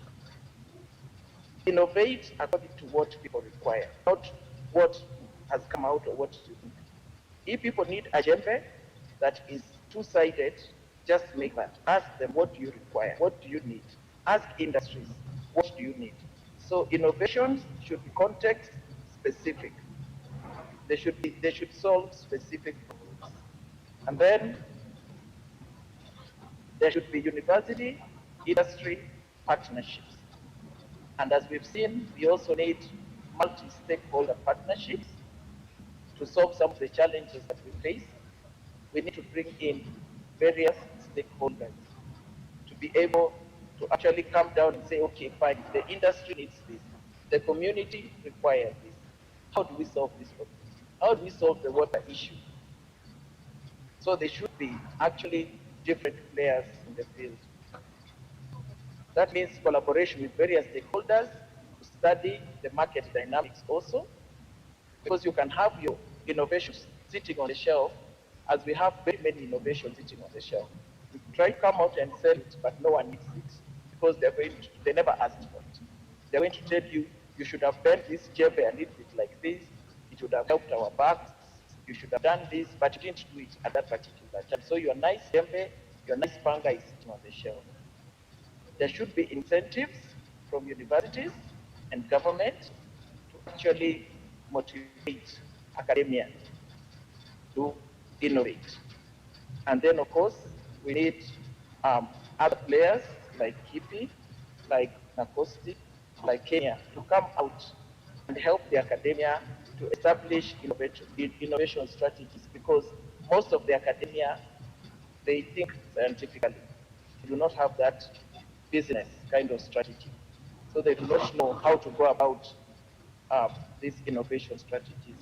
Innovate according to what people require, not what has come out or what you need. If people need a djembe that is two-sided, just make that. Ask them, what do you require? What do you need? Ask industries, what do you need? So innovations should be context-specific. They should solve specific problems. And then there should be university, industry partnerships. And as we've seen, we also need multi-stakeholder partnerships to solve some of the challenges that we face. We need to bring in various stakeholders to be able to actually come down and say, okay, fine, the industry needs this, the community requires this. How do we solve this problem? How do we solve the water issue? So there should be actually different players in the field. That means collaboration with various stakeholders to study the market dynamics also, because you can have your innovations sitting on the shelf, as we have very many innovations sitting on the shelf. You try to come out and sell it, but no one needs it, because they never asked for it. They're going to tell you, you should have bent this djembe a little bit like this, it would have helped our backs, you should have done this, but you didn't do it at that particular time. So your nice djembe, your nice panga is sitting on the shelf. There should be incentives from universities and government to actually motivate academia to innovate. And then, of course, we need other players like KIPI, like NACOSTI, like Kenya to come out and help the academia to establish innovation strategies, because most of the academia, they think scientifically. They do not have that business kind of strategy. So they do not know how to go about these innovation strategies.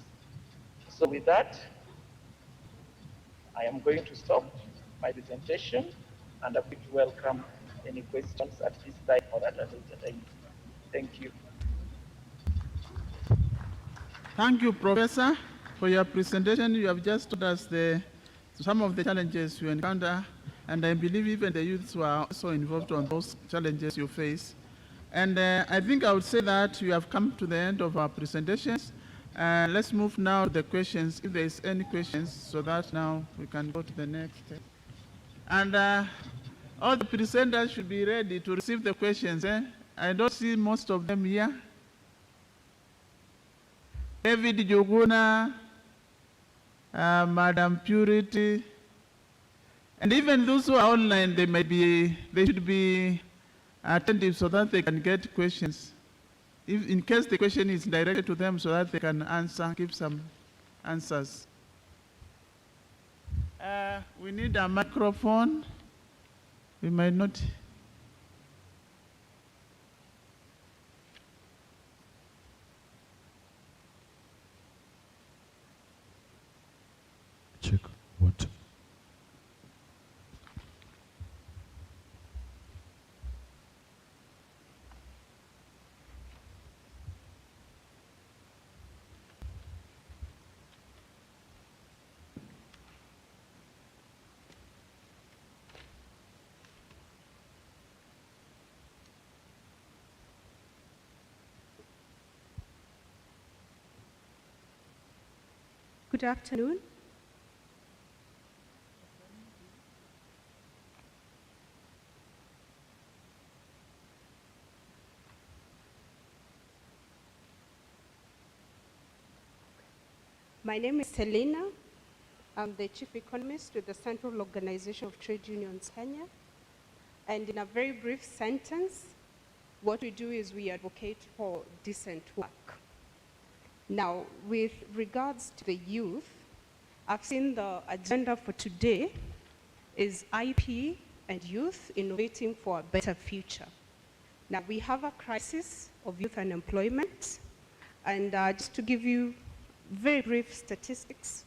So with that, I am going to stop my presentation, and I'm going to welcome any questions at this time or at a later time. Thank you. Thank you, Professor, for your presentation. You have just told us some of the challenges you encounter, and I believe even the youths were also involved on those challenges you face. And I think I would say that we have come to the end of our presentations. Let's move now to the questions, if there is any questions, so that now we can go to the next step. And all the presenters should be ready to receive the questions. I don't see most of them here. David Joguna, Madam Purity, and even those who are online, they should be attentive so that they can get questions. If, in case the question is directed to them, so that they can answer, give some answers. We need a microphone. We might not. Check what? Good afternoon. My name is Selena. I'm the Chief Economist with the Central Organization of Trade Unions, Kenya. And in a very brief sentence, what we do is we advocate for decent work. Now, with regards to the youth, I've seen the agenda for today is IP and youth innovating for a better future. Now, we have a crisis of youth unemployment, and just to give you very brief statistics,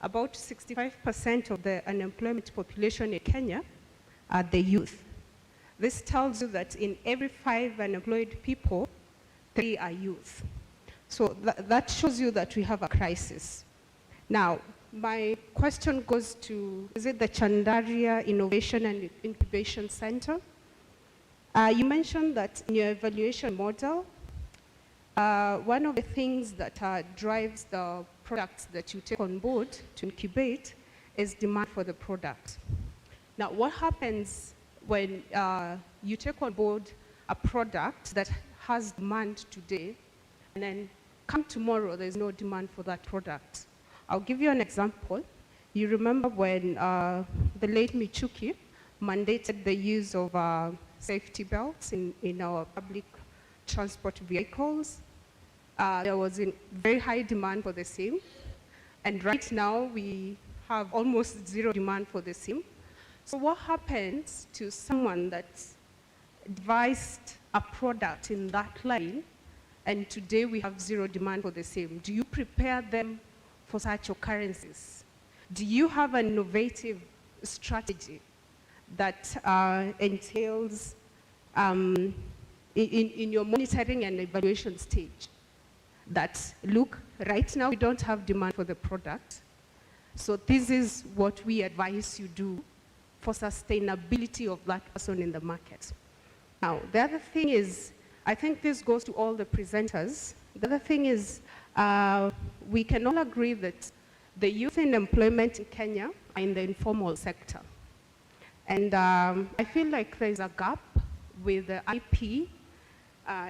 about 65% of the unemployment population in Kenya are the youth. This tells you that in every 5 unemployed people, 3 are youth. So that shows you that we have a crisis. Now, my question goes to, is it the Chandaria Innovation and Incubation Center? You mentioned that in your evaluation model, one of the things that drives the products that you take on board to incubate is demand for the product. Now, what happens when you take on board a product that has demand today, and then come tomorrow, there's no demand for that product? I'll give you an example. You remember when the late Michuki mandated the use of safety belts in our public transport vehicles. There was a very high demand for the same. And right now, we have almost zero demand for the same. So what happens to someone that devised a product in that line, and today we have zero demand for the same? Do you prepare them for such occurrences? Do you have an innovative strategy that entails in your monitoring and evaluation stage that, look, right now we don't have demand for the product, so this is what we advise you do for sustainability of that person in the market? Now, the other thing is, I think this goes to all the presenters. The other thing is, we can all agree that the youth in employment in Kenya are in the informal sector. And I feel like there's a gap with the IP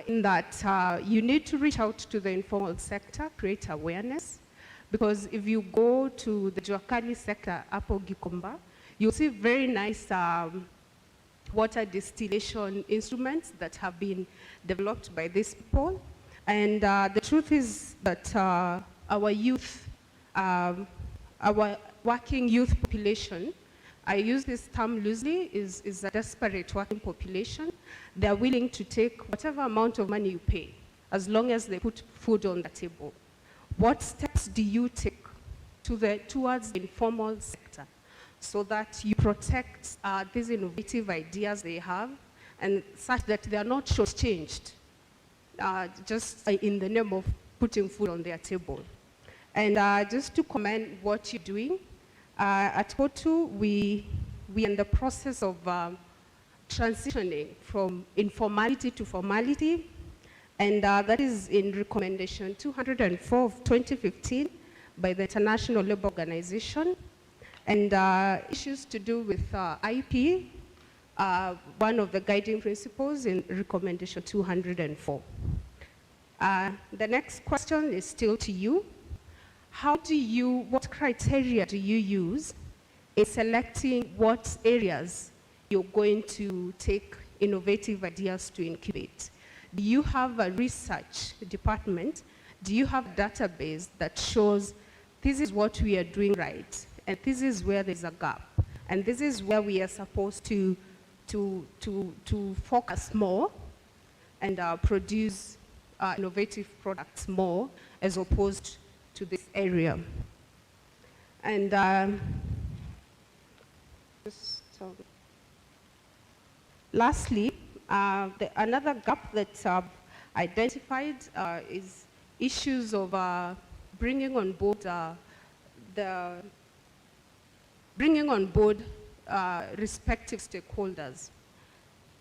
in that you need to reach out to the informal sector, create awareness. Because if you go to the Juakali sector, Apo Gikomba, you'll see very nice water distillation instruments that have been developed by these people. And the truth is that our youth, our working youth population, I use this term loosely, is a desperate working population. They're willing to take whatever amount of money you pay, as long as they put food on the table. What steps do you take towards the informal sector so that you protect these innovative ideas they have, and such that they are not shortchanged just in the name of putting food on their table? And just to comment what you're doing, at HOTU, we are in the process of transitioning from informality to formality, and that is in recommendation 204 of 2015 by the International Labour Organization. And issues to do with IP, one of the guiding principles in recommendation 204. The next question is still to you. What criteria do you use in selecting what areas you're going to take innovative ideas to incubate? Do you have a research department? Do you have a database that shows this is what we are doing right, and this is where there's a gap, and this is where we are supposed to focus more and produce innovative products more as opposed to this area? And lastly, another gap that's identified is issues of bringing on board respective stakeholders.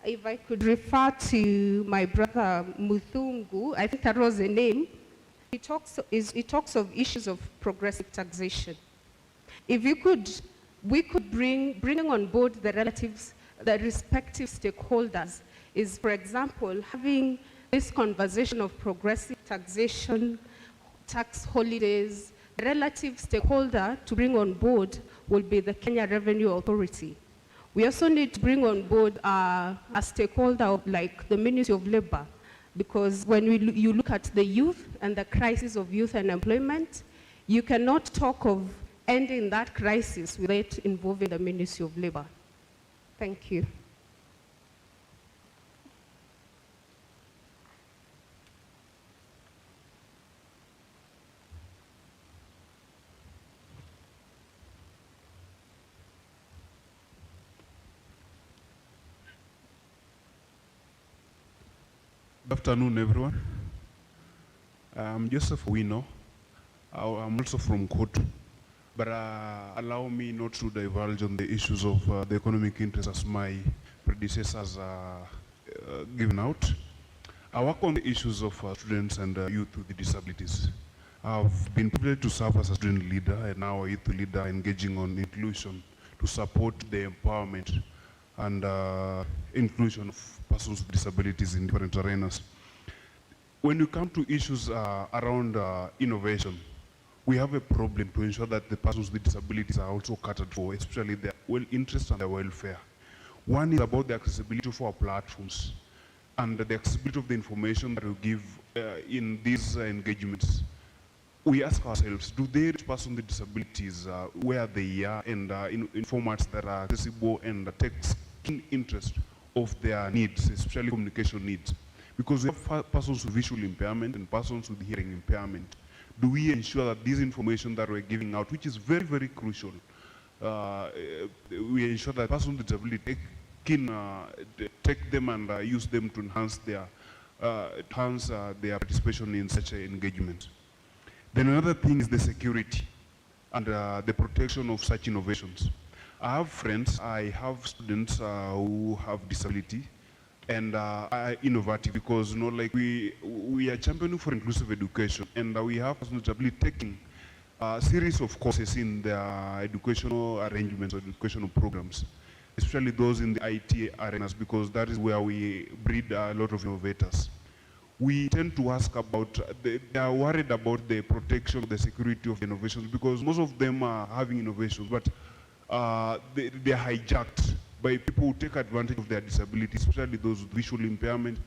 If I could refer to my brother Muthungu, I think that was the name. He talks of issues of progressive taxation. If we could bringing on board the respective stakeholders is, for example, having this conversation of progressive taxation, tax holidays. The relative stakeholder to bring on board will be the Kenya Revenue Authority. We also need to bring on board a stakeholder like the Ministry of Labor, because when you look at the youth and the crisis of youth and employment, you cannot talk of ending that crisis without involving the Ministry of Labor. Thank you. Good afternoon, everyone. I'm Joseph Wino. I'm also from Kotu, but allow me not to divulge on the issues of the economic interest as my predecessors given out. I work on the issues of students and youth with disabilities. I've been privileged to serve as a student leader and now a youth leader engaging on inclusion to support the empowerment and inclusion of persons with disabilities in different arenas. When you come to issues around innovation, we have a problem to ensure that the persons with disabilities are also catered for, especially their interests and their welfare. One is about the accessibility of our platforms and the accessibility of the information that we give in these engagements. We ask ourselves, do they reach persons with disabilities where they are and in formats that are accessible and take keen interest of their needs, especially communication needs? Because we have persons with visual impairment and persons with hearing impairment. Do we ensure that this information that we're giving out, which is very, very crucial, we ensure that persons with disability take them and use them to enhance their participation in such engagement? Then another thing is the security and the protection of such innovations. I have friends, I have students who have disability and are innovative because, you know, like we are championing for inclusive education, and we have persons with disability taking a series of courses in their educational arrangements or educational programs, especially those in the IT arenas, because that is where we breed a lot of innovators. We tend to ask about, they are worried about the protection, the security of innovations, because most of them are having innovations, but they are hijacked by people who take advantage of their disabilities, especially those with visual impairment,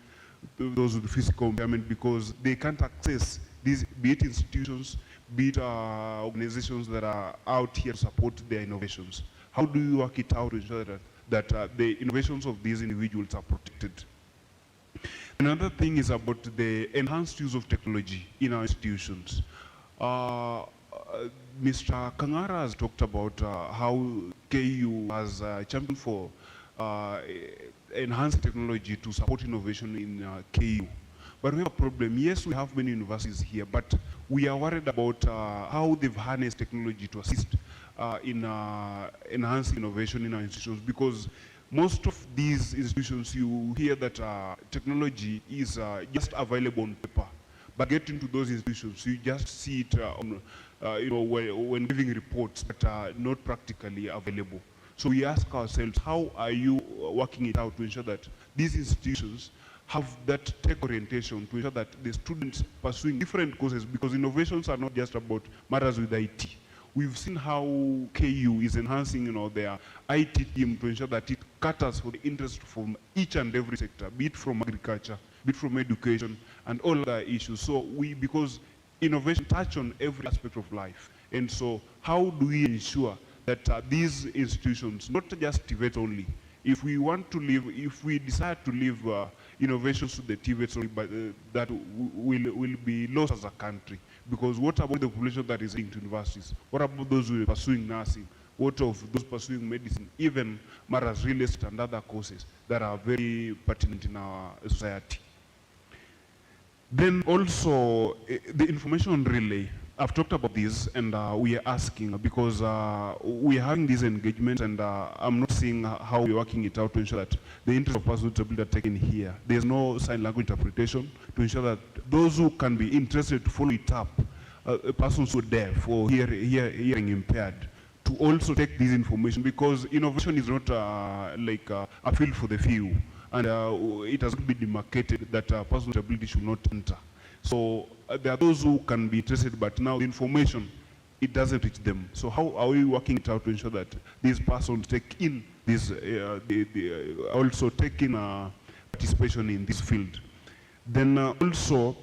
those with physical impairment, because they can't access these, be it institutions, be it organizations that are out here to support their innovations. How do you work it out to ensure that the innovations of these individuals are protected? Another thing is about the enhanced use of technology in our institutions. Mr. Kangara has talked about how KU has championed for enhanced technology to support innovation in KU. But we have a problem. Yes, we have many universities here, but we are worried about how they've harnessed technology to assist in enhancing innovation in our institutions, because most of these institutions, you hear that technology is just available on paper. But get into those institutions, you just see it when giving reports that are not practically available. So we ask ourselves, how are you working it out to ensure that these institutions have that tech orientation to ensure that the students pursuing different courses, because innovations are not just about matters with IT. We've seen how KU is enhancing, their IT team to ensure that it caters for the interest from each and every sector, be it from agriculture, be it from education, and all other issues. So because innovation touch on every aspect of life. And so how do we ensure that these institutions, not just TVET only, if we decide to leave innovations to the TVETs only, but that will be lost as a country. Because what about the population that is into universities? What about those who are pursuing nursing? What of those pursuing medicine, even matters real estate and other courses that are very pertinent in our society? Then also, the information relay. I've talked about this, and we are asking because we are having these engagements, and I'm not seeing how we're working it out to ensure that the interests of persons with disability are taken here. There's no sign language interpretation to ensure that those who can be interested to follow it up, persons who are deaf or hearing impaired, to also take this information, because innovation is not like a field for the few, and it has to be demarcated that persons with disability should not enter. So there are those who can be interested, but now the information, it doesn't reach them. So how are we working it out to ensure that these persons take in this, also take in participation in this field? Then also,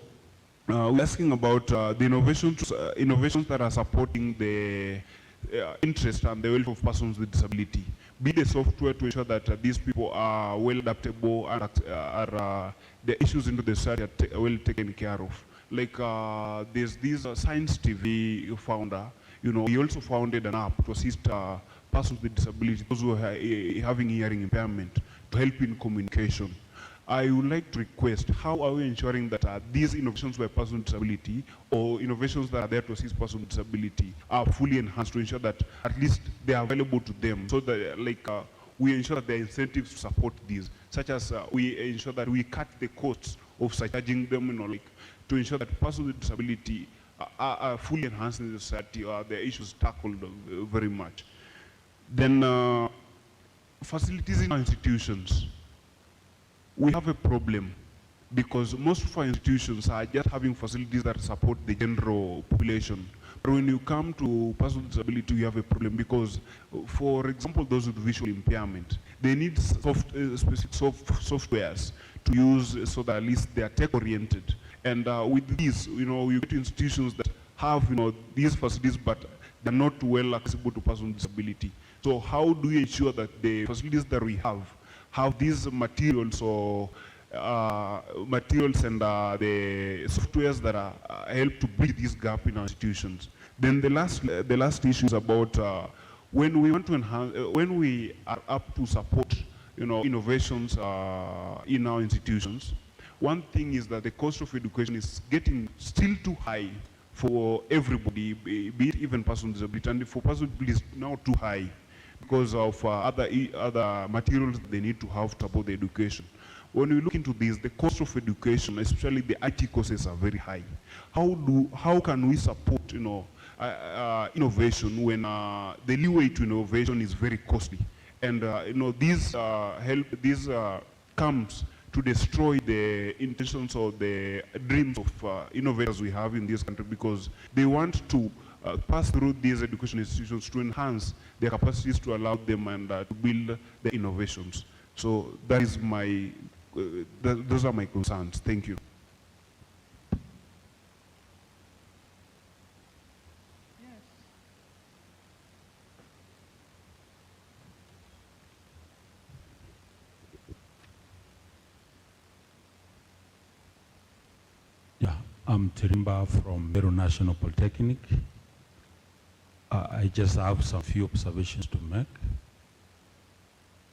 we're asking about the innovations that are supporting the interest and the welfare of persons with disability. Be the software to ensure that these people are well adaptable and the issues into the society are well taken care of. Like there's this Science TV founder, he also founded an app to assist persons with disability, those who are having hearing impairment, to help in communication. I would like to request, how are we ensuring that these innovations by persons with disability, or innovations that are there to assist persons with disability, are fully enhanced to ensure that at least they are available to them, so that we ensure that there are incentives to support these, such as we ensure that we cut the costs of charging them, to ensure that persons with disability are fully enhanced in the society, or their issues tackled very much. Then facilities in our institutions. We have a problem because most of our institutions are just having facilities that support the general population. But when you come to persons with disability, you have a problem because, for example, those with visual impairment, they need specific softwares to use so that at least they are tech-oriented. And with these, we get institutions that have, these facilities, but they're not well accessible to persons with disability. So how do we ensure that the facilities that we have these materials or materials and the softwares that help to bridge this gap in our institutions? Then the last issue is about when we want to enhance, when we are up to support, innovations in our institutions. One thing is that the cost of education is getting still too high for everybody, be it even persons with disability, and for persons with disability, it's now too high because of other materials they need to have to support the education. When we look into this, the cost of education, especially the IT courses, are very high. How can we support, innovation when the leeway to innovation is very costly? And this comes to destroy the intentions or the dreams of innovators we have in this country, because they want to pass through these education institutions to enhance their capacities to allow them and to build the innovations. So that is my, those are my concerns. Thank you. Yeah, I'm Tirimba from Meru National Polytechnic. I just have some few observations to make.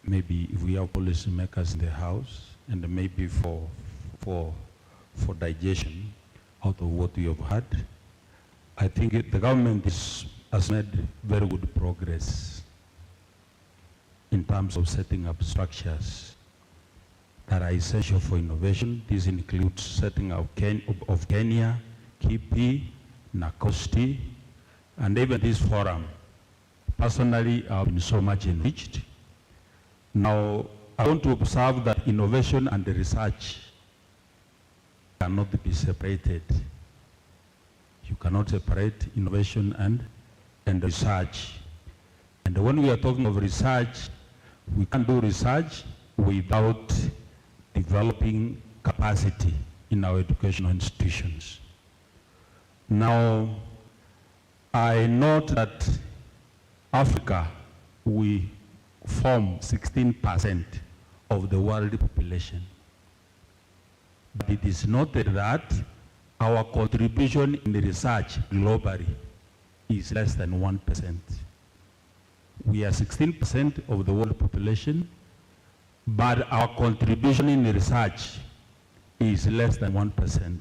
Maybe if we have policy makers in the house, and maybe for digestion out of what we have had. I think the government has made very good progress in terms of setting up structures that are essential for innovation. This includes setting up of Kenya, KIPI, NACOSTI, and even this forum. Personally, I've been so much enriched. Now, I want to observe that innovation and the research cannot be separated. You cannot separate innovation and research. And when we are talking of research, we can't do research without developing capacity in our educational institutions. Now, I note that Africa, we form 16% of the world population. But it is noted that our contribution in research globally is less than 1%. We are 16% of the world population, but our contribution in research is less than 1%.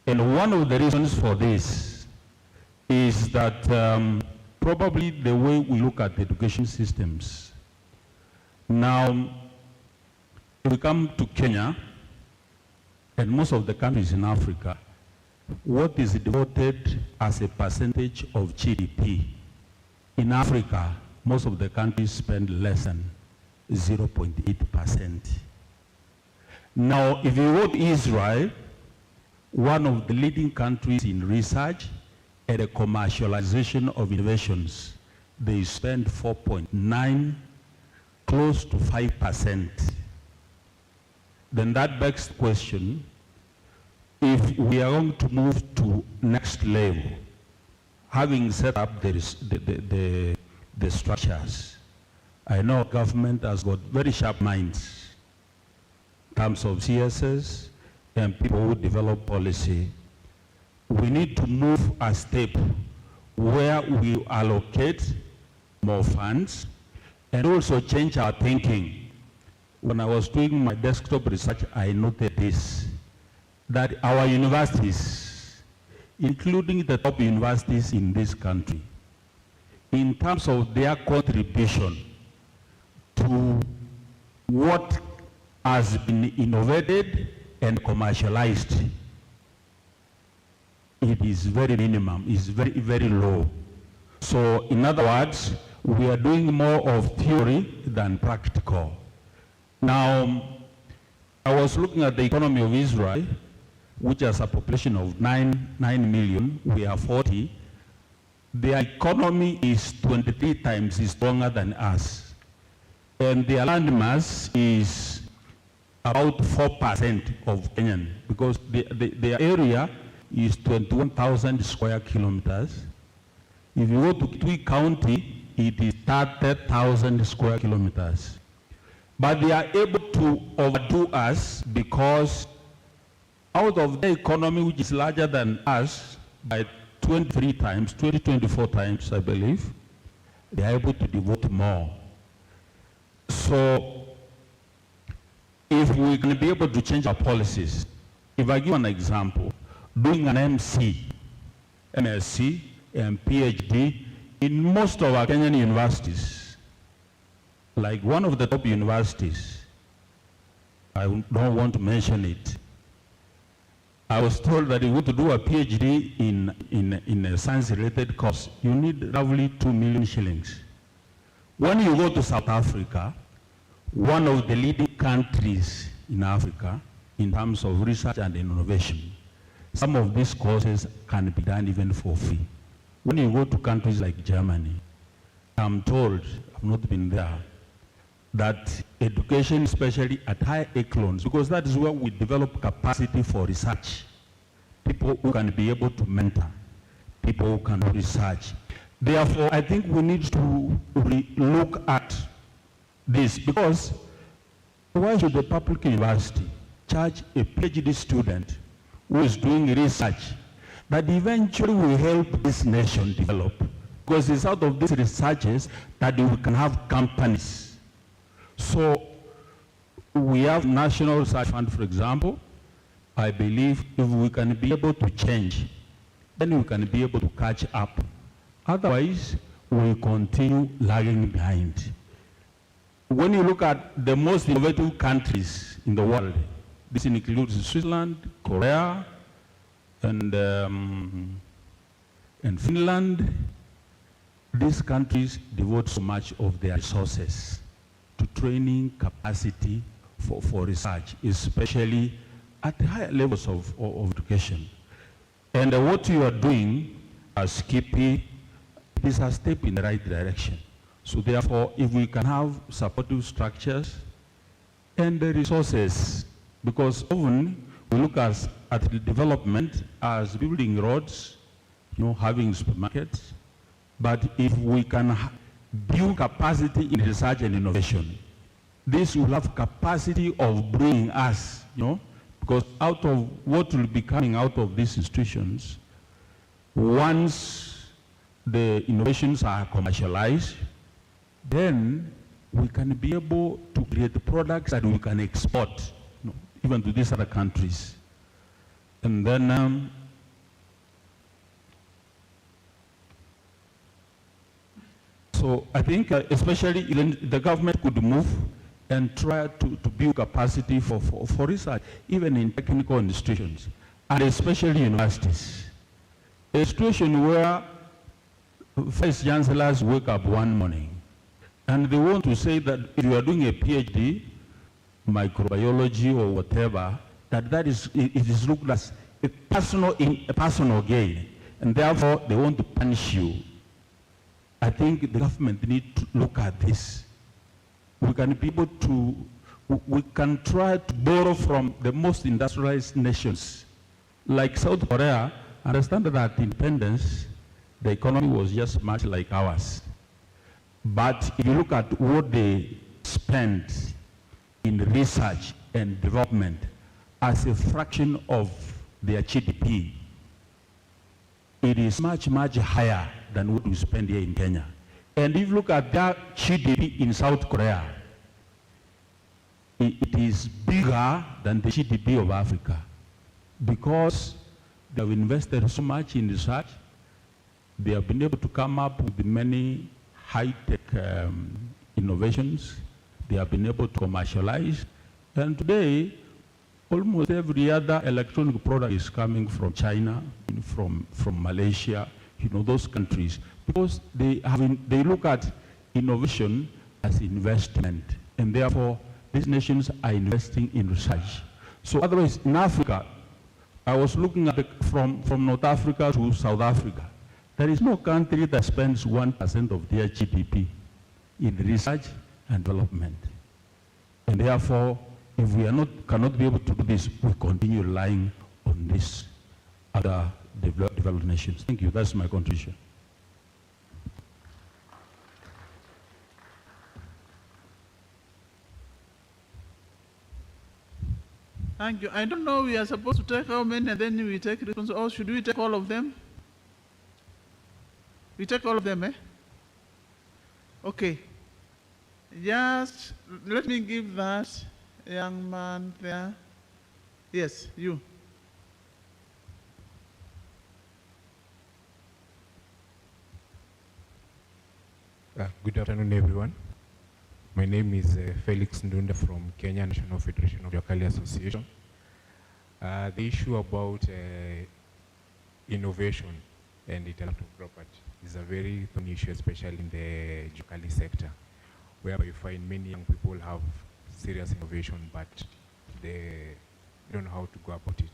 And one of the reasons for this is that probably the way we look at education systems. Now, if we come to Kenya, and most of the countries in Africa, what is devoted as a percentage of GDP? In Africa, most of the countries spend less than 0.8%. Now, if you go to Israel, one of the leading countries in research and the commercialization of innovations, they spend 4.9, close to 5%. Then that begs the question, if we are going to move to next level, having set up the structures, I know government has got very sharp minds in terms of CSS and people who develop policy. We need to move a step where we allocate more funds and also change our thinking. When I was doing my desktop research, I noted this, that our universities, including the top universities in this country, in terms of their contribution to what has been innovated and commercialized, it is very minimum, it's very, very low. So in other words, we are doing more of theory than practical. Now, I was looking at the economy of Israel, which has a population of 9 million, we are 40. Their economy is 23 times stronger than us. And their land mass is about 4% of Kenyan, because their area is 21,000 square kilometers. If you go to Kitui County, it is 30,000 square kilometers. But they are able to overdo us because out of the economy, which is larger than us by 23 times, 24 times, I believe, they are able to devote more. So if we can be able to change our policies, if I give an example, doing an MC, MSc, and PhD in most of our Kenyan universities, like one of the top universities, I don't want to mention it, I was told that if you want to do a PhD in a science-related course, you need roughly 2 million shillings. When you go to South Africa, one of the leading countries in Africa in terms of research and innovation, some of these courses can be done even for free. When you go to countries like Germany, I'm told, I've not been there, that education, especially at high echelons, because that is where we develop capacity for research. People who can be able to mentor, people who can do research. Therefore, I think we need to look at this, because why should a public university charge a PhD student who is doing research that eventually will help this nation develop? Because it's out of these researches that we can have companies. So we have National Research Fund, for example. I believe if we can be able to change, then we can be able to catch up. Otherwise, we continue lagging behind. When you look at the most innovative countries in the world, this includes Switzerland, Korea, and Finland. These countries devote so much of their resources to training capacity for research, especially at higher levels of education. And what you are doing as KP is a step in the right direction. So therefore, if we can have supportive structures and the resources, because often we look at the development as building roads, having supermarkets, but if we can build capacity in research and innovation, this will have capacity of bringing us, because out of what will be coming out of these institutions, once the innovations are commercialized, then we can be able to create products that we can export, even to these other countries. And then so I think especially the government could move and try to build capacity for research, even in technical institutions, and especially universities. A situation where vice chancellors wake up one morning and they want to say that if you are doing a PhD, microbiology or whatever, it is looked as a personal gain, and therefore they want to punish you. I think the government needs to look at this. We can be able to, we can try to borrow from the most industrialized nations. Like South Korea, understand that at independence, the economy was just much like ours. But if you look at what they spend in research and development as a fraction of their GDP, it is much, much higher than what we spend here in Kenya. And if you look at their GDP in South Korea, it is bigger than the GDP of Africa, because they have invested so much in research. They have been able to come up with many high-tech innovations. They have been able to commercialize. And today, almost every other electronic product is coming from China, from Malaysia, those countries, because they look at innovation as investment, and therefore these nations are investing in research. So otherwise, in Africa, I was looking at from North Africa to South Africa. There is no country that spends 1% of their GDP in research and development. And therefore, if we cannot be able to do this, we continue relying on these other developed nations. Thank you. That's my contribution. Thank you. I don't know, we are supposed to take how many and then we take responsibility, or should we take all of them? We take all of them, eh? Okay. Just let me give that young man there. Yes, you. Good afternoon, everyone. My name is Felix Ndunda from Kenya National Federation of Locally Association. The issue about innovation and intellectual property is a very thorny issue, especially in the Jokali sector, where you find many young people have serious innovation, but they don't know how to go about it.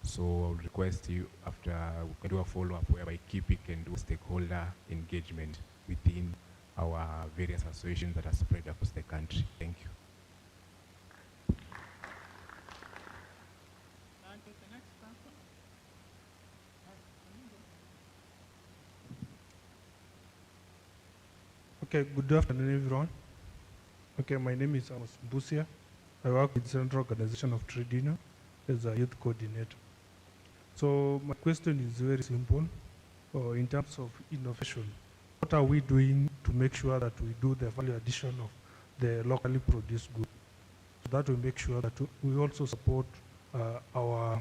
So I would request you, after we can do a follow-up whereby KIPI can do stakeholder engagement within our various associations that are spread across the country. Thank you. Okay, good afternoon, everyone. Okay, my name is Amos Mbusia. I work with Central Organization of Trade Union as a youth coordinator. So my question is very simple. In terms of innovation, what are we doing to make sure that we do the value addition of the locally produced goods? So that we make sure that we also support the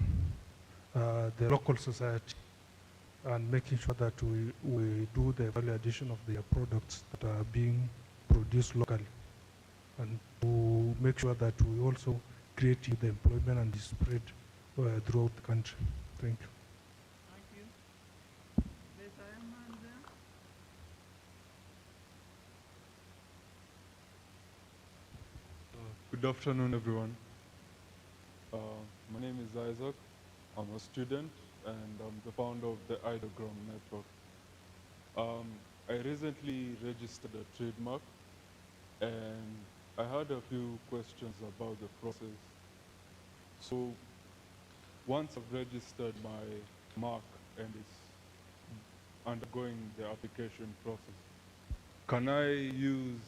local society and making sure that we do the value addition of their products that are being produced locally, and to make sure that we also create the employment and the spread throughout the country. Thank you. Good afternoon, everyone. My My name is Isaac. I'm a student and I'm the founder of the Ideogram Network. I recently registered a trademark and I had a few questions about the process. So once I've registered my mark and it's undergoing the application process, can I use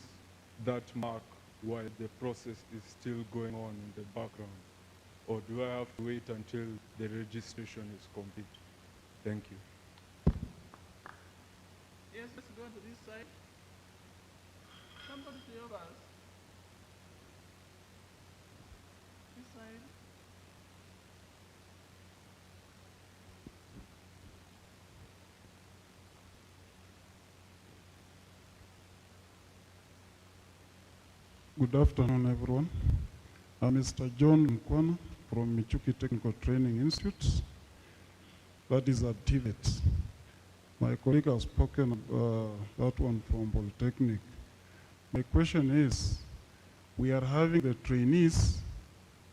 that mark while the process is still going on in the background? Or do I have to wait until the registration is complete? Thank you. Yes, let's go to this side. Somebody to help us. This side. Good afternoon, everyone. I'm Mr. John Mkwana from Michuki Technical Training Institute. That is at TVET. My colleague has spoken that one from Polytechnic. My question is, we are having the trainees,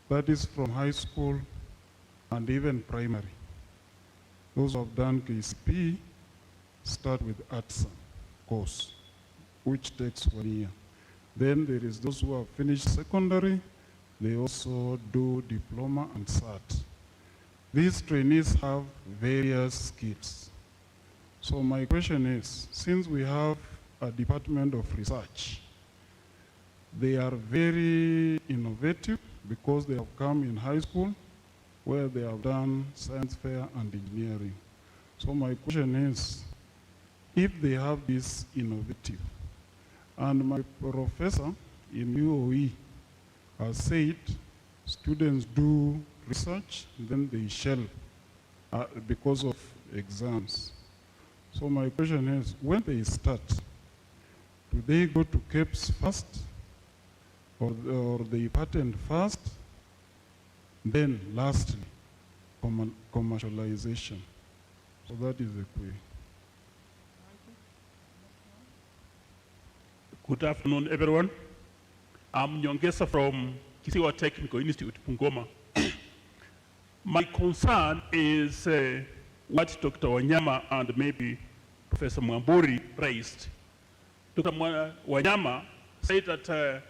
that is from high school and even primary. Those who have done KCP start with ATSA course, which takes 1 year. Then there is those who have finished secondary, they also do diploma and cert. These trainees have various skills. So my question is, since we have a department of research, they are very innovative because they have come in high school where they have done science fair and engineering. So my question is, if they have this innovative, and my professor in UOE has said students do research, then they shelve because of exams. So my question is, when they start, do they go to CAPS first, or they patent first, then lastly, commercialization? So that is the query. Good afternoon, everyone. I'm Nyongesa from Kisiwa Technical Institute, Bungoma. My concern is what Dr. Wanyama and maybe Professor Mwamburi raised. Dr. Wanyama said that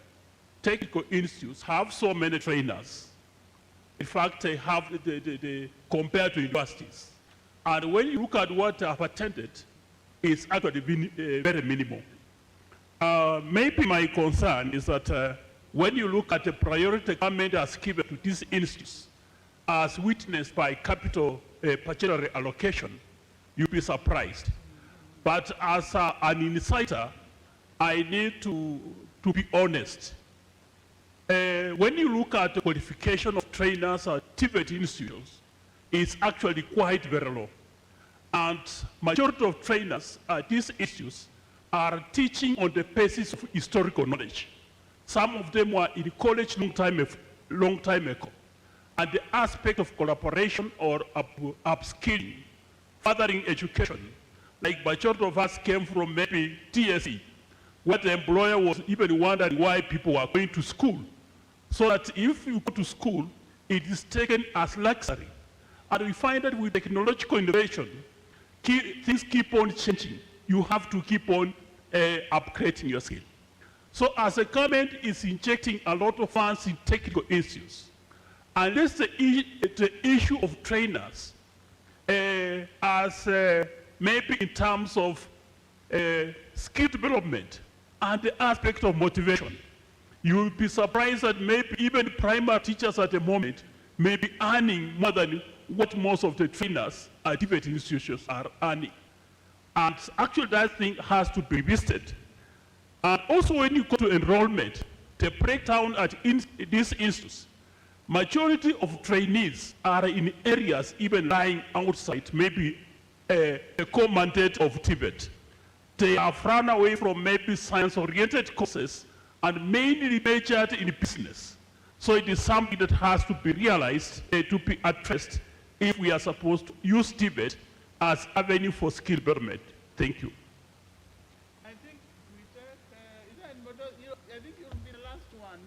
technical institutes have so many trainers. In fact, they have compared to universities. And when you look at what I've attended, it's actually been very minimal. Maybe my concern is that when you look at the priority government has given to these institutes, as witnessed by capital budgetary allocation, you'll be surprised. But as an insider, I need to be honest. When you look at the qualification of trainers at TVET institutions, it's actually quite very low. And majority of trainers at these institutes are teaching on the basis of historical knowledge. Some of them were in college long time ago. And the aspect of collaboration or upskilling, furthering education, like majority of us came from maybe TSE, where the employer was even wondering why people were going to school. So that if you go to school, it is taken as luxury. And we find that with technological innovation, things keep on changing. You have to keep on upgrading your skill. So as the government is injecting a lot of funds in technical institutes, unless the issue of trainers as maybe in terms of skill development and the aspect of motivation, you will be surprised that maybe even primary teachers at the moment may be earning more than what most of the trainers at different institutions are earning. And actually that thing has to be visited. And also when you go to enrollment, the breakdown at these institutes, majority of trainees are in areas even lying outside maybe a core mandate of TVET. They have run away from maybe science-oriented courses and mainly majored in business. So it is something that has to be realized, to be addressed if we are supposed to use TVET as avenue for skill development. Thank you. I think we take, I think you'll be the last one.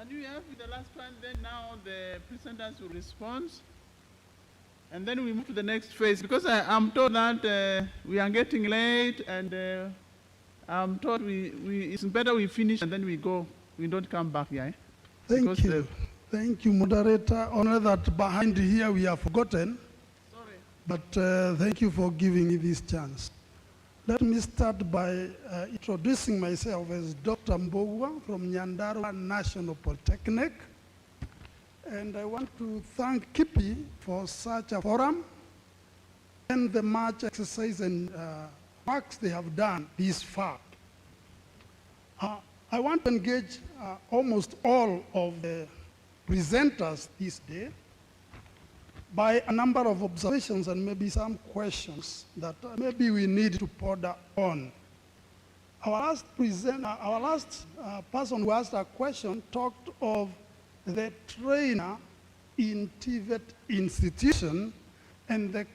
And you have the last one, then now the presenters will respond. And then we move to the next phase, because I'm told that we are getting late, and I'm told it's better we finish and then we go. We don't come back here. Eh? Thank you. Thank you, moderator. Only that behind here we have forgotten. Sorry. But thank you for giving me this chance. Let me start by introducing myself as Dr. Mbogwa from Nyandarua National Polytechnic. And I want to thank KIPI for such a forum and the much exercise and works they have done this far. I want to engage almost all of the presenters this day by a number of observations and maybe some questions that maybe we need to ponder on. Our last person who asked a question talked of the trainer in TVET institution and the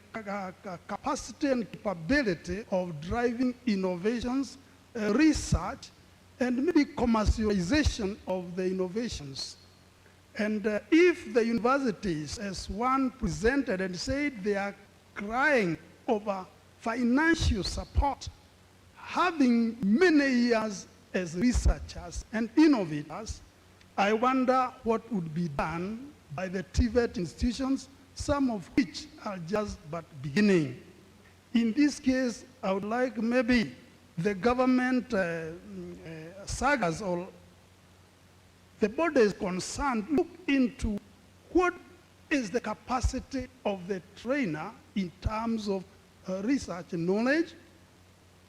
capacity and capability of driving innovations, research, and maybe commercialization of the innovations. And if the universities, as one presented and said, they are crying over financial support, having many years as researchers and innovators, I wonder what would be done by the TVET institutions, some of which are just but beginning. In this case, I would like maybe the government sagas or the body is concerned, look into what is the capacity of the trainer in terms of research and knowledge,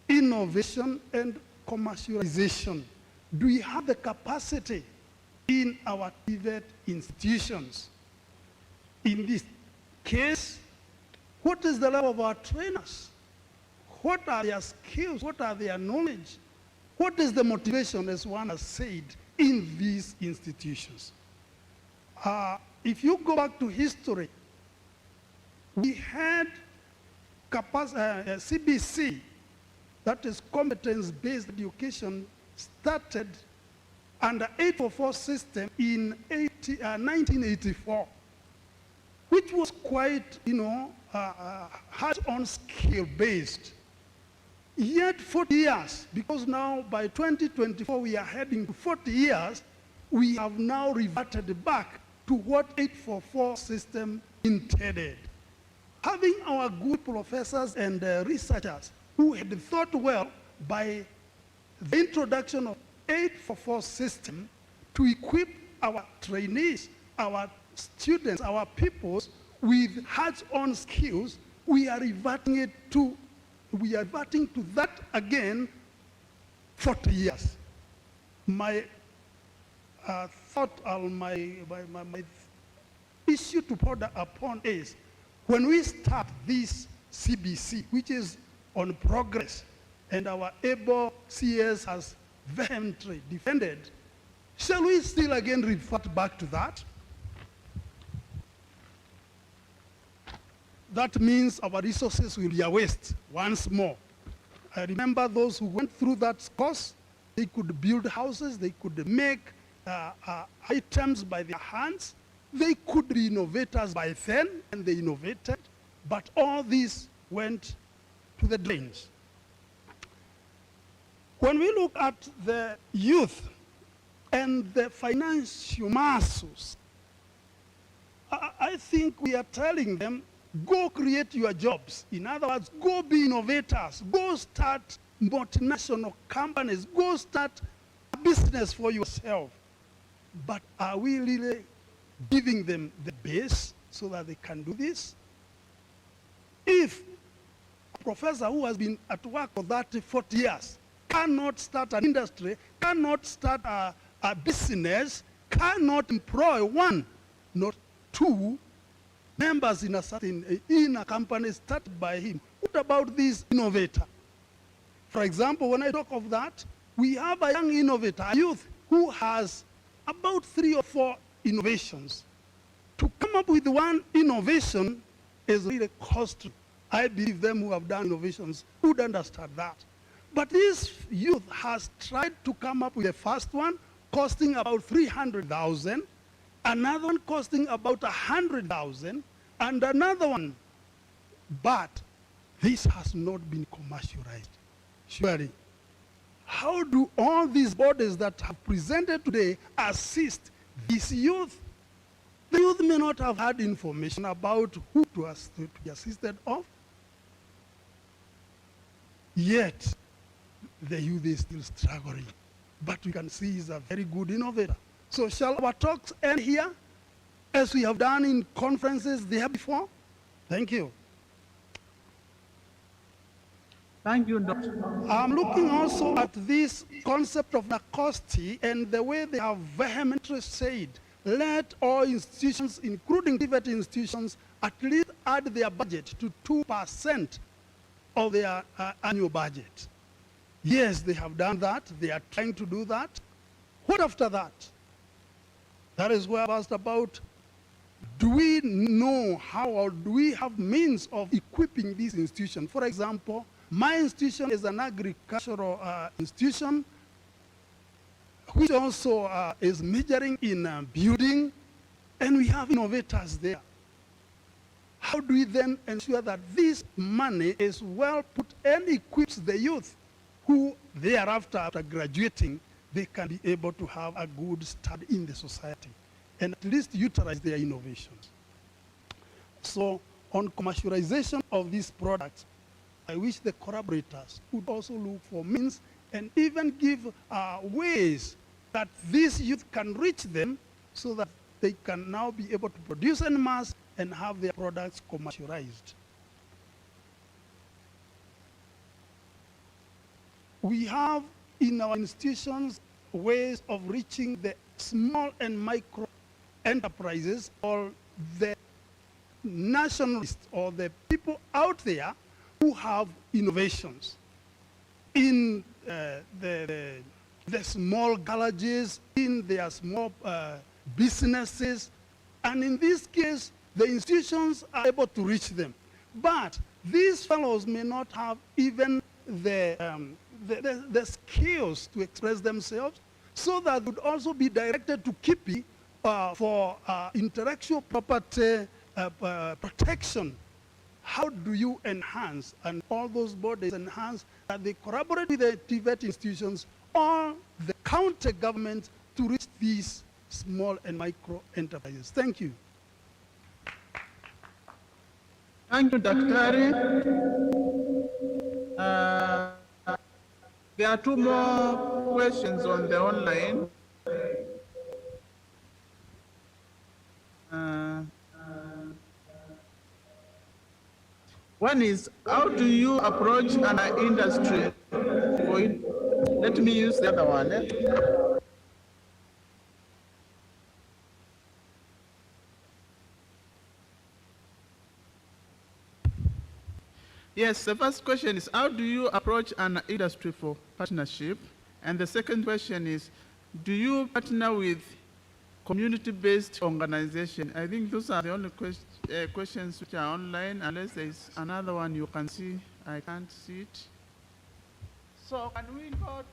innovation, and commercialization. Do we have the capacity in our TVET institutions? In this case, what is the level of our trainers? What are their skills? What are their knowledge? What is the motivation, as one has said, in these institutions? If you go back to history, we had CBC, that is competence-based education, started under 844 system in 1984, which was quite, hands-on skill-based. Yet 40 years, because now by 2024 we are heading to 40 years, we have now reverted back to what 844 system intended. Having our good professors and researchers who had thought well by the introduction of 844 system to equip our trainees, our students, our pupils with hands-on skills, we are reverting to that again 40 years. My thought, my issue to ponder upon is, when we start this CBC, which is on progress, and our able CS has vehemently defended, shall we still again revert back to that? That means our resources will be a waste once more. I remember those who went through that course, they could build houses, they could make items by their hands, they could be innovators by then, and they innovated, but all this went to the drains. When we look at the youth and the financial muscles, I think we are telling them, go create your jobs. In other words, go be innovators. Go start multinational companies. Go start a business for yourself. But are we really giving them the base so that they can do this? If a professor who has been at work for 30, 40 years cannot start an industry, cannot start a business, cannot employ one, not two, members in a company started by him. What about this innovator? For example, when I talk of that, we have a young innovator, a youth, who has about 3 or 4 innovations. To come up with one innovation is really costly. I believe them who have done innovations would understand that. But this youth has tried to come up with the first one, costing about 300,000, another one costing about 100,000, and another one. But this has not been commercialized. Surely, how do all these bodies that have presented today assist these youth? The youth may not have had information about who to be assisted of, yet the youth is still struggling. But we can see he's a very good innovator. So shall our talks end here, as we have done in conferences there before? Thank you. Thank you, Dr. I'm looking also at this concept of narcosity and the way they have vehemently said, let all institutions, including private institutions, at least add their budget to 2% of their annual budget. Yes, they have done that. They are trying to do that. What after that? That is where I asked about, do we know how, or do we have means of equipping these institutions? For example, my institution is an agricultural institution, which also is majoring in building, and we have innovators there. How do we then ensure that this money is well put and equips the youth who thereafter, after graduating, they can be able to have a good start in the society and at least utilize their innovations? So on commercialization of these products, I wish the collaborators would also look for means and even give ways that these youth can reach them so that they can now be able to produce en masse and have their products commercialized. We have in our institutions ways of reaching the small and micro enterprises, or the nationalists, or the people out there who have innovations in the small garages, in their small businesses, and in this case, the institutions are able to reach them. But these fellows may not have even the skills to express themselves, so that would also be directed to KIPI for intellectual property protection. How do you enhance, and all those bodies enhance, that they collaborate with the TVET institutions or the county government to reach these small and micro enterprises? Thank you. Thank you, Daktari. There are two more questions on the online. One is, how do you approach an industry? Let me use the other one. Yes, the first question is, how do you approach an industry for partnership? And the second question is, do you partner with community-based organization? I think those are the only questions which are online, unless there is another one you can see. I can't see it. So can we go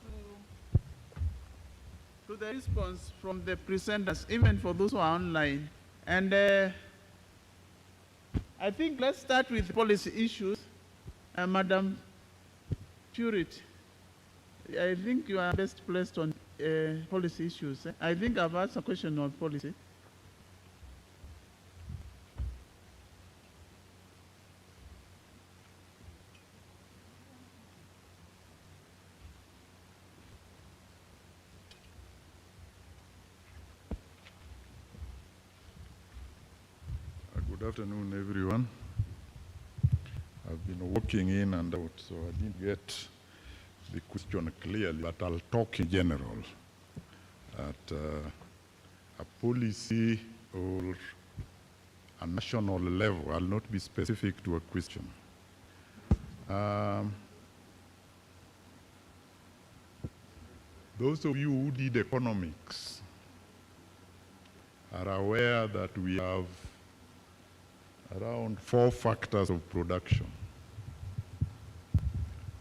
to the response from the presenters, even for those who are online? And I think let's start with policy issues. Madam Purity, I think you are best placed on policy issues. I think I've asked a question on policy. Good afternoon, everyone. I've been walking in and out, so I didn't get the question clearly, but I'll talk in general. At a policy or a national level, I'll not be specific to a question. Those of you who did economics are aware that we have around 4 factors of production.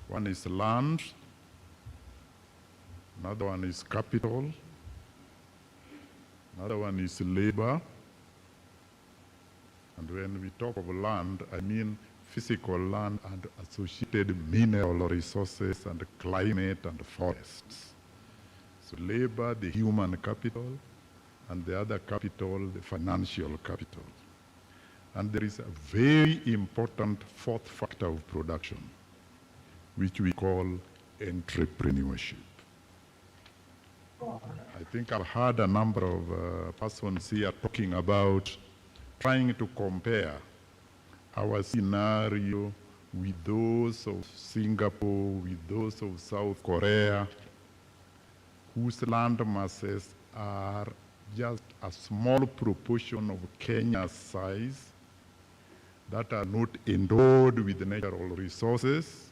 One is land, another one is capital, Another one is labor. And when we talk of land, I mean physical land and associated mineral resources and climate and forests. So labor, the human capital, and the other capital, the financial capital. And there is a very important fourth factor of production, which we call entrepreneurship. I think I've heard a number of persons here talking about trying to compare our scenario with those of Singapore, with those of South Korea, whose land masses are just a small proportion of Kenya's size, that are not endowed with natural resources,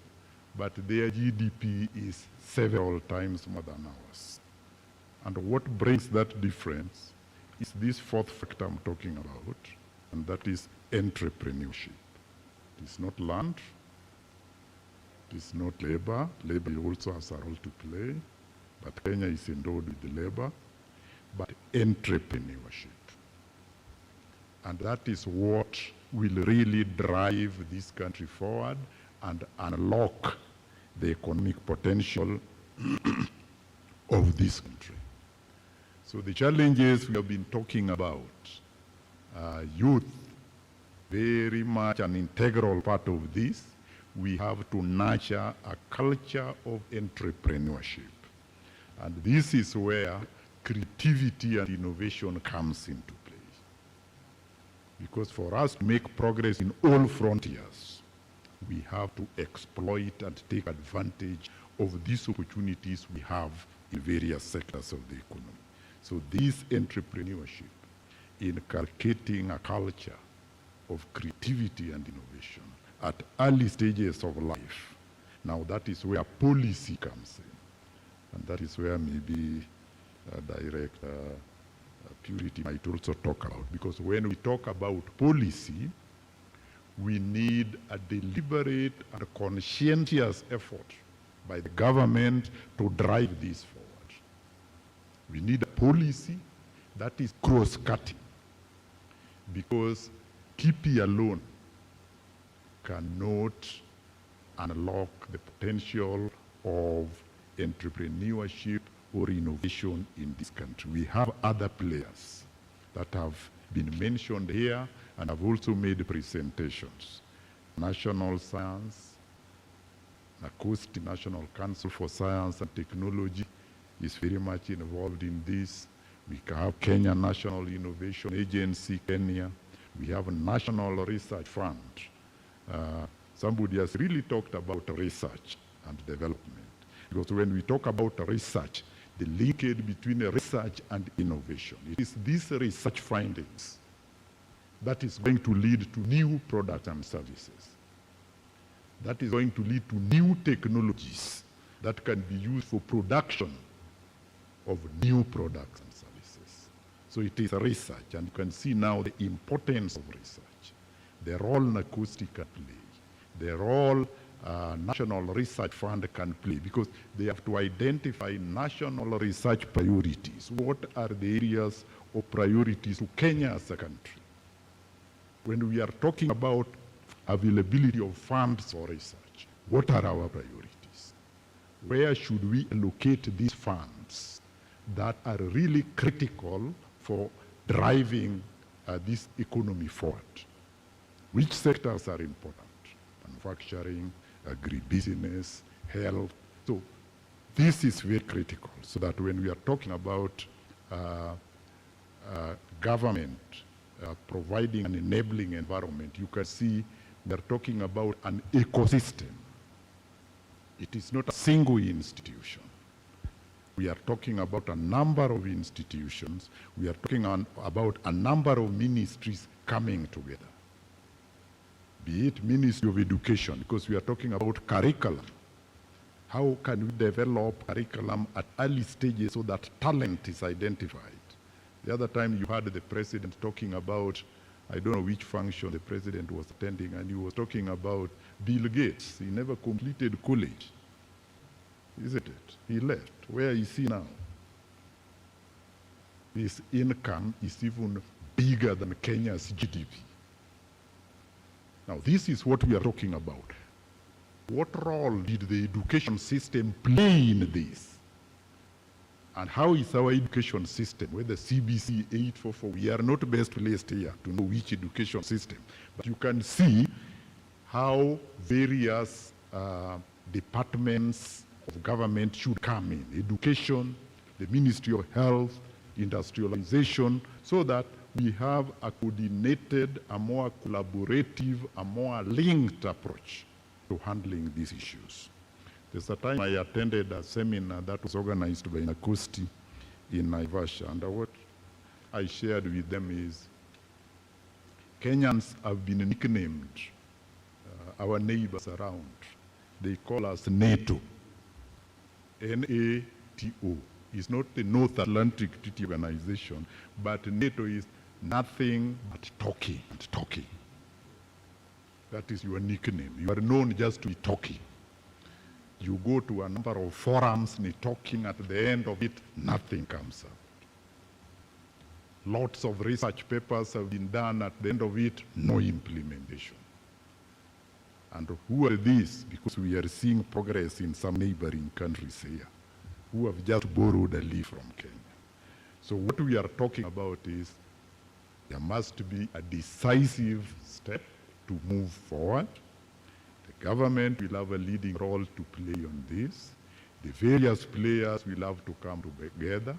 but their GDP is several times more than ours. And what brings that difference is this fourth factor I'm talking about, and that is entrepreneurship. It is not land, it is not labor. Labor also has a role to play, but Kenya is endowed with labor, but entrepreneurship. And that is what will really drive this country forward and unlock the economic potential of this country. So the challenges we have been talking about, youth, very much an integral part of this. We have to nurture a culture of entrepreneurship. And this is where creativity and innovation comes into play. Because for us to make progress in all frontiers, we have to exploit and take advantage of these opportunities we have in various sectors of the economy. So this entrepreneurship, inculcating a culture of creativity and innovation at early stages of life, now that is where policy comes in. And that is where maybe Director Purity might also talk about. Because when we talk about policy, we need a deliberate and conscientious effort by the government to drive this forward. We need a policy that is cross-cutting, because TP alone cannot unlock the potential of entrepreneurship or innovation in this country. We have other players that have been mentioned here and have also made presentations. National Science, NACOST, National Council for Science and Technology, is very much involved in this. We have Kenya National Innovation Agency, Kenya. We have a National Research Fund. Somebody has really talked about research and development. Because when we talk about research, the linkage between research and innovation, it is these research findings that is going to lead to new products and services. That is going to lead to new technologies that can be used for production of new products and services. So it is research, and you can see now the importance of research, the role NACOST can play, the role National Research Fund can play, because they have to identify national research priorities. What are the areas of priorities to Kenya as a country? When we are talking about availability of funds for research, what are our priorities? Where should we allocate these funds that are really critical for driving this economy forward? Which sectors are important? Manufacturing, agribusiness, health. So this is very critical, so that when we are talking about government providing an enabling environment, you can see we are talking about an ecosystem. It is not a single institution. We are talking about a number of institutions. We are talking about a number of ministries coming together. Be it Ministry of Education, because we are talking about curriculum. How can we develop curriculum at early stages so that talent is identified? The other time you heard the president talking about, I don't know which function the president was attending, and he was talking about Bill Gates. He never completed college, isn't it? He left. Where is he now? This income is even bigger than Kenya's GDP. Now, this is what we are talking about. What role did the education system play in this? And how is our education system, whether CBC 844, we are not best placed here to know which education system, but you can see how various departments of government should come in. Education, the Ministry of Health, industrialization, so that we have a coordinated, a more collaborative, a more linked approach to handling these issues. There's a time I attended a seminar that was organized by Nakosti in Naivasha, and what I shared with them is Kenyans have been nicknamed our neighbors around. They call us NATO, N-A-T-O. It's not the North Atlantic Treaty Organization, but NATO is nothing but talking and talking. That is your nickname. You are known just to be talking. You go to a number of forums and talking, at the end of it, nothing comes out. Lots of research papers have been done, at the end of it, no implementation. And who are these? Because we are seeing progress in some neighboring countries here, who have just borrowed a leaf from Kenya. So what we are talking about is there must be a decisive step to move forward. The government will have a leading role to play on this. The various players will have to come together.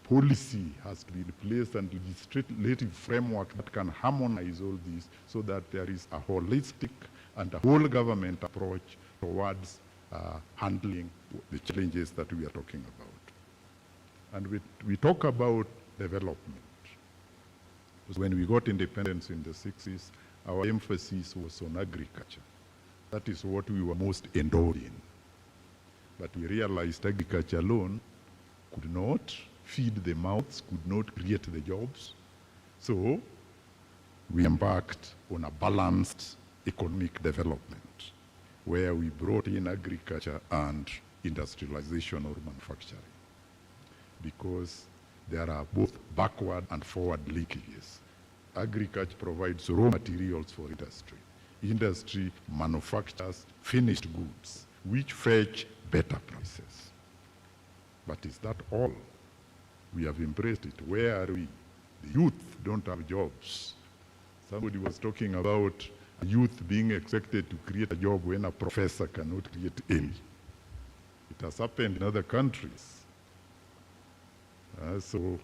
Policy has to be in place and legislative framework that can harmonize all this so that there is a holistic and a whole government approach towards handling the challenges that we are talking about. And we talk about development. Because when we got independence in the 60s, our emphasis was on agriculture. That is what we were most endowed in. But we realized agriculture alone could not feed the mouths, could not create the jobs. So we embarked on a balanced economic development, where we brought in agriculture and industrialization or manufacturing, because there are both backward and forward linkages. Agriculture provides raw materials for industry. Industry manufactures finished goods, which fetch better prices. But is that all? We have embraced it. Where are we? The youth don't have jobs. Somebody was talking about youth being expected to create a job when a professor cannot create any. It has happened in other countries. So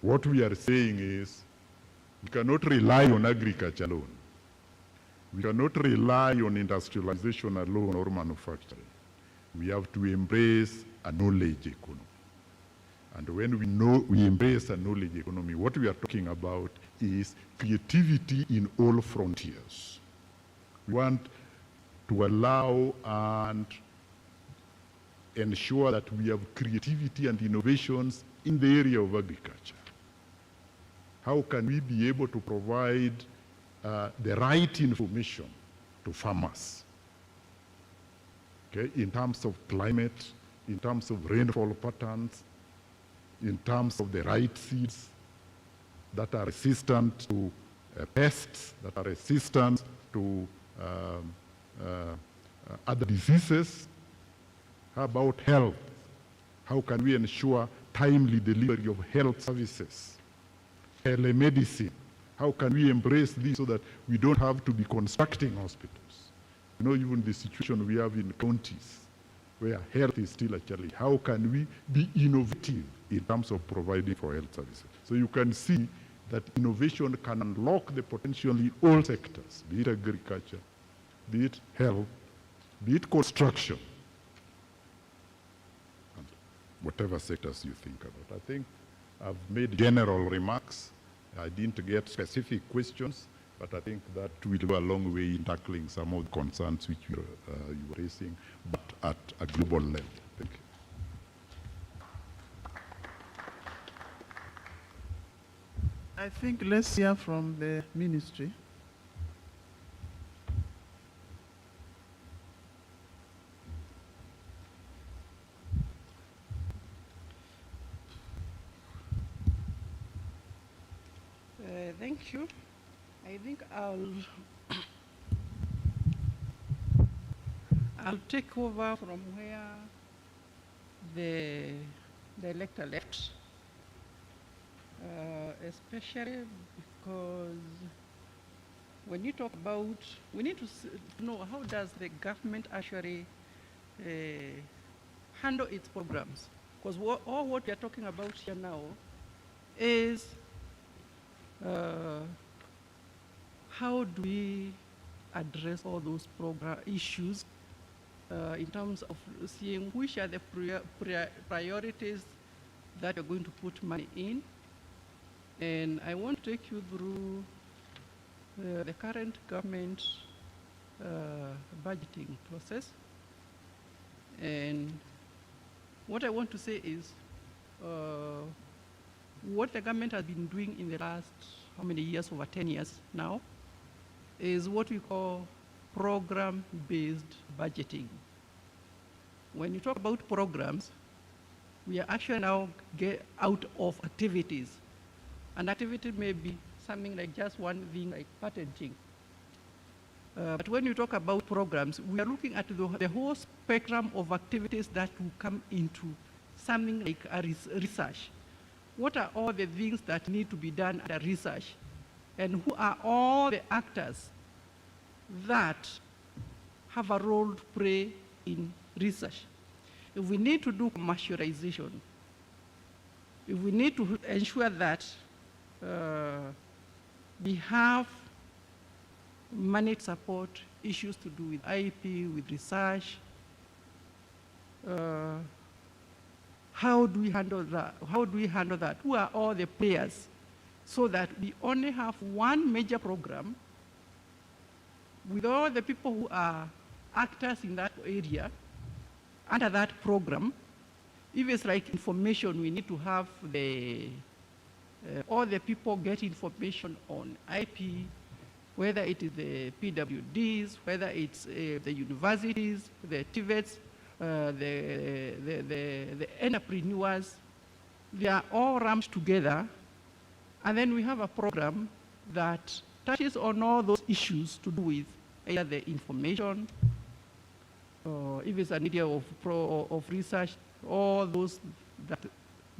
what we are saying is we cannot rely on agriculture alone. We cannot rely on industrialization alone or manufacturing. We have to embrace a knowledge economy. And when we embrace a knowledge economy, what we are talking about is creativity in all frontiers. We want to allow and ensure that we have creativity and innovations in the area of agriculture. How can we be able to provide the right information to farmers, okay, in terms of climate, in terms of rainfall patterns, in terms of the right seeds that are resistant to pests, that are resistant to other diseases? How about health? How can we ensure timely delivery of health services? Telemedicine. How can we embrace this so that we don't have to be constructing hospitals? You know, even the situation we have in counties where health is still a challenge. How can we be innovative in terms of providing for health services? So you can see that innovation can unlock the potential in all sectors, be it agriculture, be it health, be it construction, and whatever sectors you think about. I think I've made general remarks. I didn't get specific questions, but I think that will go a long way in tackling some of the concerns which you were raising, but at a global level. Thank you. I think let's hear from the ministry. Thank you. I think I'll take over from where the elector left, especially because when you talk about, we need to know how does the government actually handle its programs. Because all what we are talking about here now is how do we address all those program issues in terms of seeing which are the priorities that you're going to put money in. And I want to take you through the current government budgeting process. And what I want to say is what the government has been doing in the last, how many years, over 10 years now, is what we call program-based budgeting. When you talk about programs, we are actually now get out of activities. An activity may be something like just one thing like patenting. But when you talk about programs, we are looking at the whole spectrum of activities that will come into something like a research. What are all the things that need to be done at a research? And who are all the actors that have a role to play in research? If we need to do commercialization, if we need to ensure that we have money to support issues to do with IP, with research, how do we handle that? How do we handle that? Who are all the players so that we only have one major program with all the people who are actors in that area under that program? If it's like information, we need to have all the people get information on IP, whether it is the PWDs, whether it's the universities, the TVETs, the entrepreneurs. They are all rammed together, and then we have a program that touches on all those issues to do with either the information, or if it's an area of research, all those that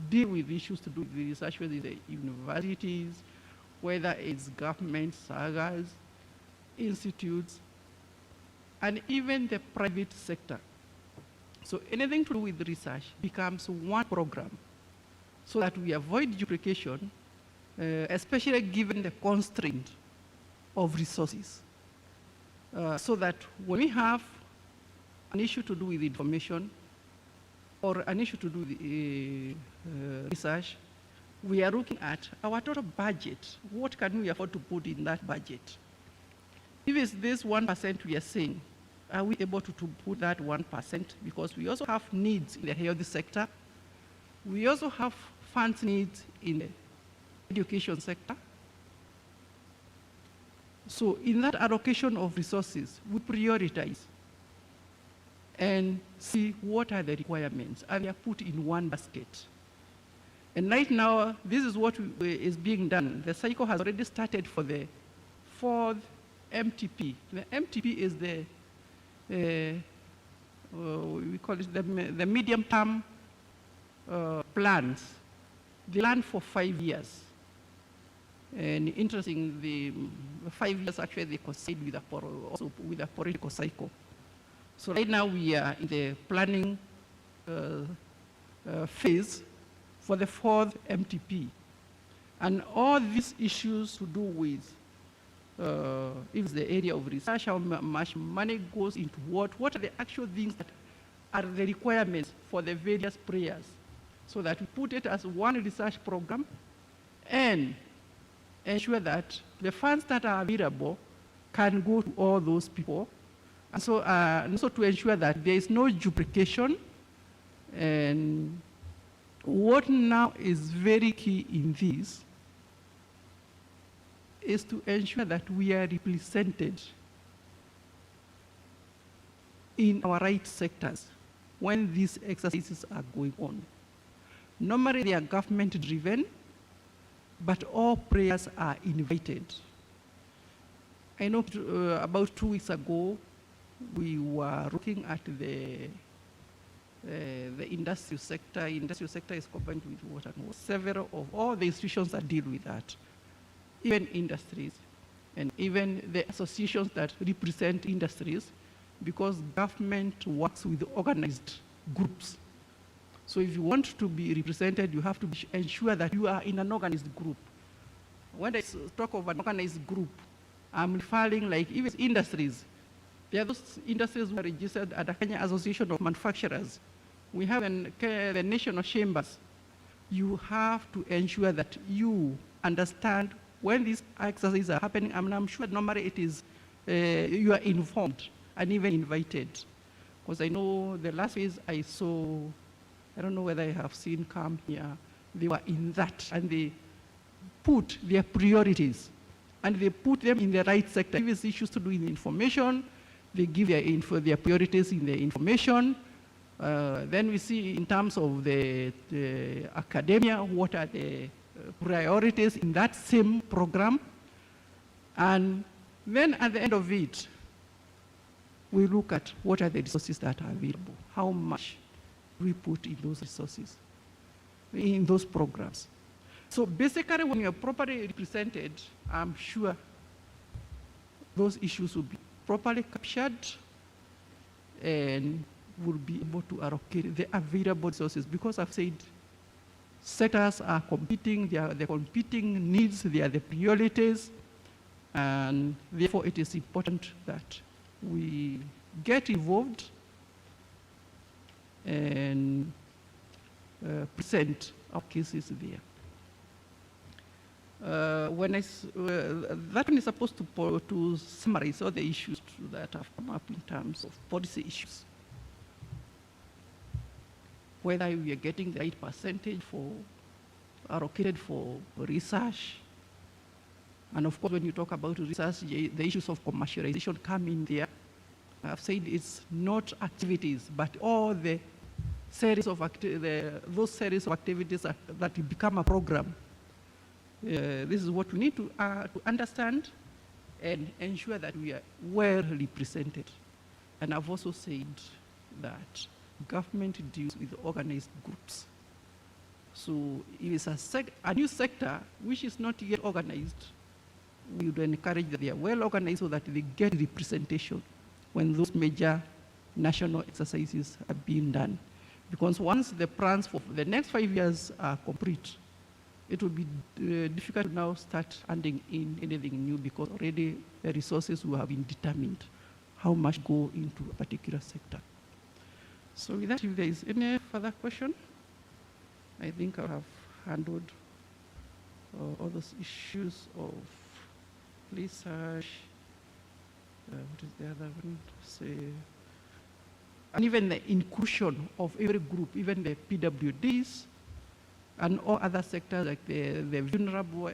deal with issues to do with research, whether it's the universities, whether it's government, sagas, institutes, and even the private sector. So anything to do with research becomes one program so that we avoid duplication, especially given the constraint of resources. So that when we have an issue to do with information or an issue to do with research, we are looking at our total budget. What can we afford to put in that budget? If it's this 1% we are saying, are we able to put that 1%? Because we also have needs in the health sector. We also have funds needs in the education sector. So in that allocation of resources, we prioritize and see what are the requirements, and they are put in one basket. And right now, this is what is being done. The cycle has already started for the 4th MTP. The MTP is the, we call it the medium-term plans. They run for 5 years. And interesting, the 5 years actually they coincide with also with a political cycle. So right now we are in the planning phase for the 4th MTP. And all these issues to do with if it's the area of research, how much money goes into what are the actual things that are the requirements for the various players, so that we put it as one research program and ensure that the funds that are available can go to all those people. And so also to ensure that there is no duplication. And what now is very key in this is to ensure that we are represented in our right sectors when these exercises are going on. Normally they are government driven, but all players are invited. I know about 2 weeks ago, we were looking at the industrial sector. Industrial sector is combined with water and water. Several of all the institutions that deal with that, even industries, and even the associations that represent industries, because government works with organized groups. So if you want to be represented, you have to ensure that you are in an organized group. When I talk of an organized group, I'm referring like even industries. There are those industries who are registered at the Kenya Association of Manufacturers. We have the national chambers. You have to ensure that you understand when these exercises are happening. I mean, I'm sure normally it is, you are informed and even invited. Because I know the last phase I saw, I don't know whether I have seen come here, they were in that and they put their priorities and they put them in the right sector. If it's issues to do with information, they give their priorities in the information. Then we see in terms of the academia, what are the priorities in that same program. And then at the end of it, we look at what are the resources that are available. How much we put in those resources, in those programs. So basically, when you're properly represented, I'm sure those issues will be properly captured and will be able to allocate the available resources, because I've said sectors are competing, they are the competing needs, they are the priorities, and therefore it is important that we get involved and present our cases there. That one is supposed to summarize all the issues that have come up in terms of policy issues. Whether we are getting the right percentage allocated for research. And of course, when you talk about research, the issues of commercialization come in there. I've said it's not activities, but all the series of those series of activities that become a program. This is what we need to understand and ensure that we are well represented. And I've also said that government deals with organized groups. So if it's a new sector which is not yet organized, we would encourage that they are well organized so that they get representation when those major national exercises are being done. Because once the plans for the next 5 years are complete, it will be difficult to now start adding in anything new, because already the resources will have been determined how much go into a particular sector. So with that, if there is any further question, I think I have handled all those issues of research. What is the other one? Say, and even the inclusion of every group, even the PWDs, and all other sectors like the vulnerable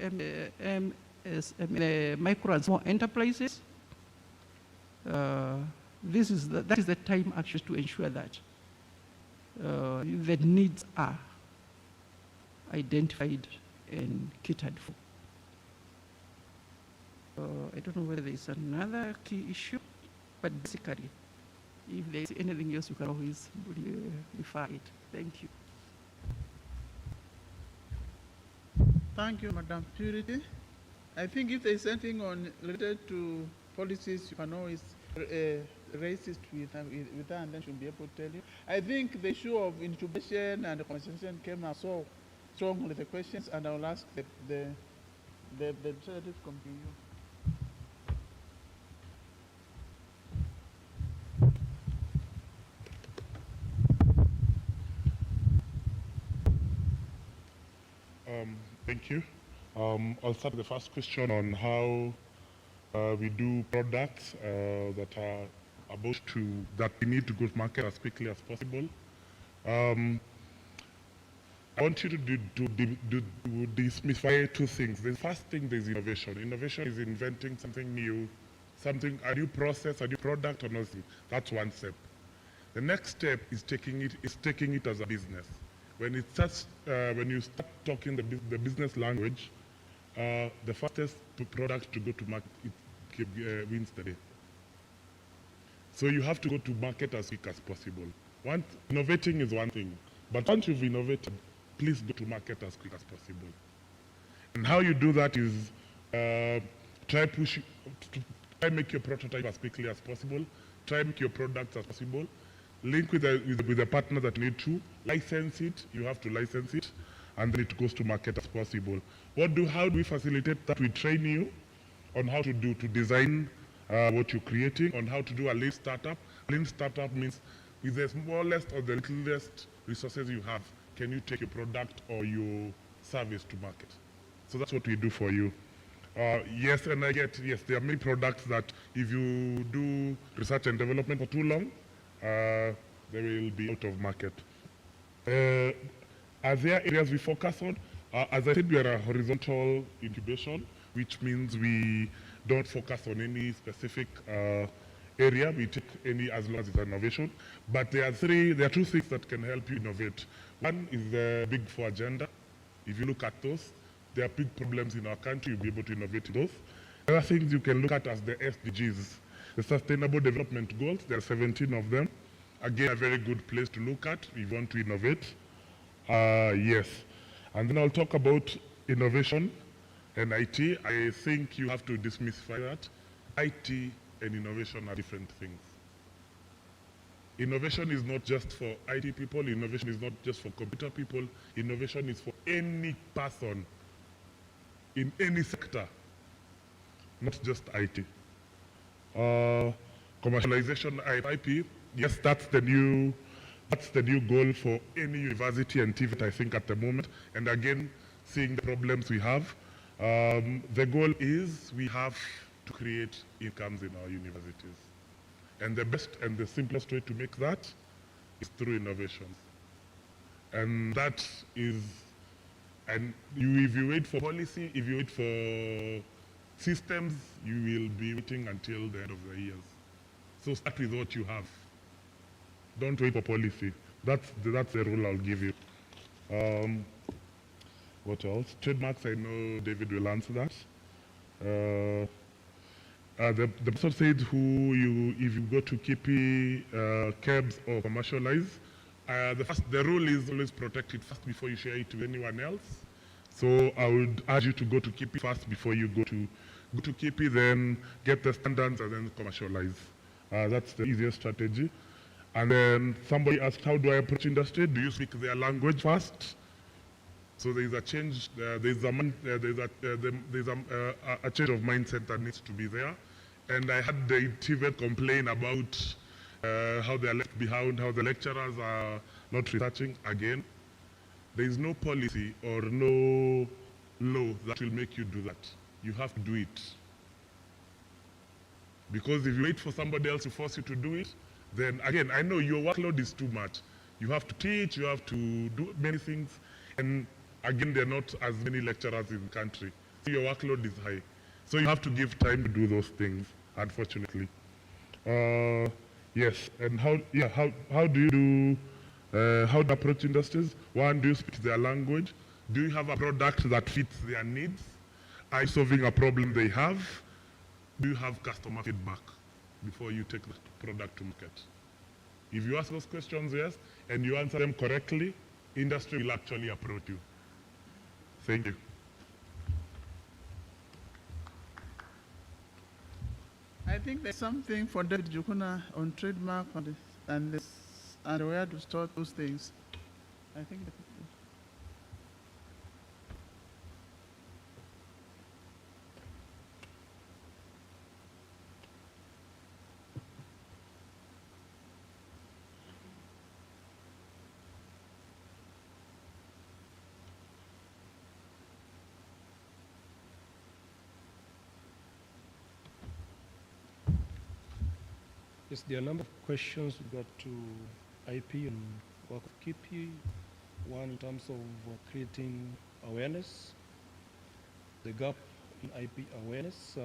micro and small enterprises. That is the time actually to ensure that the needs are identified and catered for. I don't know whether there is another key issue, but basically, if there is anything else, you can always refer it. Thank you. Thank you, Madam Purity. I think if there is anything related to policies, you can always raise it with her, and then she'll be able to tell you. I think the issue of intubation and the conversation came out so strong with the questions, and I'll ask the representative to continue. Thank you. I'll start with the first question on how we do products that we need to go to market as quickly as possible. I want you to demystify two things. The first thing, there's innovation. Innovation is inventing something new, a new process, a new product, or nothing. That's one step. The next step is taking it as a business. When you start talking the business language, the fastest product to go to market wins the day. So you have to go to market as quick as possible. Innovating is one thing, but once you've innovated, please go to market as quick as possible. And how you do that is try make your prototype as quickly as possible, try make your product as possible, link with the partner that you need to, license it, you have to license it, and then it goes to market as possible. How do we facilitate that? We train you on how to design what you're creating, on how to do a lean startup. Lean startup means with the smallest or the littlest resources you have, can you take your product or your service to market? So that's what we do for you. Yes, and yes, there are many products that if you do research and development for too long, they will be out of market. Are there areas we focus on? As I said, we are a horizontal incubation, which means we don't focus on any specific area. We take any as long as it's innovation. But there are two things that can help you innovate. One is the Big Four agenda. If you look at those, there are big problems in our country. You'll be able to innovate in those. Other things you can look at as the SDGs, the Sustainable Development Goals. There are 17 of them. Again, a very good place to look at if you want to innovate. Yes. And then I'll talk about innovation and IT. I think you have to demystify that. IT and innovation are different things. Innovation is not just for IT people. Innovation is not just for computer people. Innovation is for any person in any sector, not just IT. Commercialization IP, yes, that's the new goal for any university and TVET, I think, at the moment. And again, seeing the problems we have, the goal is we have to create incomes in our universities. And the best and the simplest way to make that is through innovations. And that is, and if you wait for policy, if you wait for systems, you will be waiting until the end of the years. So start with what you have. Don't wait for policy. That's the rule I'll give you. What else? Trademarks, I know David will answer that. The person said if you go to KP, KEBS or commercialize, the rule is always protect it first before you share it to anyone else. So I would urge you to go to KP first before you go to KP, then get the standards and then commercialize. That's the easiest strategy. And then somebody asked, how do I approach industry? Do you speak their language first? So there is a change. There's a change of mindset that needs to be there. And I had the TVET complain about how they are left behind, how the lecturers are not researching. Again, there is no policy or no law that will make you do that. You have to do it. Because if you wait for somebody else to force you to do it, then again, I know your workload is too much. You have to teach, you have to do many things, and again, there are not as many lecturers in the country. So your workload is high. So you have to give time to do those things, unfortunately. Yes, and how do you approach industries? One, do you speak their language? Do you have a product that fits their needs? Are you solving a problem they have? Do you have customer feedback before you take the product to market? If you ask those questions, yes, and you answer them correctly, industry will actually approach you. Thank you. I think there's something for David Jukuna on trademark and where to store those things. I think Yes, there are a number of questions with regard to IP and work of KP. One in terms of creating awareness, the gap in IP awareness,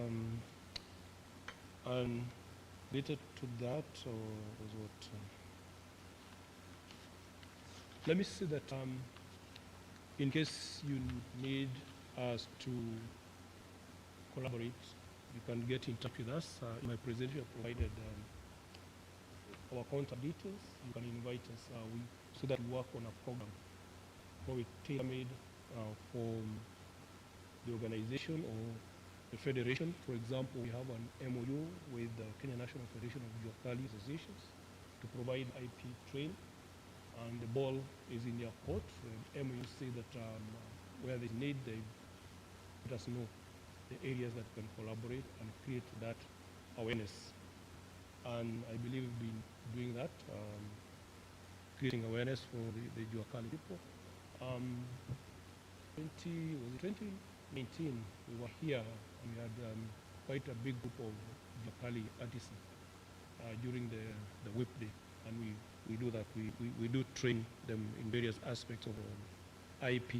and related to that, was what? Let me say that in case you need us to collaborate, you can get in touch with us. In my presentation, I provided our contact details. You can invite us so that we work on a program where we tailor-made for the organization or the federation. For example, we have an MOU with the Kenya National Federation of Jua Associations to provide IP training, and the ball is in their court. The MOU say that where they need, they let us know the areas that can collaborate and create that awareness. And I believe we've been doing that, creating awareness for the Juakali people. 2019, we were here and we had quite a big group of Juakali artisans during the whip day, and we do that. We do train them in various aspects of IP.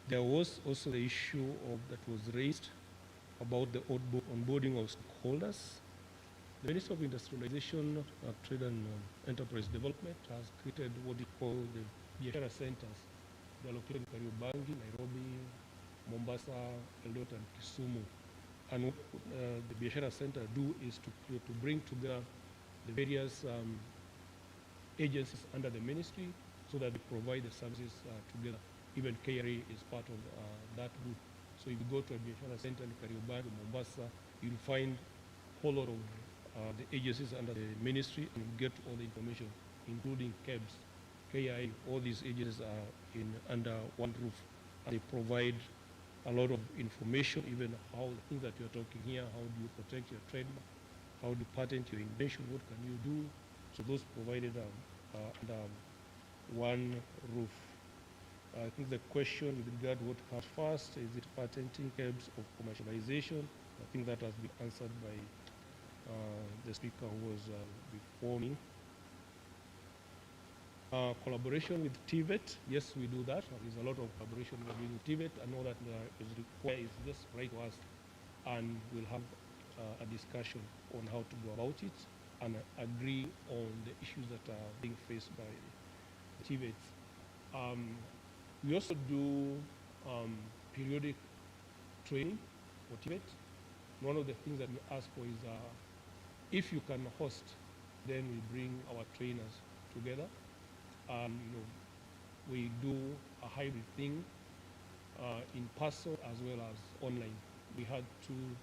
There was also the issue that was raised about the onboarding of stakeholders. The Ministry of Industrialization, Trade and Enterprise Development has created what we call the biashara centers. They are located in Kariobangi, Nairobi, Mombasa, Eldoret, and Kisumu. And what the biashara center do is to bring together the various agencies under the ministry so that they provide the services together. Even KRA is part of that group. So if you go to a biashara center in Kariobangi, Mombasa, you'll find a whole lot of the agencies under the ministry, and you get all the information, including KEBS, KIA. All these agencies are under one roof, and they provide a lot of information, even how the things that you're talking here, how do you protect your trademark, how do you patent your invention, what can you do? So those provided under one roof. I think the question with regard to what comes first, is it patenting, KEBS, or commercialization? I think that has been answered by the speaker who was before me. Collaboration with TVET, yes, we do that. There's a lot of collaboration we're doing with TVET, and all that is required is just write to us, and we'll have a discussion on how to go about it and agree on the issues that are being faced by TVET. We also do periodic training for TVET. One of the things that we ask for is if you can host, then we bring our trainers together. We do a hybrid thing in person as well as online. We had two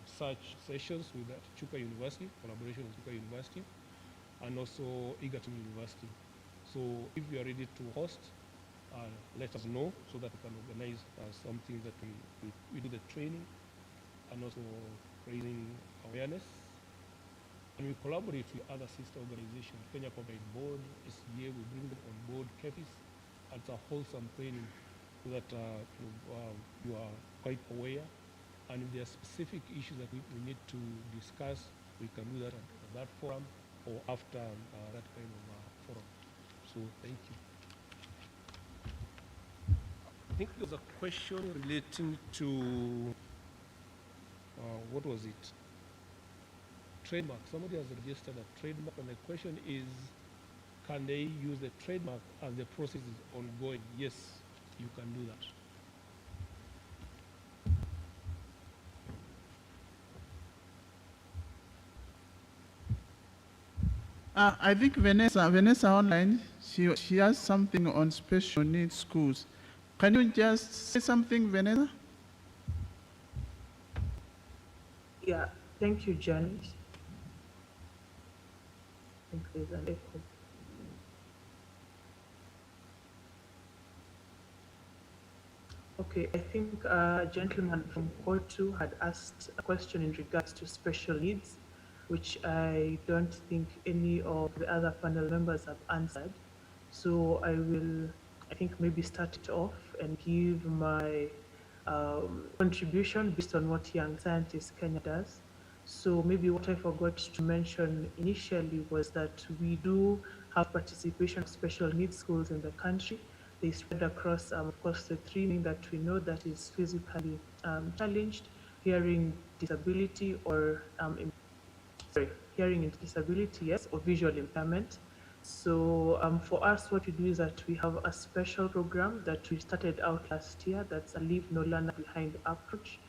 such sessions with Chuka University, collaboration with Chuka University, and also Egerton University. So if you are ready to host, let us know so that we can organize something that we do the training and also raising awareness. And we collaborate with other sister organizations, Kenya Copyright Board, SBA, we bring them on board, KEPIS, as a wholesome training so that you are quite aware. And if there are specific issues that we need to discuss, we can do that at that forum or after that kind of forum. So thank you. I think there was a question relating to, what was it? Trademark. Somebody has registered a trademark, and the question is, can they use the trademark as the process is ongoing? Yes, you can do that. I think Vanessa online, she has something on special needs schools. Can you just say something, Vanessa? Yeah, thank you, Janice. I think there's an echo. Okay, I think a gentleman from Kotu had asked a question in regards to special needs, which I don't think any of the other panel members have answered. So I will, I think, maybe start it off and give my contribution based on what Young Scientist Kenya does. So maybe what I forgot to mention initially was that we do have participation of special needs schools in the country. They spread across, of course, the three main that we know, that is physically challenged, hearing disability, or hearing disability, yes, or visual impairment. So for us, what we do is that we have a special program that we started out last year. That's a Leave No Learner Behind approach.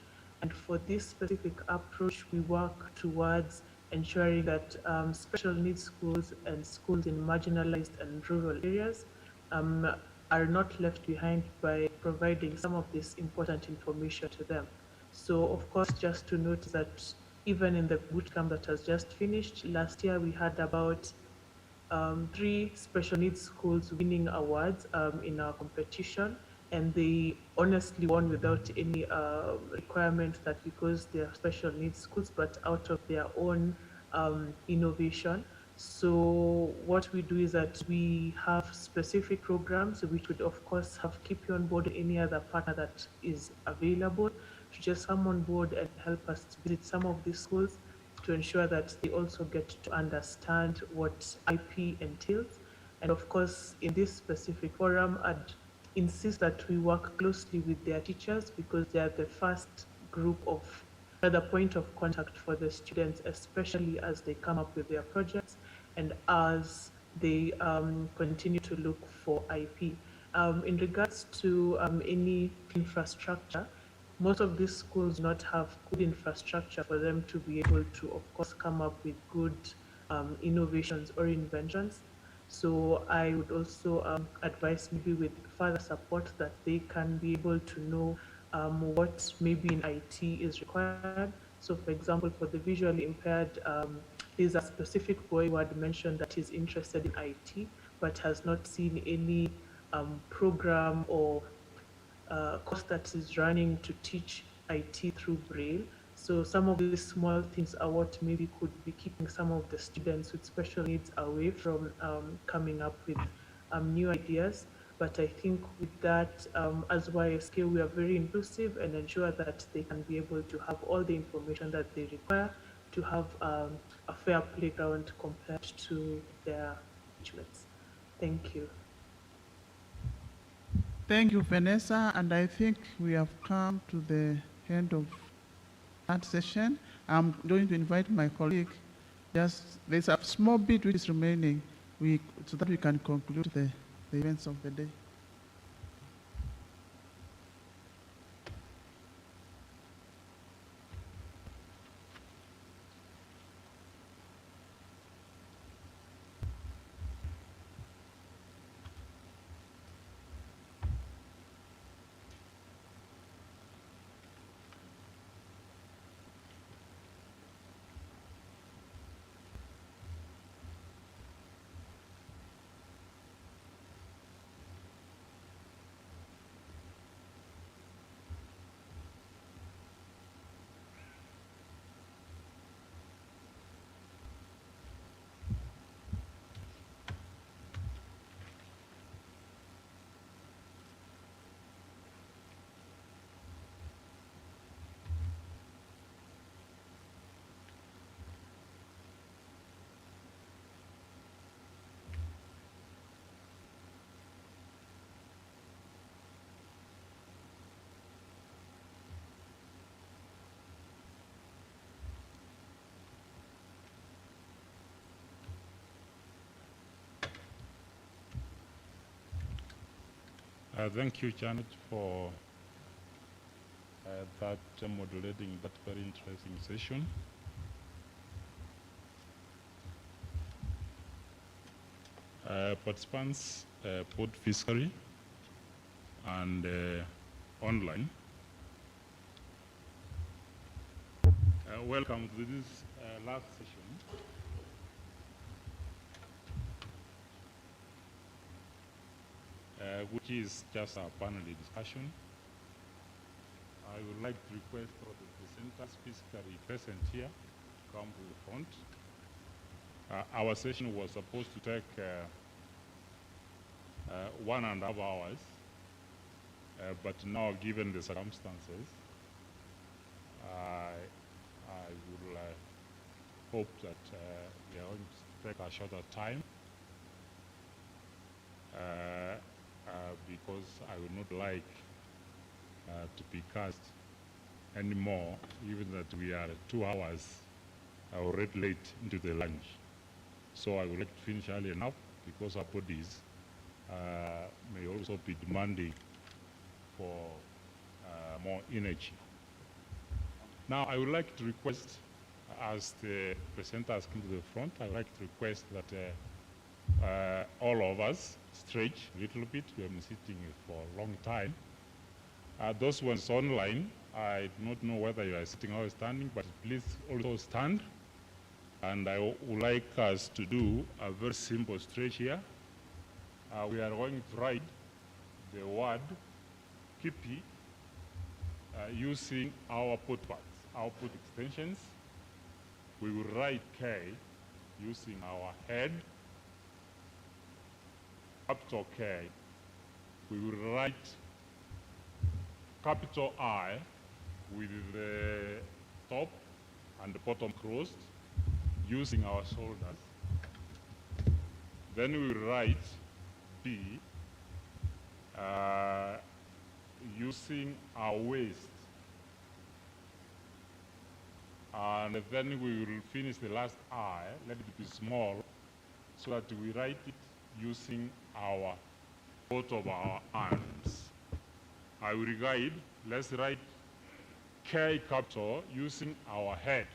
And for this specific approach, we work towards ensuring that special needs schools and schools in marginalized and rural areas are not left behind by providing some of this important information to them. So of course, just to note that even in the bootcamp that has just finished, last year we had about 3 special needs schools winning awards in our competition, and they honestly won without any requirement that because they are special needs schools, but out of their own innovation. So what we do is that we have specific programs which would of course have keep you on board, any other partner that is available to just come on board and help us to visit some of these schools to ensure that they also get to understand what IP entails. And of course, in this specific forum, I'd insist that we work closely with their teachers because they are the first group of, the point of contact for the students, especially as they come up with their projects and as they continue to look for IP. In regards to any infrastructure, most of these schools do not have good infrastructure for them to be able to, of course, come up with good innovations or inventions. So I would also advise maybe with further support that they can be able to know what maybe in IT is required. So for example, for the visually impaired, there's a specific boy who had mentioned that he's interested in IT, but has not seen any program or course that is running to teach IT through Braille. So some of these small things are what maybe could be keeping some of the students with special needs away from coming up with new ideas. But I think with that, as YSK, we are very inclusive and ensure that they can be able to have all the information that they require to have a fair playground compared to their engagements. Thank you. Thank you, Vanessa. And I think we have come to the end of that session. I'm going to invite my colleague. There's a small bit which is remaining so that we can conclude the events of the day. Thank you, Janet, for that moderating that very interesting session. Participants, both physically and online, welcome to this last session. Which is just a panel discussion. I would like to request all the presenters physically present here to come to the front. Our session was supposed to take 1.5 hours, but now given the circumstances, I would hope that we are going to take a shorter time. Because I would not like to be cast anymore, even that we are 2 hours already late into the lunch. So I would like to finish early enough because our bodies may also be demanding for more energy. Now, I would like to request, as the presenters come to the front, I would like to request that all of us stretch a little bit. We have been sitting for a long time. Those ones online, I do not know whether you are sitting or standing, but please also stand. And I would like us to do a very simple stretch here. We are going to write the word Kipi using our output extensions. We will write K using our head, capital K. We will write capital I with the top and the bottom closed using our shoulders. Then we will write B using our waist. And then we will finish the last I, let it be small, so that we write it using both of our arms. I will guide, let's write K capital using our head.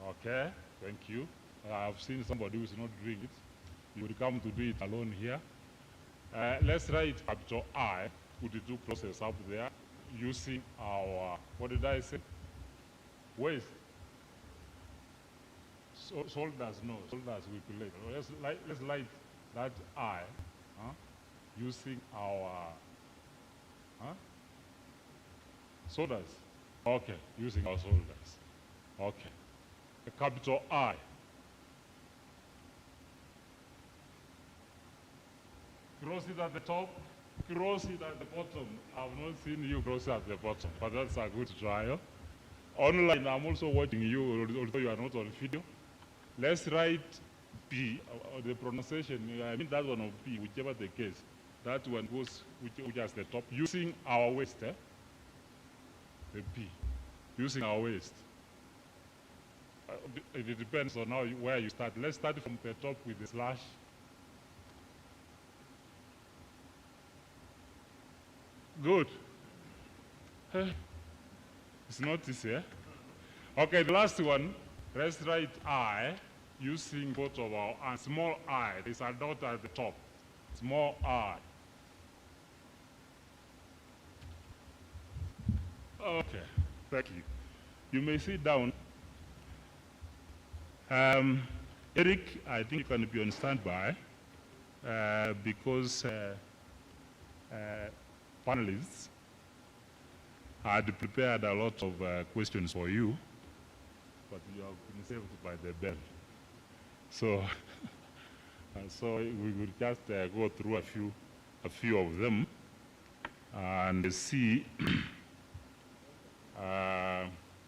Okay, thank you. I've seen somebody who's not doing it. You will come to do it alone here. Let's write capital I with the two crosses up there using our, what did I say? Waist. Shoulders, no, shoulders we will later. Let's write that I using our shoulders. Okay, using our shoulders. Okay. A capital I. Cross it at the top, cross it at the bottom. I've not seen you cross it at the bottom, but that's a good trial. Online, I'm also watching you, although you are not on video. Let's write P, the pronunciation, I mean that one of P, whichever the case. That one goes, which has the top, using our waist, the P, using our waist. It depends on where you start. Let's start from the top with the slash. Good. It's not easy, eh? Okay, the last one, let's write I using both of our arms. Small I, there's a dot at the top. Small I. Okay, thank you. You may sit down. Eric, I think you can be on standby because panelists had prepared a lot of questions for you, but you have been saved by the bell. So, so we will just go through a few of them and see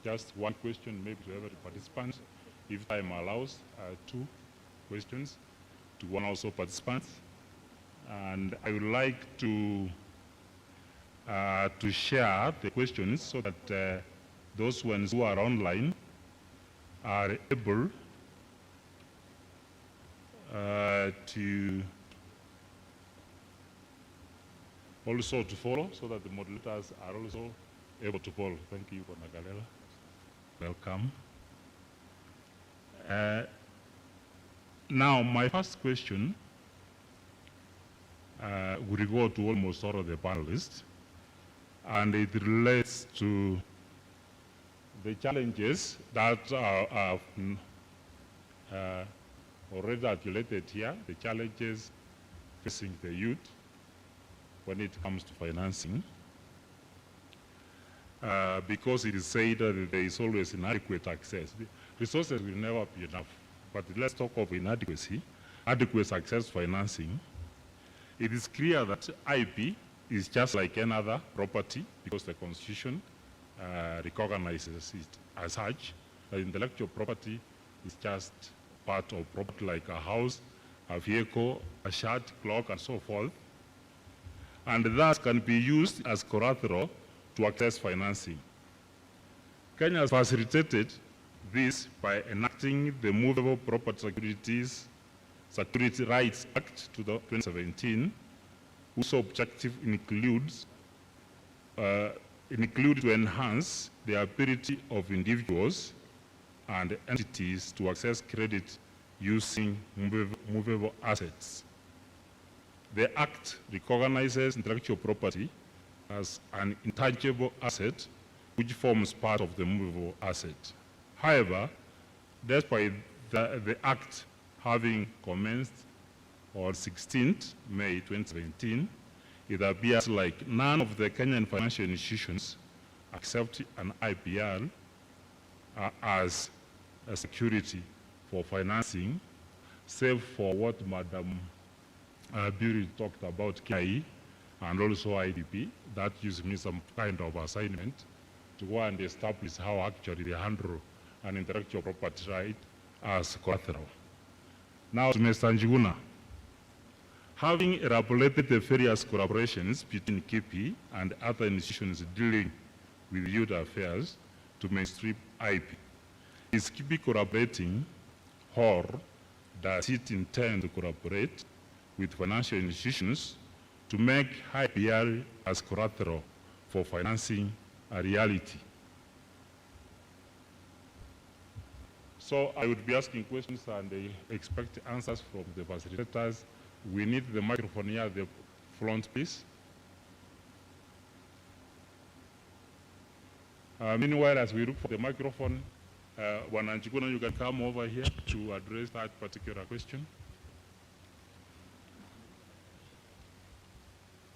just one question maybe to every participant. If time allows, 2 questions to one also participant. And I would like to share the questions so that those ones who are online are able to also to follow, so that the moderators are also able to follow. Thank you, Bonagalela. Welcome. Now, my first question will go to almost all of the panelists, and it relates to the challenges that are already articulated here, the challenges facing the youth when it comes to financing. Because it is said that there is always inadequate access. The resources will never be enough. But let's talk of inadequacy, adequate access to financing. It is clear that IP is just like any other property because the Constitution recognizes it as such. That intellectual property is just part of property like a house, a vehicle, a shirt, clock, and so forth. And thus can be used as collateral to access financing. Kenya has facilitated this by enacting the Movable Property Security Rights Act 2017, whose objective includes to enhance the ability of individuals and entities to access credit using movable assets. The Act recognizes intellectual property as an intangible asset which forms part of the movable asset. However, despite the Act having commenced on 16th May 2017, it appears like none of the Kenyan financial institutions accept an IPR as a security for financing, save for what Madam Buri talked about, KI, and also IDP. That gives me some kind of assignment to go and establish how actually they handle an intellectual property right as collateral. Now to Mr. Njuguna. Having elaborated the various collaborations between KIPI and other institutions dealing with youth affairs to mainstream IP, is KIPI collaborating, or does it intend to collaborate with financial institutions to make IPR as collateral for financing a reality? So I would be asking questions and I expect answers from the facilitators. We need the microphone here at the front, please. Meanwhile, as we look for the microphone, Wananchikuna, you can come over here to address that particular question.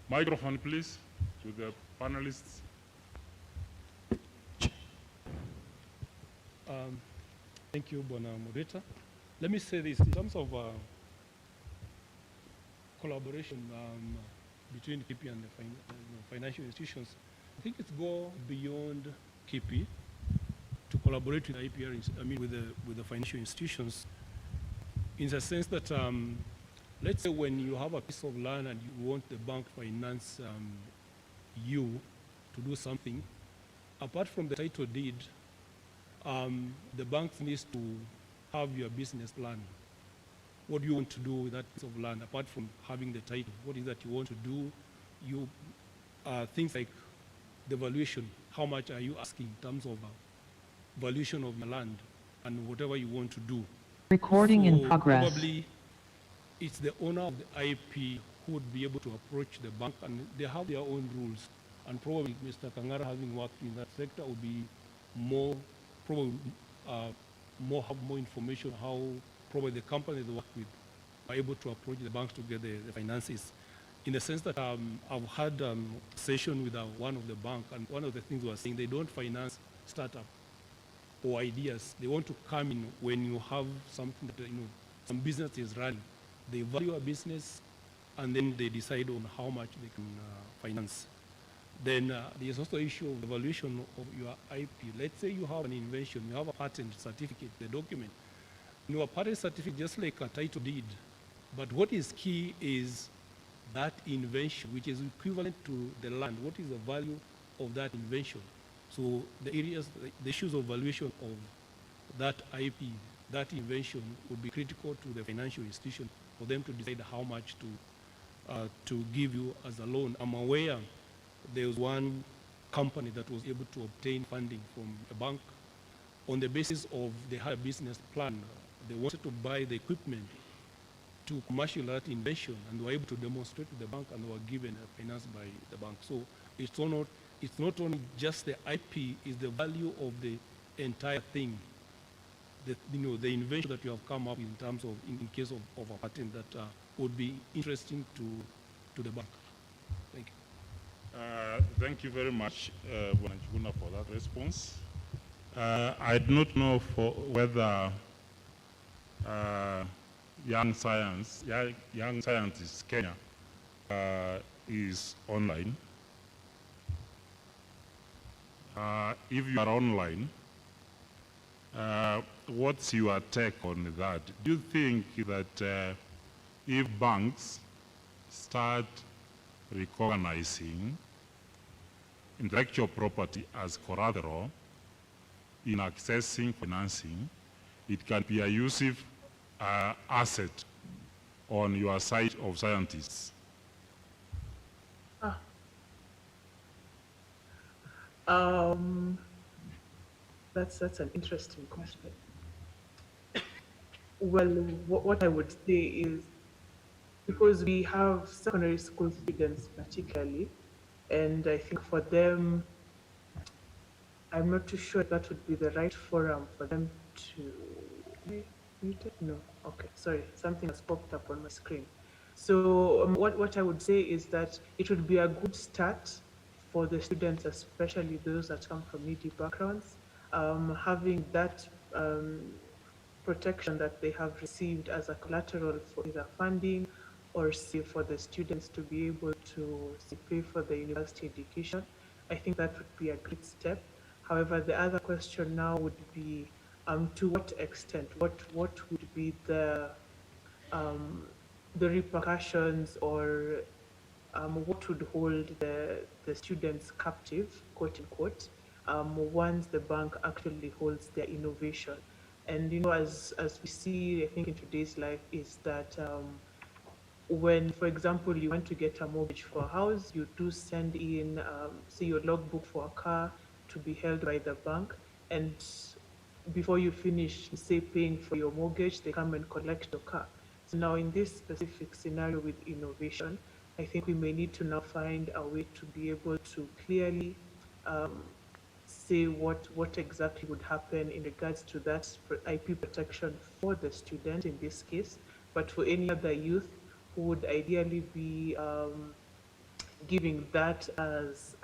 Microphone, please, to the panelists. Thank you, Bona Moderator. Let me say this, in terms of collaboration between KIPI and the financial institutions, I think it's go beyond KIPI to collaborate with IPR, with the financial institutions, in the sense that, let's say when you have a piece of land and you want the bank to finance you to do something, apart from the title deed, the bank needs to have your business plan. What do you want to do with that piece of land, apart from having the title? What is that you want to do? Things like the valuation. How much are you asking in terms of valuation of your land and whatever you want to do? Recording in progress. Probably it's the owner of the IP who would be able to approach the bank, and they have their own rules. And probably Mr. Kangara, having worked in that sector, would be more, probably have more information how probably the company they work with are able to approach the banks to get the finances. In the sense that I've had a session with one of the bank, and one of the things we are saying, they don't finance startup or ideas. They want to come in when you have something that, some business is running. They value a business, and then they decide on how much they can finance. Then there's also the issue of the valuation of your IP. Let's say you have an invention, you have a patent certificate, the document. A patent certificate, just like a title deed. But what is key is that invention, which is equivalent to the land. What is the value of that invention? So the issues of valuation of that IP, that invention, would be critical to the financial institution for them to decide how much to give you as a loan. I'm aware there was one company that was able to obtain funding from a bank on the basis of they had a business plan. They wanted to buy the equipment to commercialize that invention, and they were able to demonstrate to the bank, and they were given finance by the bank. So it's not only just the IP, it's the value of the entire thing. The invention that you have come up in terms of, in case of a patent, that would be interesting to the bank. Thank you. Thank you very much, Wananchikuna, for that response. I do not know whether Young Scientists Kenya is online. If you are online, what's your take on that? Do you think that if banks start recognizing intellectual property as collateral in accessing financing, it can be a useful asset on your side of scientists? That's an interesting question. Well, what I would say is, because we have secondary school students particularly, and I think for them, I'm not too sure that would be the right forum for them to. Muted? No. Okay, sorry, something has popped up on my screen. So what I would say is that it would be a good start for the students, especially those that come from needy backgrounds, having that protection that they have received as a collateral for either funding or say for the students to be able to pay for the university education. I think that would be a great step. However, the other question now would be to what extent, what would be the repercussions, or what would hold the students captive, quote unquote, once the bank actually holds their innovation. And as we see, I think in today's life, is that when, for example, you want to get a mortgage for a house, you do send in, say, your logbook for a car to be held by the bank, and before you finish, say, paying for your mortgage, they come and collect your car. So now, in this specific scenario with innovation, I think we may need to now find a way to be able to clearly say what exactly would happen in regards to that IP protection for the student in this case, but for any other youth who would ideally be giving that as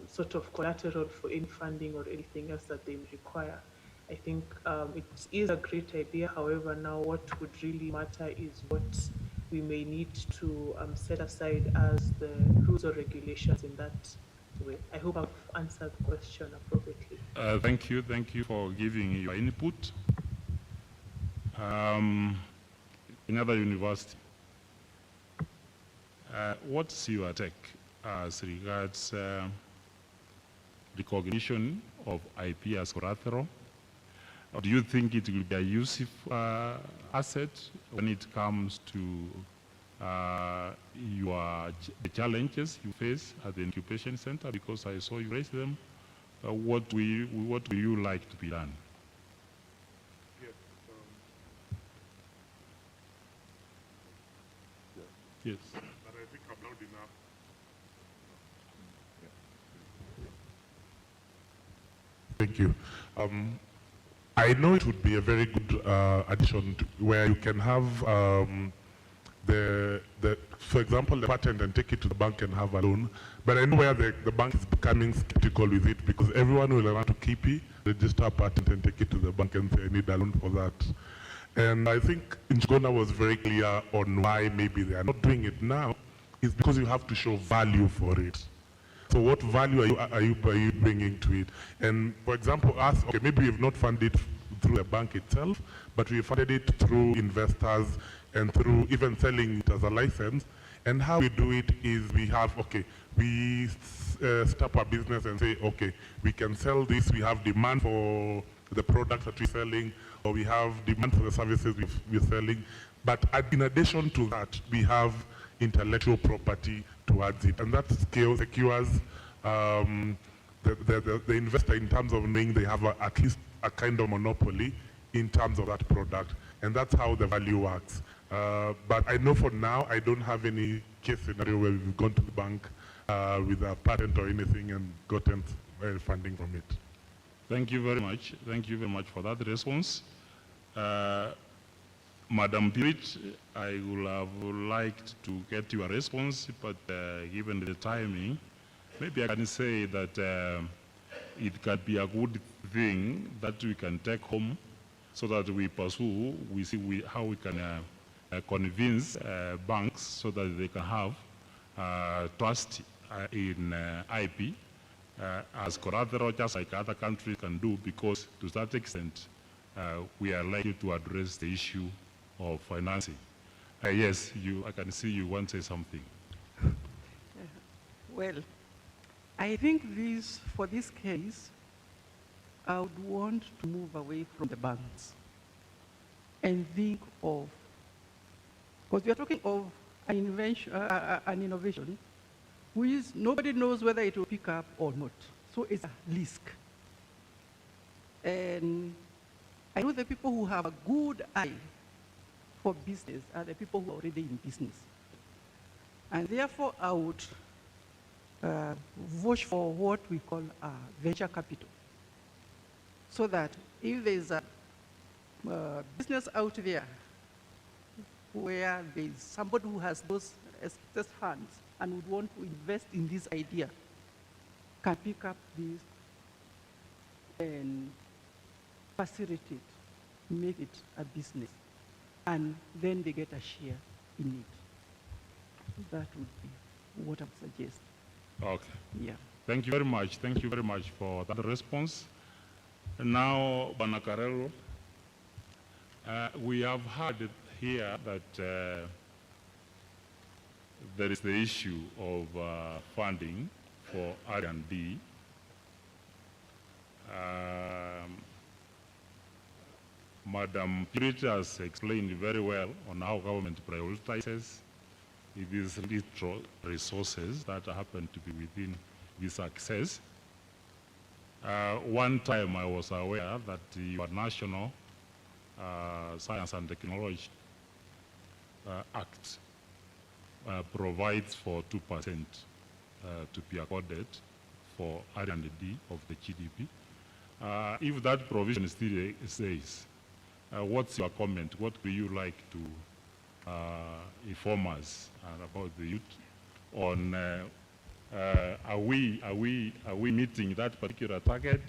sort of collateral for any funding or anything else that they require. I think it is a great idea. However, now what would really matter is what we may need to set aside as the rules or regulations in that way. I hope I've answered the question appropriately. Thank you for giving your input. Another university, what's your take as regards recognition of IP as collateral? Or do you think it will be a useful asset when it comes to the challenges you face at the incubation center? Because I saw you raise them. What will you like to be done? Yes. But I think I'm loud enough. Thank you. I know it would be a very good addition where you can have for example, the patent and take it to the bank and have a loan. But I know where the bank is becoming skeptical with it, because everyone will want to keep it, register a patent and take it to the bank and say, I need a loan for that. And I think Njuguna was very clear on why maybe they are not doing it now, is because you have to show value for it. So what value are you bringing to it? And for example, okay, maybe we've not funded through the bank itself, but we funded it through investors and through even selling it as a license. And how we do it is we set up a business and say, okay, we can sell this, we have demand for the products that we're selling, or we have demand for the services we're selling. But in addition to that, we have intellectual property towards it. And that secures the investor in terms of knowing they have at least a kind of monopoly in terms of that product. And that's how the value works. But I know for now, I don't have any case scenario where we've gone to the bank with a patent or anything and gotten funding from it. Thank you very much. Thank you very much for that response. Madam Pirit, I would have liked to get your response, but given the timing, maybe I can say that it can be a good thing that we can take home so that we pursue, we see how we can convince banks so that they can have trust in IP as collateral, just like other countries can do, because to that extent, we are likely to address the issue of financing. Yes, I can see you want to say something. Well, I think for this case, I would want to move away from the banks and think of, because we are talking of an innovation, which nobody knows whether it will pick up or not. So it's a risk. And I know the people who have a good eye for business are the people who are already in business. And therefore, I would vote for what we call venture capital. So that if there's a business out there where there's somebody who has those excess funds and would want to invest in this idea, can pick up this and facilitate, make it a business, and then they get a share in it. That would be what I would suggest. Okay. Yeah. Thank you very much. Thank you very much for that response. Now, Banakarelo, we have heard here that there is the issue of funding for R&D. Madam Purity has explained very well on how government prioritizes these little resources that happen to be within this access. One time I was aware that your National Science and Technology Act provides for 2% to be accorded for R&D of the GDP. If that provision still says, what's your comment? What would you like to inform us about the youth on are we meeting that particular target,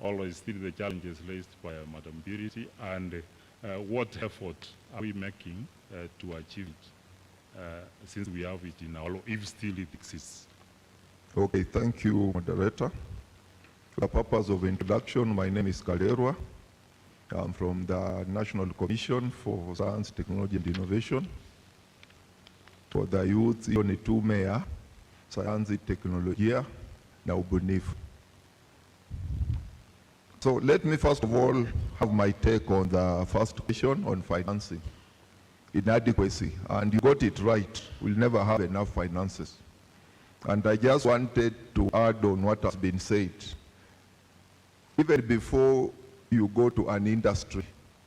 or is still the challenges raised by Madam Purity, and what effort are we making to achieve it, since we have it in our law, if still it exists? Okay, thank you, moderator. For the purpose of introduction, my name is Kalerwa. I'm from the National Commission for Science, Technology and Innovation. For the youth, hiyo ni tume ya sayansi, teknolojia na ubunifu. So let me first of all have my take on the first question on financing. Inadequacy, and you got it right. We'll never have enough finances. And I just wanted to add on what has been said. Even before you go to an industry,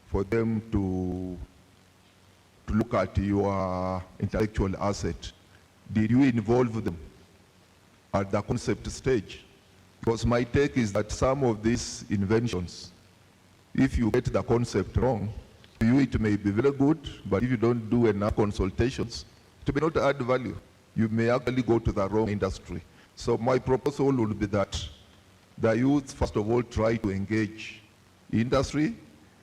for them to look at your intellectual asset, did you involve them at the concept stage? Because my take is that some of these inventions, if you get the concept wrong, to you it may be very good, but if you don't do enough consultations, it may not add value. You may actually go to the wrong industry. So my proposal would be that the youth, first of all, try to engage industry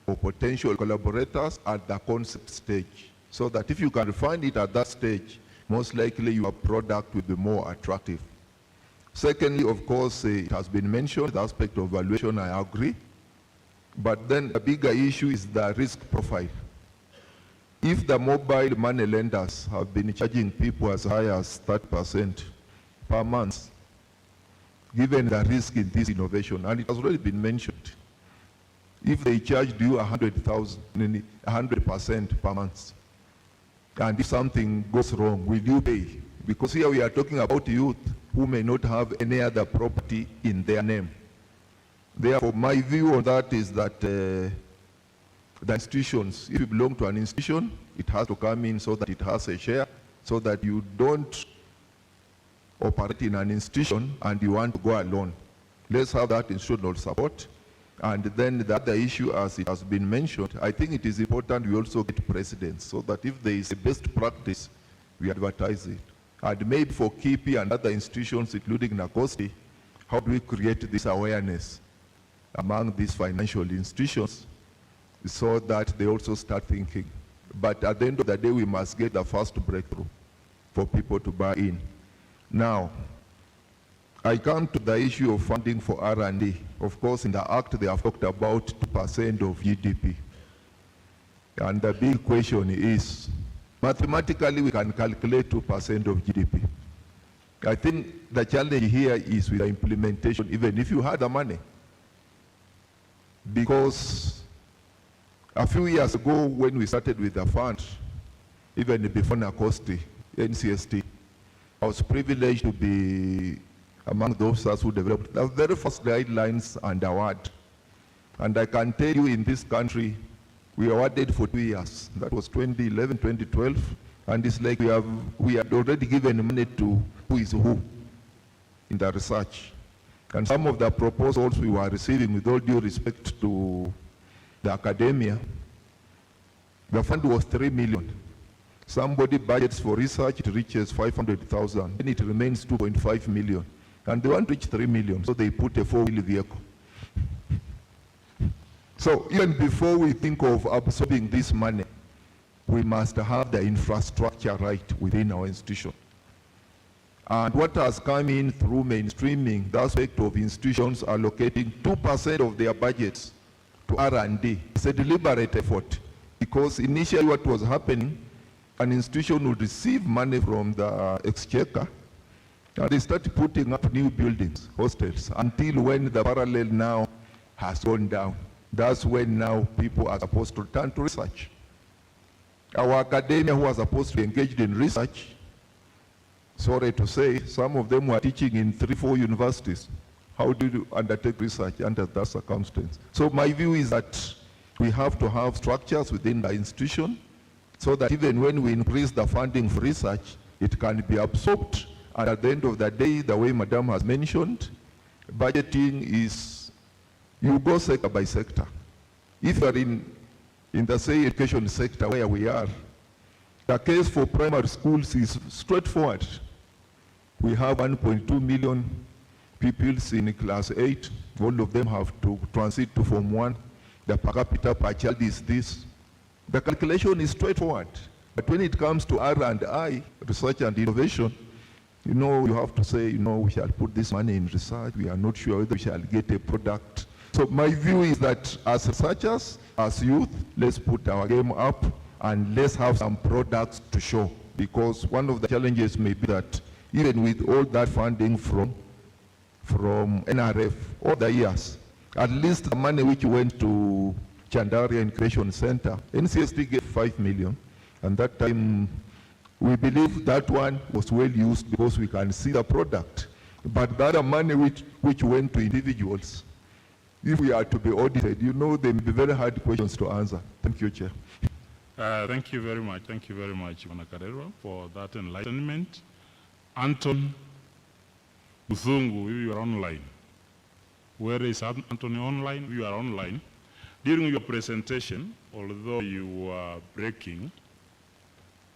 or potential collaborators at the concept stage, so that if you can find it at that stage, most likely your product will be more attractive. Secondly, of course, it has been mentioned, the aspect of valuation, I agree. But then the bigger issue is the risk profile. If the mobile money lenders have been charging people as high as 30% per month, given the risk in this innovation, and it has already been mentioned, if they charged you 100% per month, and if something goes wrong, will you pay? Because here we are talking about youth who may not have any other property in their name. Therefore, my view on that is that the institutions, if you belong to an institution, it has to come in so that it has a share, so that you don't operate in an institution and you want to go alone. Let's have that institutional support. And then the other issue, as it has been mentioned, I think it is important we also get precedents, so that if there is a best practice, we advertise it. And maybe for KIPI and other institutions, including NACOSTI, how do we create this awareness among these financial institutions so that they also start thinking? But at the end of the day, we must get the first breakthrough for people to buy in. Now, I come to the issue of funding for R&D. Of course, in the Act, they have talked about 2% of GDP. And the big question is, mathematically, we can calculate 2% of GDP. I think the challenge here is with the implementation. Even if you had the money, because a few years ago when we started with the fund, even before NACOSTI, NCST, I was privileged to be among those who developed the very first guidelines and award. And I can tell you in this country, we awarded for 2 years. That was 2011, 2012. And it's like we had already given money to who is who in the research. And some of the proposals we were receiving, with all due respect to the academia, the fund was 3 million. Somebody budgets for research, it reaches 500,000, and it remains 2.5 million. And they want to reach 3 million, so they put a 4-wheel vehicle. So even before we think of absorbing this money, we must have the infrastructure right within our institution. And what has come in through mainstreaming, the aspect of institutions allocating 2% of their budgets to R&D. It's a deliberate effort, because initially what was happening, an institution would receive money from the exchequer, and they start putting up new buildings, hostels, until when the parallel now has gone down. That's when now people are supposed to turn to research. Our academia, who are supposed to be engaged in research, sorry to say, some of them were teaching in 3-4 universities. How do you undertake research under that circumstance? So my view is that we have to have structures within the institution so that even when we increase the funding for research, it can be absorbed. And at the end of the day, the way Madam has mentioned, budgeting is, you go sector by sector. If you are in the, say, education sector where we are, the case for primary schools is straightforward. We have 1.2 million pupils in class 8. All of them have to transit to Form 1. The per capita per child is this. The calculation is straightforward. But when it comes to R&I, research and innovation, you have to say, we shall put this money in research. We are not sure whether we shall get a product. So my view is that as researchers, as youth, let's put our game up and let's have some products to show. Because one of the challenges may be that even with all that funding from NRF all the years, at least the money which went to Chandaria Incubation Center, NCST gave 5 million. And that time, we believe that one was well used because we can see the product. But the other money which went to individuals, if we are to be audited, they may be very hard questions to answer. Thank you, Chair. Thank you very much. Thank you very much, Bwana Karerwa, for that enlightenment. Anton Muthungu, you are online. Where is Anthony online? You are online. During your presentation, although you were breaking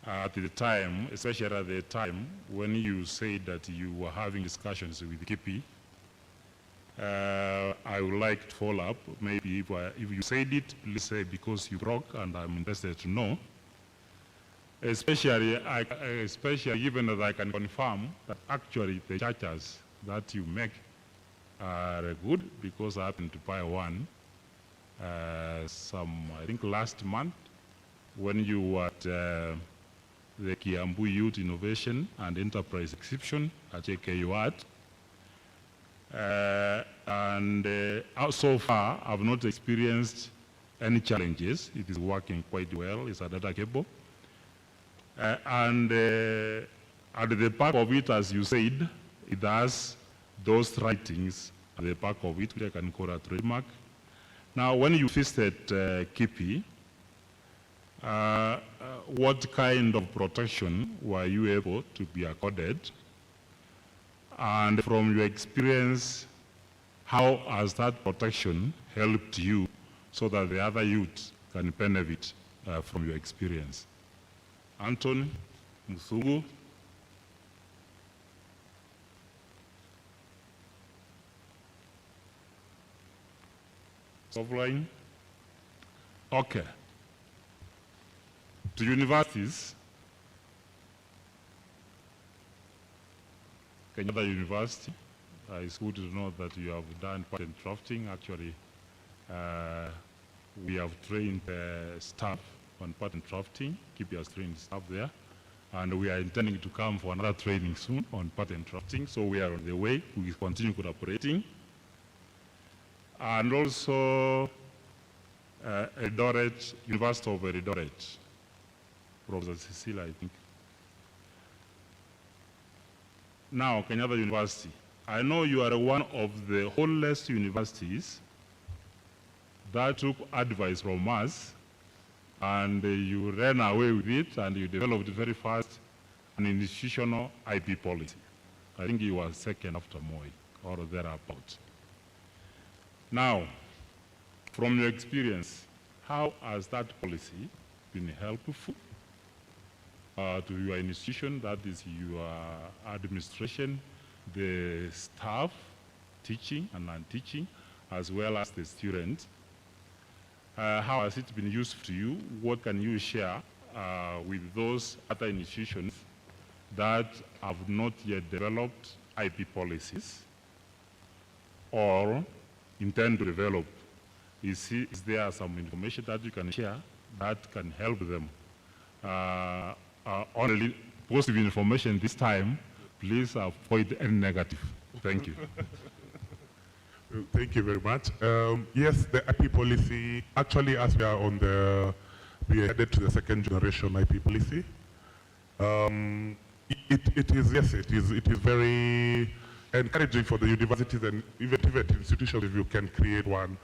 at the time, especially at the time when you said that you were having discussions with Kipi, I would like to follow up. Maybe if you said it, please say because you broke, and I'm interested to know. Especially given that I can confirm that actually the churches that you make are good, because I happened to buy one I think last month when you were at the Kiambu Youth Innovation and Enterprise Exhibition at JKU Art. So far, I've not experienced any challenges. It is working quite well. It's a data cable. At the back of it, as you said, it has those writings at the back of it, which I can call a trademark. Now, when you visited Kipi, what kind of protection were you able to be accorded? And from your experience, how has that protection helped you so that the other youth can benefit from your experience? Anthony Muthungu. Offline. Okay. To universities, Kenyatta University, it's good to know that you have done patent drafting. Actually, we have trained staff on patent drafting. Keep your trained staff there. And we are intending to come for another training soon on patent drafting. So we are on the way. We will continue collaborating. and also Eldoret, University of Eldoret, Professor Cecilia, I think. Now, Kenyatta University. I know you are one of the oldest universities that took advice from us, and you ran away with it, and you developed very fast an institutional IP policy. I think you were second after Moi, or thereabouts. Now, from your experience, how has that policy been helpful to your institution, that is your administration, the staff, teaching and non-teaching, as well as the students? How has it been useful to you? What can you share with those other institutions that have not yet developed IP policies or intend to develop? Is there some information that you can share that can help them? Only positive information this time. Please avoid any negative. Thank you. Thank you very much. Yes, the IP policy, actually, as we are we are headed to the second generation IP policy. It is very encouraging for the universities and even institutions if you can create one,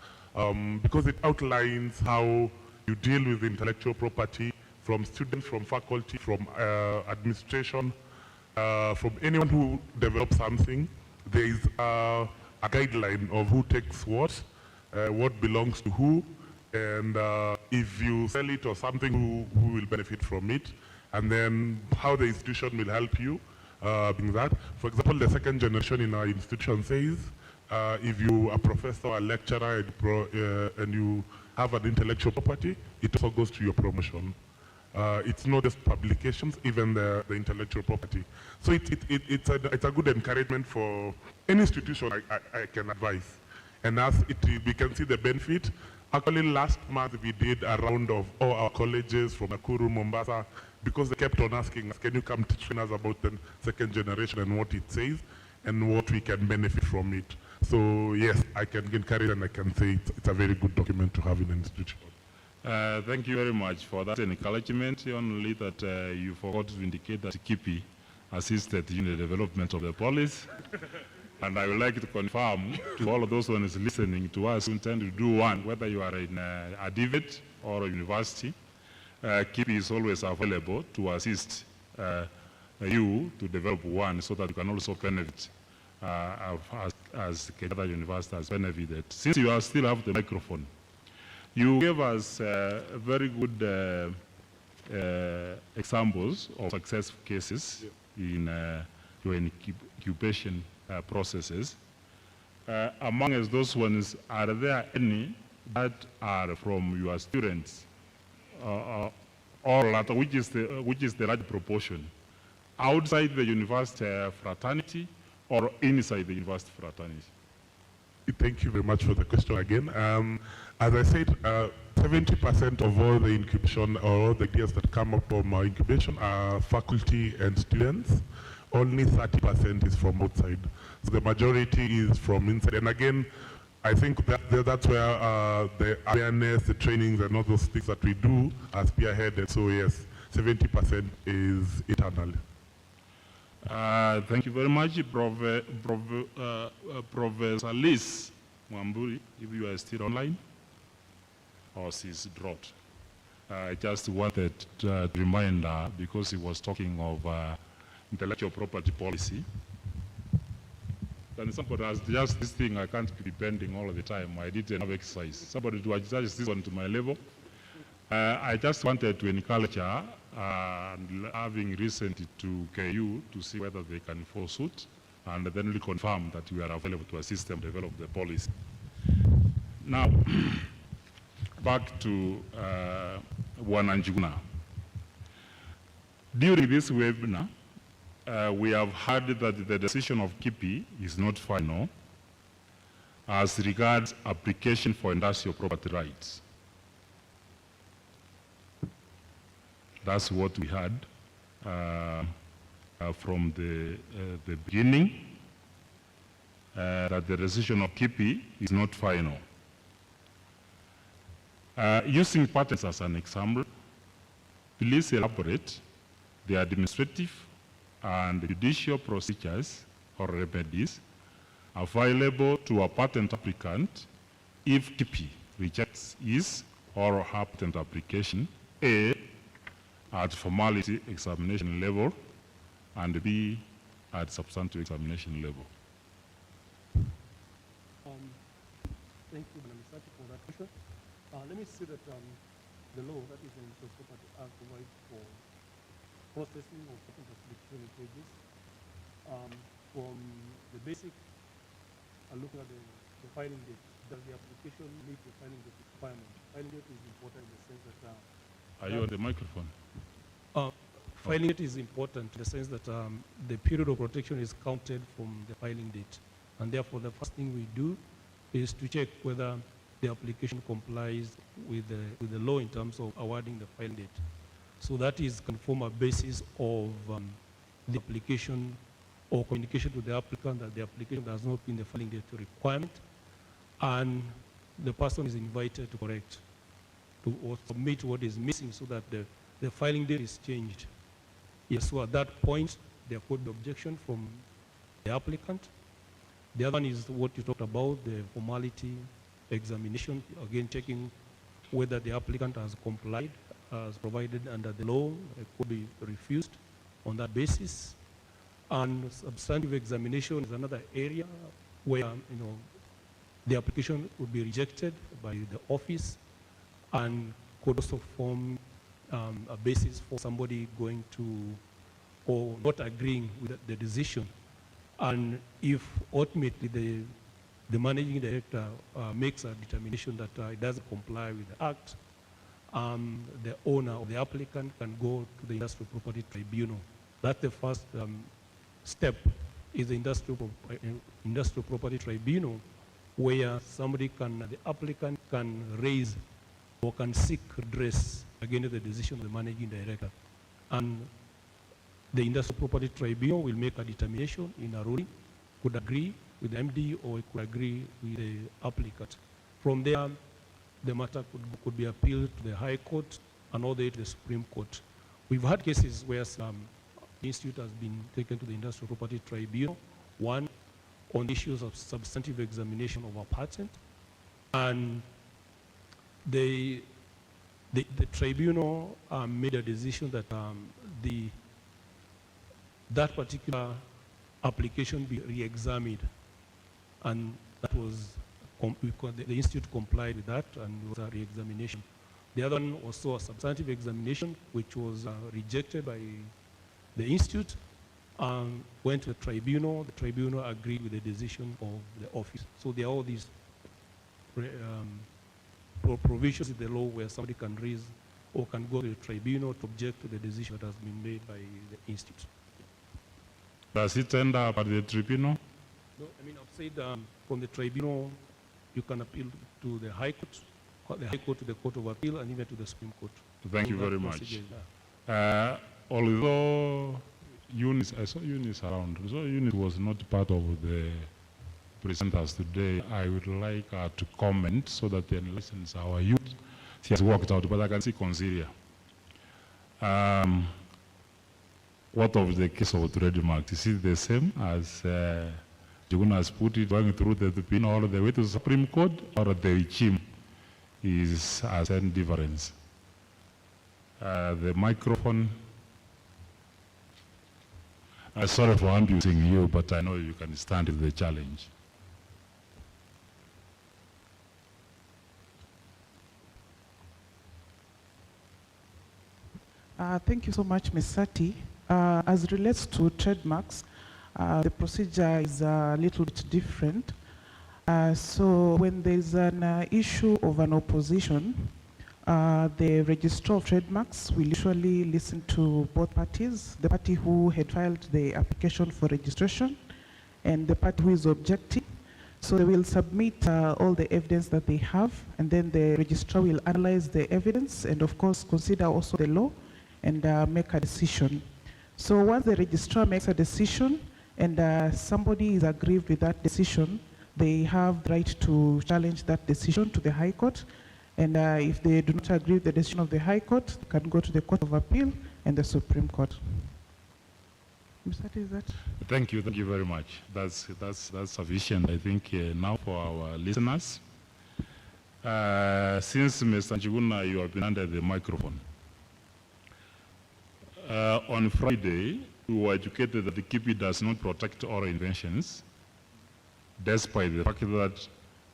because it outlines how you deal with intellectual property from students, from faculty, from administration, from anyone who develops something. There is a guideline of who takes what belongs to who, and if you sell it or something, who will benefit from it, and then how the institution will help you being that. For example, the second generation in our institution says, if you are a professor or a lecturer and you have an intellectual property, it also goes to your promotion. It's not just publications, even the intellectual property. So it's a good encouragement for any institution I can advise. And as we can see the benefit. Actually, last month we did a round of all our colleges from Nakuru, Mombasa, because they kept on asking us, can you come to train us about the second generation and what it says and what we can benefit from it. So yes, I can encourage and I can say it's a very good document to have in an institution. Thank you very much for that encouragement. Only that you forgot to indicate that KIPI assisted in the development of the policy. And I would like to confirm to all of those who are listening to us who intend to do one, whether you are in a DVET or a university, KIPI is always available to assist you to develop one so that you can also benefit as Kenyatta University has benefited. Since you still have the microphone, you gave us very good examples of successful cases in your incubation processes. Among those ones, are there any that are from your students, or which is the large proportion, outside the university fraternity or inside the university fraternity? Thank you very much for the question again. As I said, 70% of all the incubation or all the ideas that come up from our incubation are faculty and students. Only 30% is from outside. So the majority is from inside. And again, I think that's where the awareness, the trainings, and all those things that we do are spearheaded. So yes, 70% is internal. Thank you very much, Professor Liz Mwamburi, if you are still online, or she's dropped. I just wanted to remind her, because he was talking of intellectual property policy. Then somebody has just this thing, I can't be depending all the time. I did enough exercise. Somebody to adjust this one to my level. I just wanted to encourage her, and having listened to KU, to see whether they can follow suit, and then reconfirm that we are available to assist them develop the policy. Now, back to Wananjuna. During this webinar, we have heard that the decision of KIPI is not final as regards application for industrial property rights. That's what we heard from the beginning. that the decision of KIPI is not final. Using patents as an example, please elaborate the administrative and judicial procedures or remedies available to a patent applicant if KIPI rejects his or her patent application, A, at formality examination level, and B, at substantive examination level. Thank you, Madam Misaki, for that question. Let me say that the law, that is the Intellectual Property Act, provides for processing of patent application pages from the basic, looking at the filing date. Does the application meet the filing date requirement? Filing date is important in the sense that... Are you on the microphone? Filing date is important in the sense that the period of protection is counted from the filing date. And therefore, the first thing we do is to check whether the application complies with the law in terms of awarding the filing date. So that can form a basis of the application or communication to the applicant that the application does not meet the filing date requirement, and the person is invited to correct or submit what is missing so that the filing date is changed. Yes, so at that point, there could be objection from the applicant. The other one is what you talked about, the formality examination, again checking whether the applicant has complied as provided under the law. It could be refused on that basis. And substantive examination is another area where the application would be rejected by the office and could also form a basis for somebody going to or not agreeing with the decision. And if ultimately the managing director makes a determination that it doesn't comply with the act, the owner or the applicant can go to the Industrial Property Tribunal. That's the first step, is the Industrial Property Tribunal, where the applicant can raise or can seek redress against the decision of the managing director. And the Industrial Property Tribunal will make a determination in a ruling, could agree with the MD or it could agree with the applicant. From there, the matter could be appealed to the High Court and all the way to the Supreme Court. We've had cases where the institute has been taken to the Industrial Property Tribunal, one on issues of substantive examination of a patent, and the tribunal made a decision that that particular application be re-examined, and that was the institute complied with that, and it was a re-examination. The other one also a substantive examination, which was rejected by the institute, went to the tribunal. The tribunal agreed with the decision of the office. So there are all these provisions in the law where somebody can raise or can go to the tribunal to object to the decision that has been made by the institute. Does it end up at the tribunal? No, I mean, I've said from the tribunal, you can appeal to the High Court, to the Court of Appeal, and even to the Supreme Court. Thank you very much. Although Eunice, I saw Eunice around, so Eunice was not part of the presenters today. I would like her to comment so that the lessons our youth. She has worked out, but I can see Consilia. What of the case of trademark? Is it the same as Juguna has put it, going through the tribunal all the way to the Supreme Court, or the regime is a certain difference? The microphone. Sorry for abusing you, but I know you can stand with the challenge. Thank you so much, Ms. Sati. As relates to trademarks, the procedure is a little bit different. So when there's an issue of an opposition, the registrar of trademarks will usually listen to both parties, the party who had filed the application for registration and the party who is objecting. So they will submit all the evidence that they have, and then the registrar will analyze the evidence and of course consider also the law and make a decision. So once the registrar makes a decision, and somebody is aggrieved with that decision, they have the right to challenge that decision to the High Court. And if they do not agree with the decision of the High Court, they can go to the Court of Appeal and the Supreme Court. Is that? Thank you very much. That's sufficient, I think, now for our listeners. Since Mr. Njuguna, you have been under the microphone. On Friday, we were educated that the KIPI does not protect our inventions, despite the fact that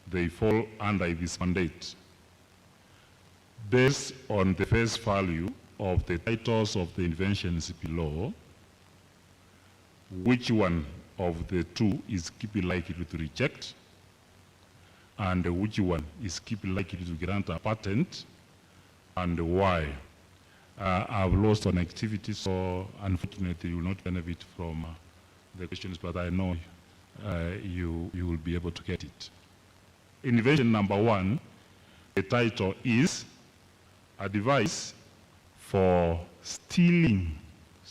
they fall under this mandate. Based on the face value of the titles of the inventions below, which one of the two is KIPI likely to reject, and which one is KIPI likely to grant a patent, and why? I've lost on activity, so unfortunately you will not benefit from the questions, but I know you will be able to get it. Invention number 1, the title is a device for stealing,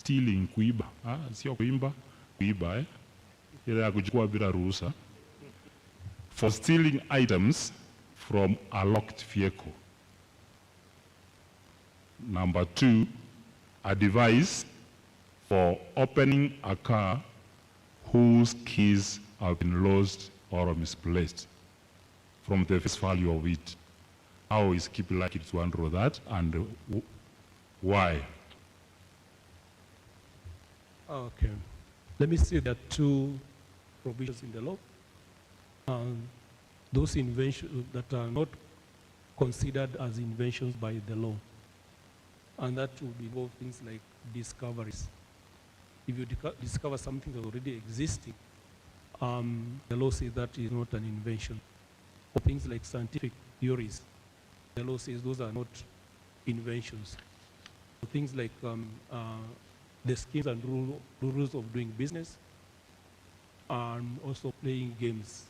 kuiba, sio kuimba, kuiba, ile ya kuchukua bila ruhusa, for stealing items from a locked vehicle. Number 2, a device for opening a car whose keys have been lost or misplaced. From the face value of it, how is KIPI likely to handle that, and why? Okay. Let me say there are 2 provisions in the law. Those inventions that are not considered as inventions by the law. And that would involve things like discoveries. If you discover something that's already existing, the law says that is not an invention. Or things like scientific theories, the law says those are not inventions. Or things like the schemes and rules of doing business, and also playing games,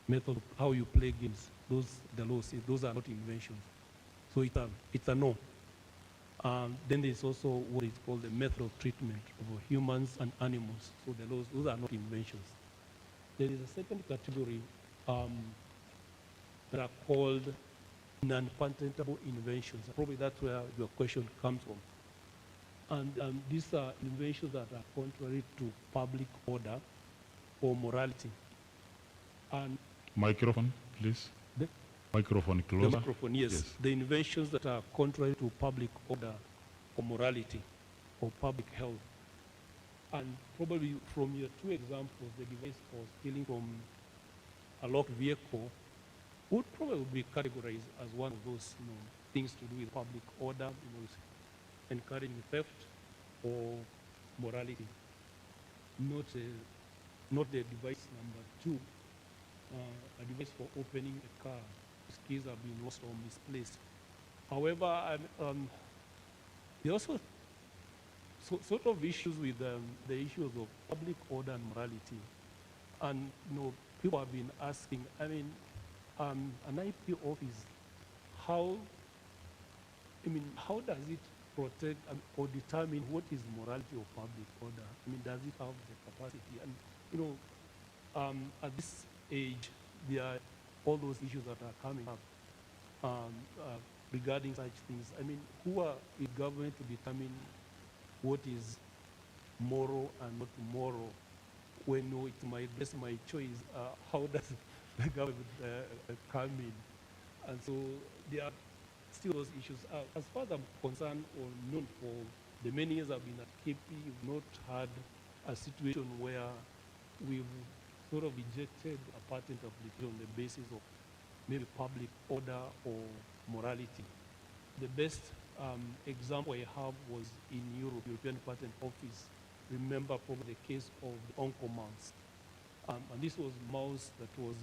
method of how you play games, those the law says those are not inventions. So it's a no. Then there's also what is called the method of treatment of humans and animals. So the laws, those are not inventions. There is a second category that are called non-patentable inventions. Probably that's where your question comes from. And these are inventions that are contrary to public order or morality. And microphone, please. Microphone closer. The microphone, yes. The inventions that are contrary to public order or morality or public health. And probably from your 2 examples, the device for stealing from a locked vehicle would probably be categorized as one of those things to do with public order, encouraging theft or morality. Not the device number 2, a device for opening a car. Keys have been lost or misplaced. However, there are also sort of issues with the issues of public order and morality. And people have been asking, an IP office, how does it protect or determine what is morality or public order? Does it have the capacity? And at this age, there are all those issues that are coming up regarding such things. Who are the government to determine what is moral and not moral? When it's my choice, how does the government come in? And so there are still those issues. As far as I'm concerned or known for the many years I've been at KP, we've not had a situation where we've sort of rejected a patent application on the basis of maybe public order or morality. The best example I have was in European Patent Office. Remember probably the case of the Onco mouse. And this was mouse that was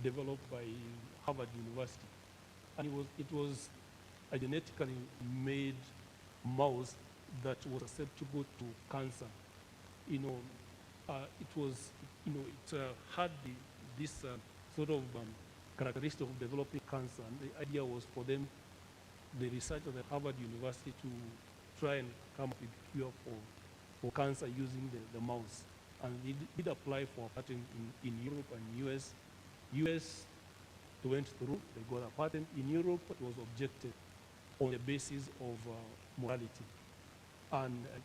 developed by Harvard University. And it was a genetically made mouse that was susceptible to cancer. It had this sort of characteristic of developing cancer. And the idea was for them, the researchers at Harvard University, to try and come up with a cure for cancer using the mouse. And they did apply for a patent in Europe and US. US went through, they got a patent. In Europe, it was objected on the basis of morality. And I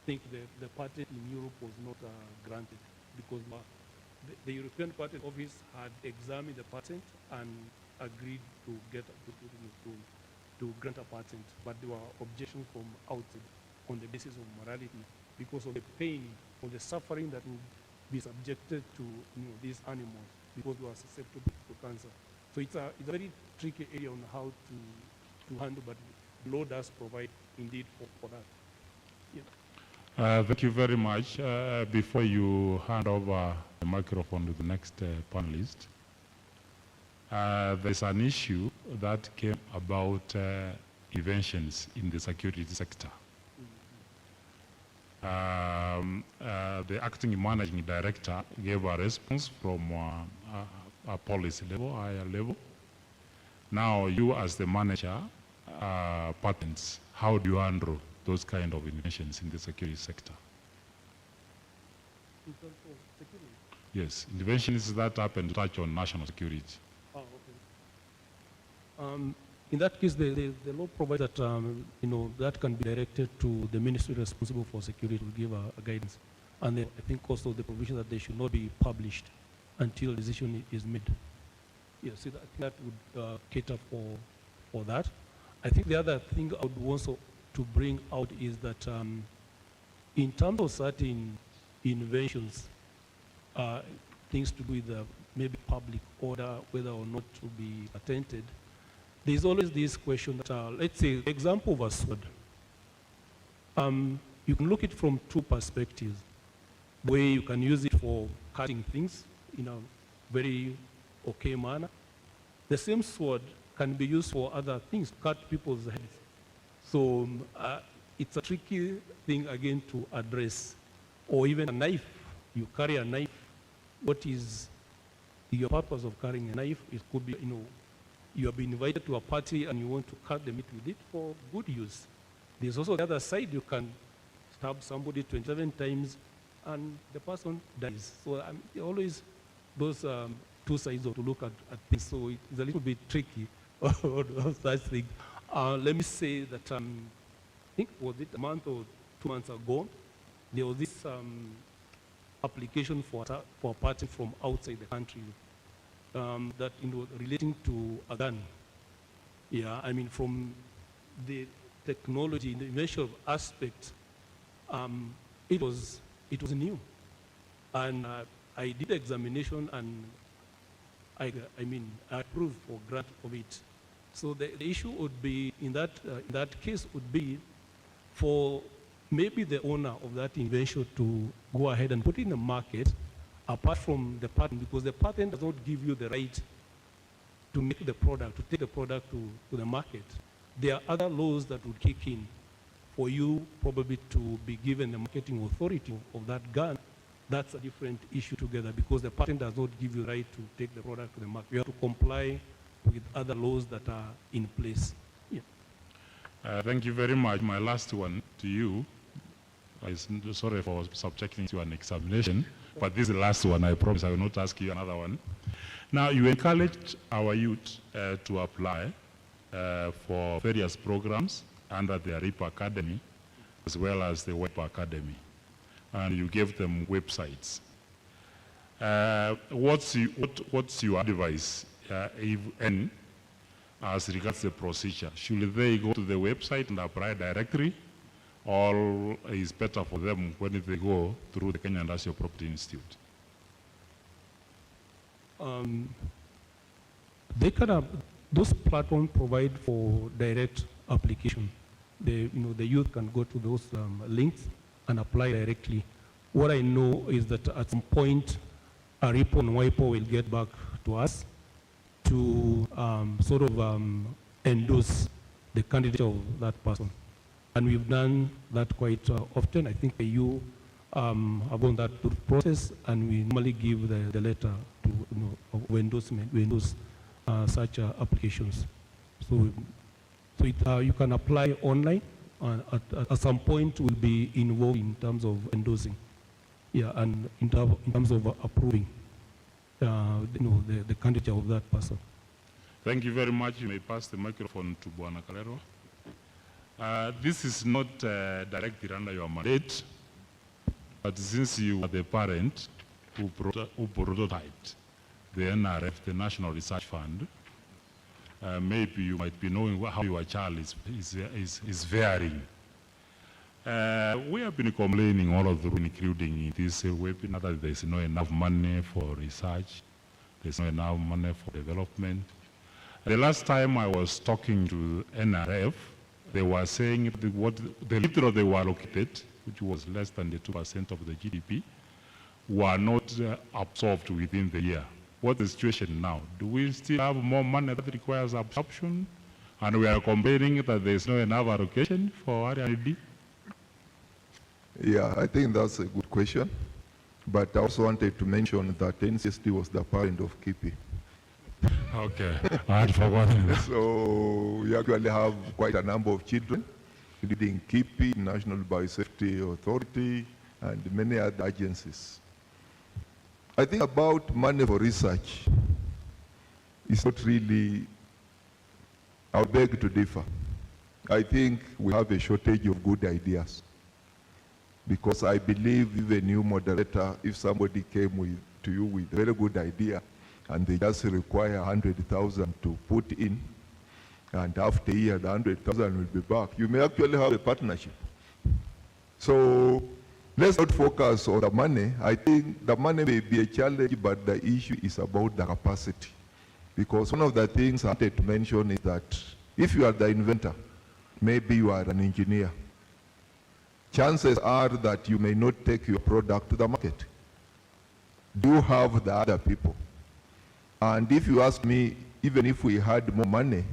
think the patent in Europe was not granted because the European Patent Office had examined the patent and agreed to grant a patent, but there were objections from outside on the basis of morality because of the pain or the suffering that would be subjected to these animals because they were susceptible to cancer. So it's a very tricky area on how to handle, but law does provide indeed for that. Yeah. Thank you very much. Before you hand over the microphone to the next panelist, there's an issue that came about inventions in the security sector. The acting managing director gave a response from a policy level, higher level. Now you as the manager, patents, how do you handle those kind of inventions in the security sector? In terms of security? Yes, inventions that happen to touch on national security. Oh, okay. In that case, the law provides that that can be directed to the ministry responsible for security to give a guidance, and I think also the provision that they should not be published until a decision is made. Yes, so that would cater for that. I think the other thing I would also to bring out is that in terms of certain inventions, things to do with maybe public order, whether or not to be patented, there's always this question that, let's say, the example of a sword. You can look at it from two perspectives, where you can use it for cutting things in a very okay manner. The same sword can be used for other things, to cut people's heads. So it's a tricky thing, again, to address. Or even a knife. You carry a knife. What is your purpose of carrying a knife? It could be, you have been invited to a party and you want to cut the meat with it for good use. There's also the other side. You can stab somebody 27 times and the person dies. So always those two sides to look at things. So it's a little bit tricky of such things. Let me say that I think was it a month or 2 months ago, there was this application for a patent from outside the country that relating to a gun. Yeah, I mean from the technology, the initial aspect, it was new, and I did examination and I approved for grant of it. So the issue would be in that case would be for maybe the owner of that invention to go ahead and put it in the market apart from the patent, because the patent does not give you the right to make the product, to take the product to the market. There are other laws that would kick in for you probably to be given the marketing authority of that gun. That's a different issue together, because the patent does not give you the right to take the product to the market. You have to comply with other laws that are in place. Yeah. Thank you very much. My last one to you. I'm sorry for subjecting to an examination, but this is the last one. I promise I will not ask you another one. Now, you encouraged our youth to apply for various programs under the RIPA Academy, as well as the Web Academy, and you gave them websites. What's your advice, if any, as regards the procedure? Should they go to the website and apply directly, or is better for them when they go through the Kenya Industrial Property Institute? Those platforms provide for direct application. The youth can go to those links and apply directly. What I know is that at some point, a RIPO and WIPO will get back to us to endorse the candidate of that person. And we've done that quite often. I think you have gone that through the process, and we normally give the letter to of endorsement. We endorse such applications. So you can apply online at some point will be involved in terms of endorsing, yeah, and in terms of approving, the candidature of that person. Thank you very much. You may pass the microphone to Bwana Kalero. This is not directly under your mandate, but since you are the parent who prototyped the NRF, the National Research Fund, maybe you might be knowing how your child is faring. We have been complaining all of through, including in this webinar, that there's not enough money for research, there's not enough money for development. The last time I was talking to NRF, they were saying what the little they were allocated, which was less than the 2% of the GDP, were not absorbed within the year. What's the situation now? Do we still have more money that requires absorption? And we are complaining that there's not enough allocation for R&D? Yeah, I think that's a good question. But I also wanted to mention that NCST was the parent of KIPI. Okay, I had forgotten that. So we actually have quite a number of children, including KIPI, National Biosafety Authority, and many other agencies. I think about money for research, it's not really, I beg to differ. I think we have a shortage of good ideas. Because I believe even you, moderator, if somebody came to you with a very good idea, and they just require 100,000 to put in, and after a year, the 100,000 will be back, you may actually have a partnership. So let's not focus on the money. I think the money may be a challenge, but the issue is about the capacity. Because one of the things I wanted to mention is that if you are the inventor, maybe you are an engineer, chances are that you may not take your product to the market. Do you have the other people? And if you ask me, even if we had more money,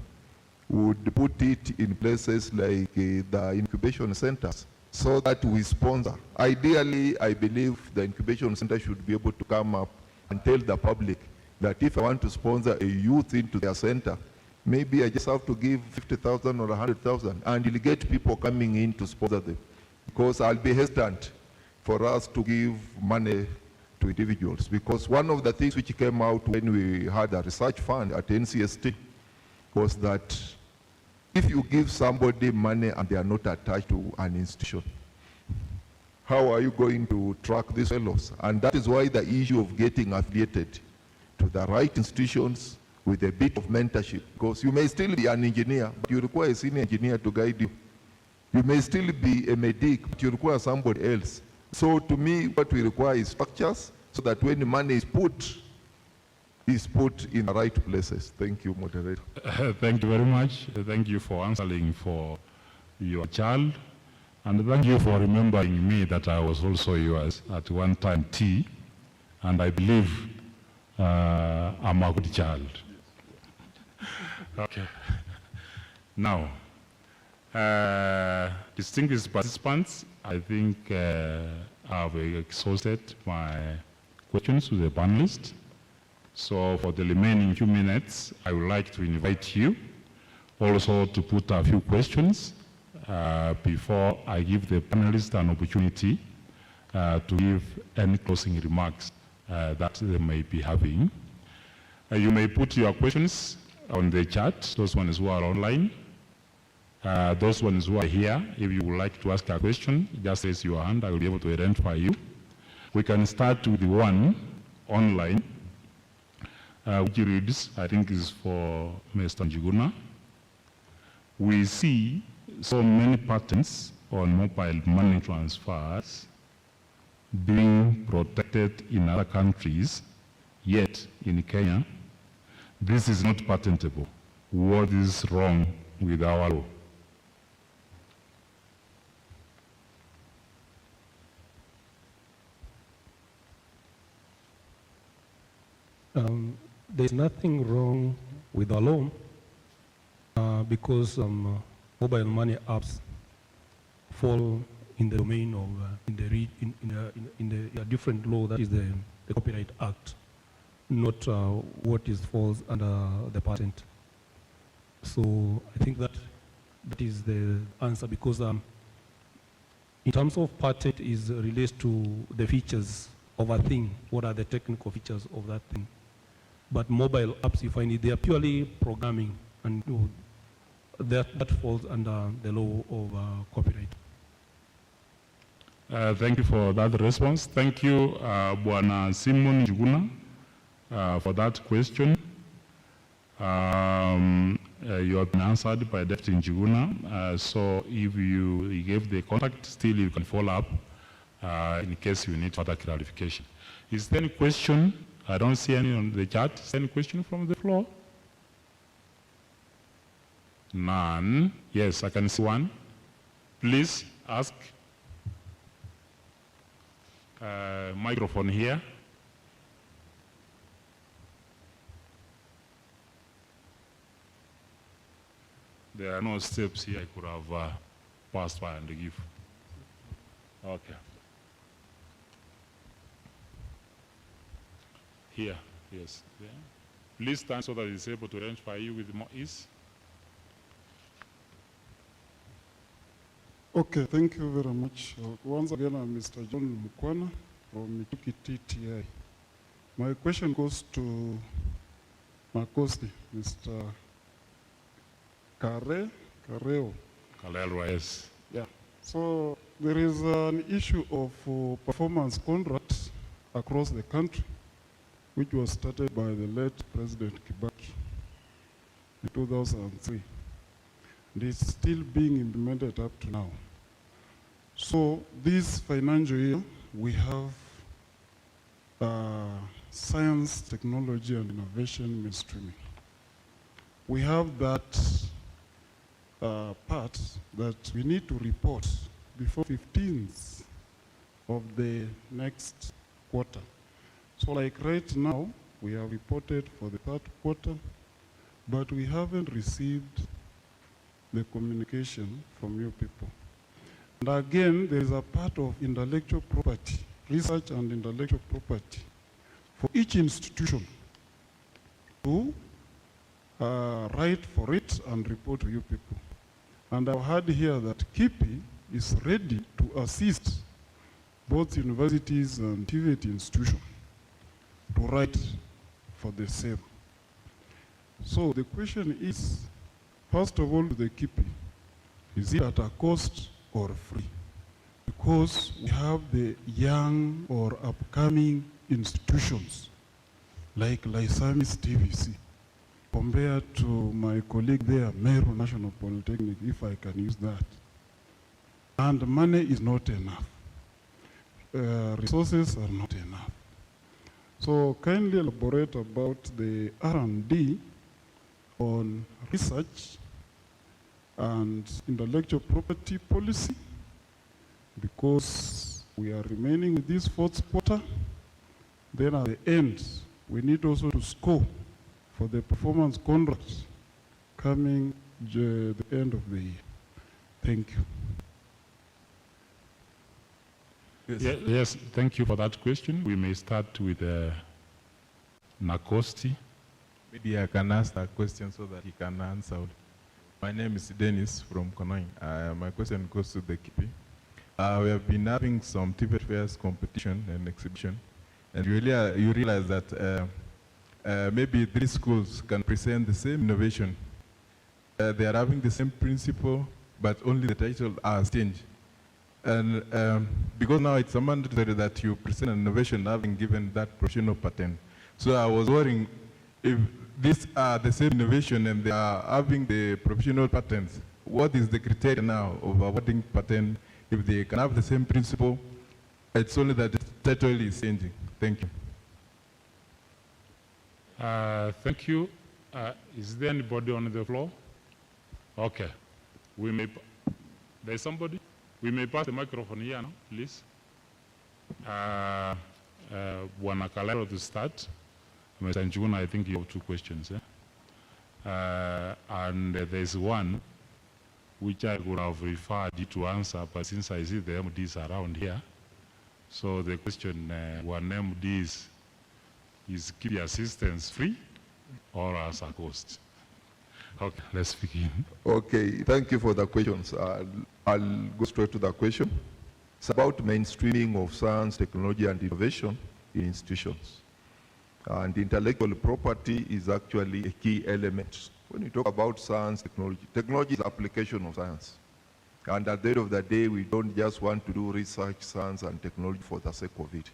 we would put it in places like the incubation centers so that we sponsor. Ideally, I believe the incubation center should be able to come up and tell the public that if I want to sponsor a youth into their center, maybe I just have to give 50,000 or 100,000 and you'll get people coming in to sponsor them. Because I'll be hesitant for us to give money to individuals. Because one of the things which came out when we had a research fund at NCST was that if you give somebody money and they are not attached to an institution, how are you going to track these fellows? And that is why the issue of getting affiliated to the right institutions with a bit of mentorship, because you may still be an engineer, but you require a senior engineer to guide you. You may still be a medic, but you require somebody else. So to me, what we require is structures so that when the money is put in the right places. Thank you, moderator. Thank you very much. Thank you for answering for your child. And thank you for remembering me that I was also yours at one time T. And I believe I'm a good child. Okay. Now, distinguished participants, I think I've exhausted my questions to the panelists. So for the remaining few minutes, I would like to invite you also to put a few questions before I give the panelists an opportunity to give any closing remarks that they may be having. You may put your questions on the chat, those ones who are online. Those ones who are here, if you would like to ask a question, just raise your hand, I will be able to identify you. We can start with the one online, which reads, I think is for Mr. Njuguna. We see so many patents on mobile money transfers being protected in other countries, yet in Kenya, this is not patentable. What is wrong with our law? There's nothing wrong with the law because mobile money apps fall in the domain of in the different law, that is the Copyright Act, not what is falls under the patent. So I think that That is the answer, because in terms of patent is relates to the features of a thing. What are the technical features of that thing? But mobile apps, you find it, they are purely programming, and that falls under the law of copyright. Thank you for that response. Thank you, Bwana Simon Njuguna, for that question. You have been answered by Deputy Njuguna. So if you gave the contact, still you can follow up in case you need further clarification. Is there any question? I don't see any on the chat. Is there any question from the floor? None. Yes, I can see one. Please ask. Microphone here. There are no steps here I could have passed by and give. Okay. Here, yes. There. Please stand so that it's able to identify you with more ease. Okay, thank you very much. Once again, I'm Mr. John Mukwana from Michuki TTI. My question goes to Makosti, Mr. Carreo. Yes. Yeah. So there is an issue of performance contracts across the country, which was started by the late President Kibaki in 2003. And it's still being implemented up to now. So this financial year, we have science, technology, and innovation mainstreaming. We have that part that we need to report before 15th of the next quarter. So like right now, we have reported for the third quarter, but we haven't received the communication from you people. And again, there is a part of intellectual property, research and intellectual property for each institution to write for it and report to you people. And I've heard here that KIPI is ready to assist both universities and TVET institutions to write for the same. So the question is, first of all, the KIPI, is it at a cost or free? Because we have the young or upcoming institutions like Lysamis TVC, compared to my colleague there, Meru National Polytechnic, if I can use that. And money is not enough. Resources are not enough. So kindly elaborate about the R&D on research and intellectual property policy, because we are remaining with this fourth quarter. Then at the end, we need also to score for the performance contracts coming the end of the year. Thank you. Yes. Yes, thank you for that question. We may start with Nakosti. Maybe I can ask that question so that he can answer. My name is Dennis from Konoin. My question goes to the KIPI. We have been having some TVET fairs competition and exhibition, and you realize that maybe 3 schools can present the same innovation. They are having the same principle, but only the title has changed. And because now it's mandatory that you present an innovation having given that professional patent. So I was worrying if these are the same innovation and they are having the professional patents, what is the criteria now of awarding patent if they can have the same principle? It's only that the title is changing. Thank you. Thank you. Is there anybody on the floor? Okay. There's somebody? We may pass the microphone here now, please. Bwana Kalero to start. Mr. Njuguna, I think you have 2 questions. And there's one which I would have referred you to answer, but since I see the MDs around here, so the question, one MD is KIPI assistance free or as a cost? Okay, let's begin. Okay, thank you for the questions. I'll go straight to the question. It's about mainstreaming of science, technology, and innovation in institutions. And intellectual property is actually a key element. When we talk about science, technology is application of science. And at the end of the day, we don't just want to do research, science, and technology for the sake of it.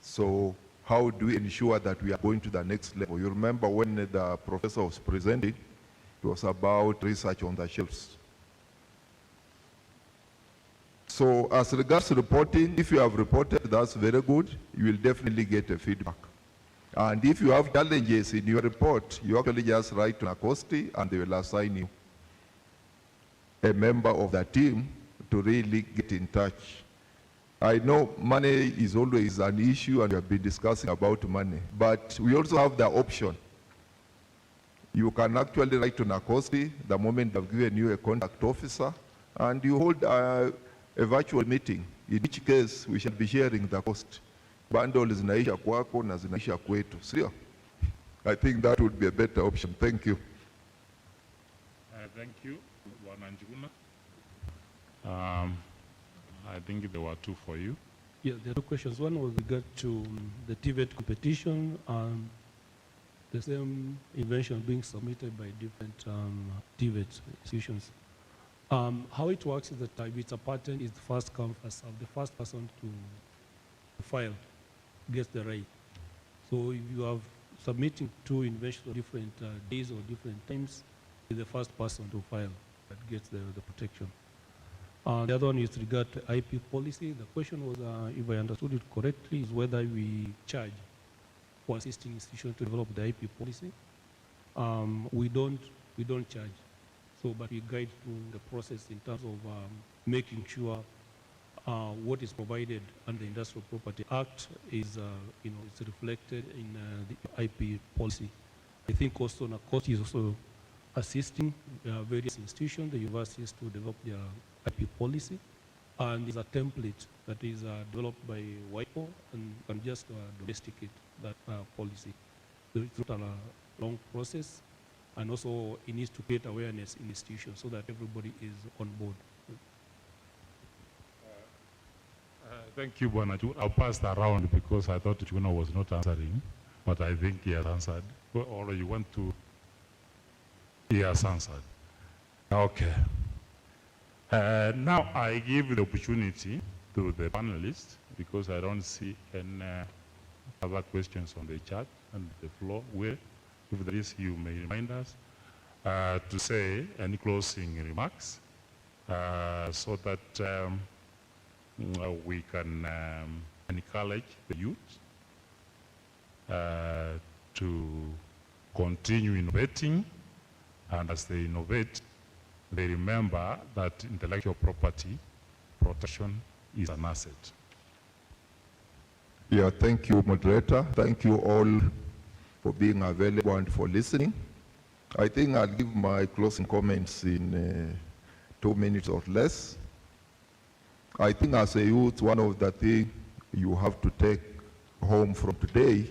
So how do we ensure that we are going to the next level? You remember when the professor was presenting, it was about research on the shelves. So as regards reporting, if you have reported, that's very good. You will definitely get a feedback. And if you have challenges in your report, you actually just write to NACOSTI and they will assign you a member of the team to really get in touch. I know money is always an issue and we have been discussing about money, but we also have the option. You can actually write to NACOSTI the moment they've given you a contact officer and you hold a virtual meeting, in which case we shall be sharing the cost. Bundle zinaisha kwako na zinaisha kwetu, sio? I think that would be a better option. Thank you. Thank you, Wananjuna. I think there were two for you. Yeah, there are two questions. One was regard to the TVET competition and the same invention being submitted by different TVET institutions. How it works is that if it's a patent, it's the first come, first served. The first person to file gets the right. So if you have submitting two inventions on different days or different times, the first person to file that gets the protection. The other one is regard to IP policy. The question was, if I understood it correctly, is whether we charge for assisting institutions to develop the IP policy. We don't charge. So, but we guide through the process in terms of making sure what is provided under the Industrial Property Act is, it's reflected in the IP policy. I think also NACOSTI is also assisting various institutions, the universities, to develop their IP policy. And there's a template that is developed by WIPO and just domesticate that policy. So it's not a long process. And also it needs to create awareness in institutions so that everybody is on board. Thank you, Bonaju. I'll pass that around because I thought Juna was not answering, but I think he has answered. Or you want to? He has answered. Okay. Now I give the opportunity to the panelists because I don't see any other questions on the chat and the floor. Where, if there is, you may remind us to say any closing remarks so that we can encourage the youth to continue innovating, and as they innovate, they remember that intellectual property protection is an asset. Yeah, thank you, moderator. Thank you all for being available and for listening. I think I'll give my closing comments in 2 minutes or less. I think as a youth, one of the things you have to take home from today,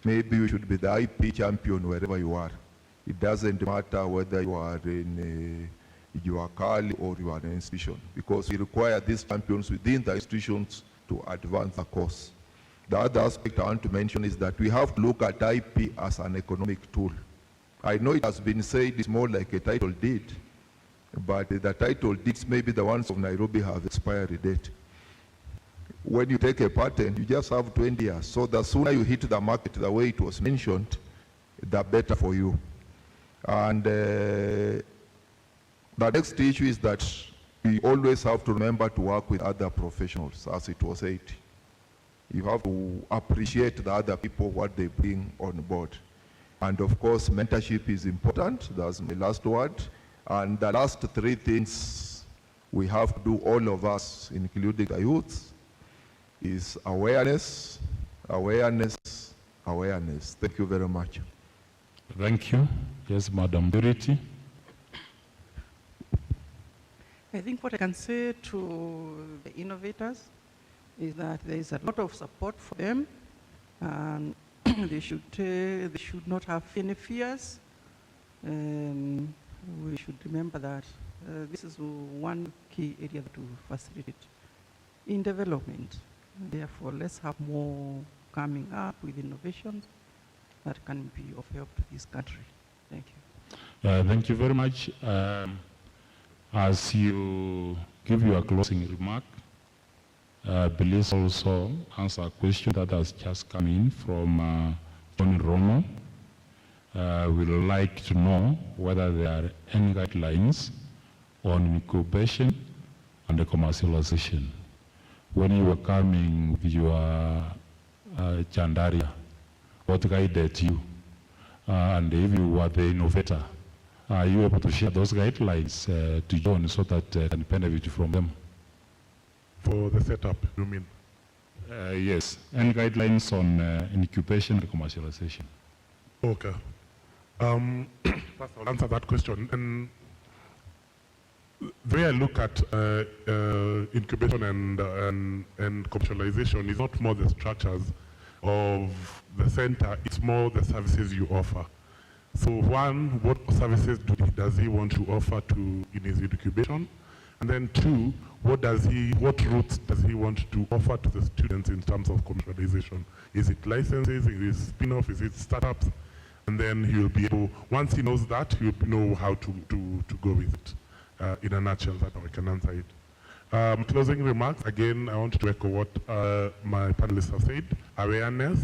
maybe you should be the IP champion wherever you are. It doesn't matter whether you are in your Kali or you are an institution, because we require these champions within the institutions to advance the cause. The other aspect I want to mention is that we have to look at IP as an economic tool. I know it has been said it's more like a title deed, but the title deeds, maybe the ones of Nairobi, have expiry date. When you take a patent, you just have 20 years. So the sooner you hit the market the way it was mentioned, the better for you. And the next issue is that we always have to remember to work with other professionals, as it was said. You have to appreciate the other people, what they bring on board. And of course, mentorship is important. That's my last word. And the last three things we have to do, all of us, including the youth, is awareness, awareness, awareness. Thank you very much. Thank you. Yes, Madam Purity. I think what I can say to the innovators is that there is a lot of support for them, and they should not have any fears. we should remember that this is one key area to facilitate in development. Therefore, let's have more coming up with innovations that can be of help to this country. Thank you. Thank you very much. As you give your closing remark, please also answer a question that has just come in from John Rono. We would like to know whether there are any guidelines on incubation and the commercialization. When you were coming with your Chandaria, what guided you? And if you were the innovator, are you able to share those guidelines to John so that can benefit from them? For the setup, you mean? Yes. Any guidelines on incubation and commercialization? Okay. First, I'll answer that question. And the way I look at incubation and commercialization is not more the structures of the center, it's more the services you offer. So one, what services does he want to offer in his incubation? And then two, what routes does he want to offer to the students in terms of commercialization? Is it licenses, is it spin-off, is it startups? And then he'll be able, once he knows that, he'll know how to go with it. In a nutshell, that's how I can answer it. Closing remarks, again, I want to echo what my panelists have said, awareness,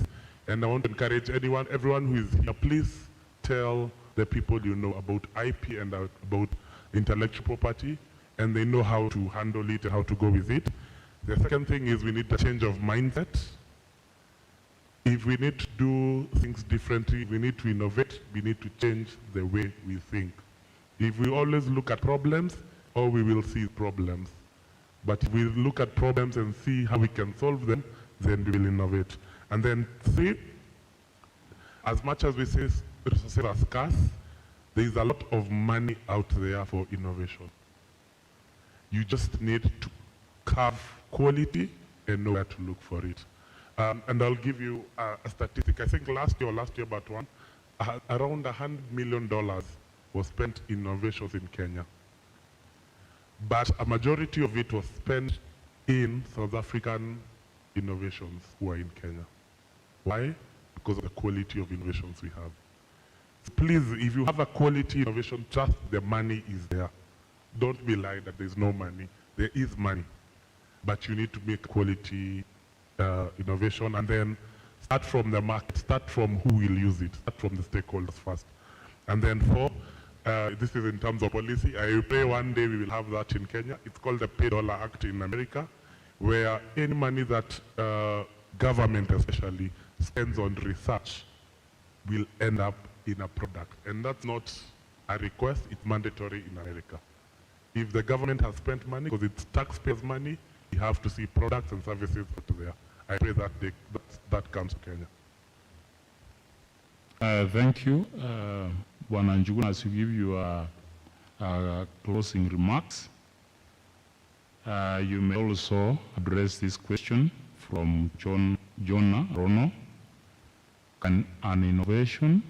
and I want to encourage everyone who is here, please tell the people you know about IP and about intellectual property, and they know how to handle it and how to go with it. The second thing is we need a change of mindset. If we need to do things differently, we need to innovate, we need to change the way we think. If we always look at problems, all we will see is problems. But if we look at problems and see how we can solve them, then we will innovate. And then three, as much as we say resources are scarce, there is a lot of money out there for innovation. You just need to have quality and know where to look for it. And I'll give you a statistic. I think last year about one, around $100 million was spent in innovations in Kenya. But a majority of it was spent in South African innovations who are in Kenya. Why? Because of the quality of innovations we have. Please, if you have a quality innovation, trust the money is there. Don't be lied that there's no money. There is money. But you need to make quality innovation, and then start from the market, start from who will use it, start from the stakeholders first. And then four, this is in terms of policy. I pray one day we will have that in Kenya. It's called the Pay Dollar Act in America, where any money that government especially spends on research will end up in a product. And that's not a request, it's mandatory in America. If the government has spent money, because it's taxpayers' money, we have to see products and services that are there. I pray that that comes to Kenya. Thank you. Bwana Njuguna, as you give your closing remarks, you may also address this question from Jonah Rono. Can an innovation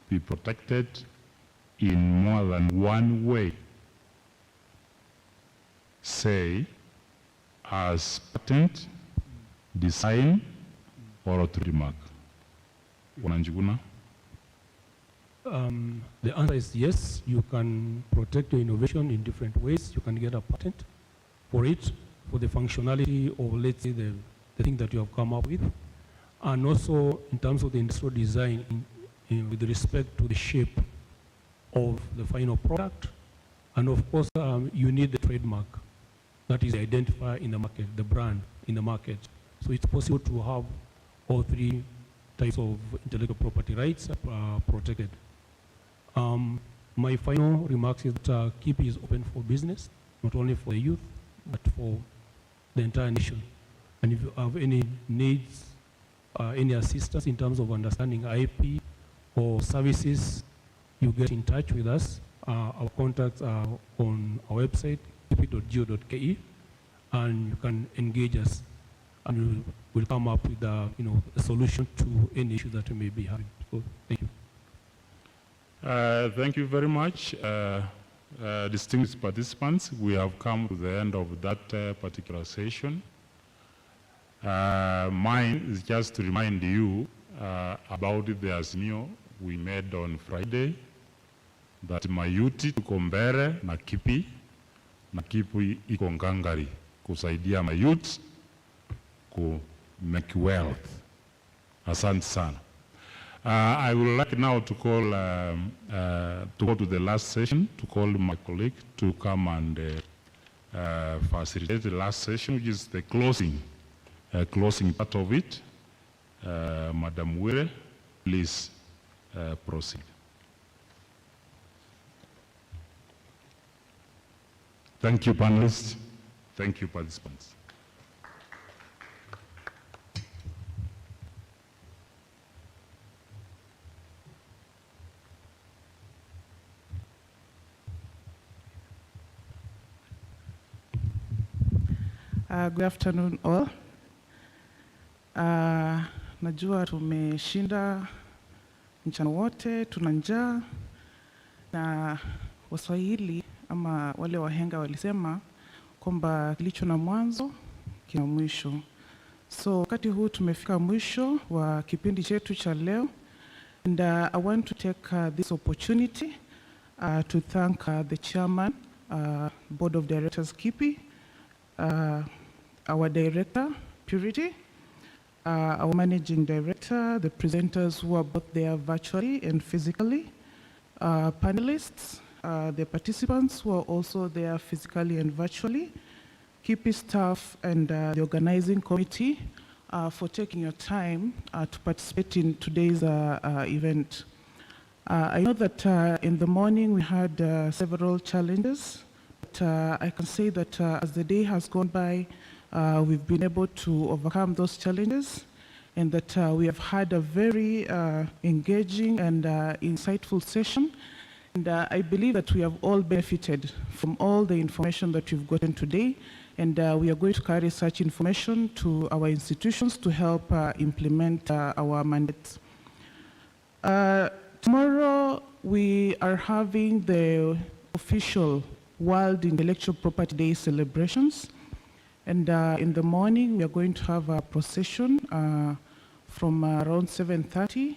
be protected in more than one way? Say, as patent, design, or a trademark? Bwana Njuguna? The answer is yes. You can protect your innovation in different ways. You can get a patent for it, for the functionality or, let's say, the thing that you have come up with. And also in terms of the industrial design with respect to the shape of the final product. And of course, you need the trademark that is identified in the market, the brand in the market. So it's possible to have all three types of intellectual property rights protected. My final remarks is that KIPI is open for business, not only for the youth, but for the entire nation. And if you have any needs, any assistance in terms of understanding IP or services, you get in touch with us. Our contacts are on our website, kipi.go.ke, and you can engage us, and we'll come up with a solution to any issue that you may be having. So, thank you. Thank you very much. Distinguished participants, we have come to the end of that particular session. Mine is just to remind you about the azimio we made on Friday, that Mayuti tuko Mbere na Kipi iko ngangari kusaidia mayouth ku make wealth. Asante sana. I would like now to call, to go to the last session, to call my colleague to come and facilitate the last session, which is the closing part of it. Madam Wire, please proceed. Thank you, panelists. Thank you, participants. Good afternoon all. Najua tumeshinda mchana wote, tuna njaa, na Waswahili ama wale wahenga walisema kwamba kilicho na mwanzo kina mwisho. So wakati huu tumefika mwisho wa kipindi chetu cha leo, and I want to take this opportunity to thank the chairman, board of directors Kipi, our director Purity, our managing director, the presenters who are both there virtually and physically, panelists, the participants who are also there physically and virtually, Kipi staff, and the organizing committee for taking your time to participate in today's event. I know that in the morning we had several challenges, but I can say that as the day has gone by, we've been able to overcome those challenges, and that we have had a very engaging and insightful session. And I believe that we have all benefited from all the information that we've gotten today, and we are going to carry such information to our institutions to help implement our mandates. Tomorrow we are having the official World Intellectual Property Day celebrations. And in the morning, we are going to have a procession from around 7:30.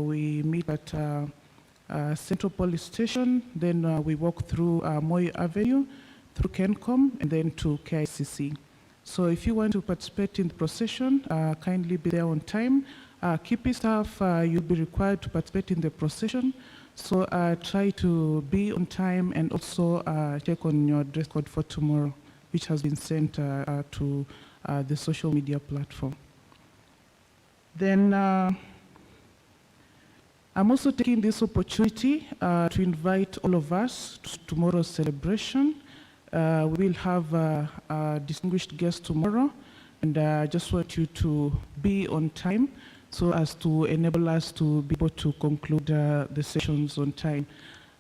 We meet at Central Police Station, then we walk through Moi Avenue, through Kencom, and then to KICC. So if you want to participate in the procession, kindly be there on time. Kipi staff, you'll be required to participate in the procession. So try to be on time, and also check on your dress code for tomorrow, which has been sent to the social media platform. Then I'm also taking this opportunity to invite all of us to tomorrow's celebration. We will have a distinguished guest tomorrow, and I just want you to be on time so as to enable us to be able to conclude the sessions on time.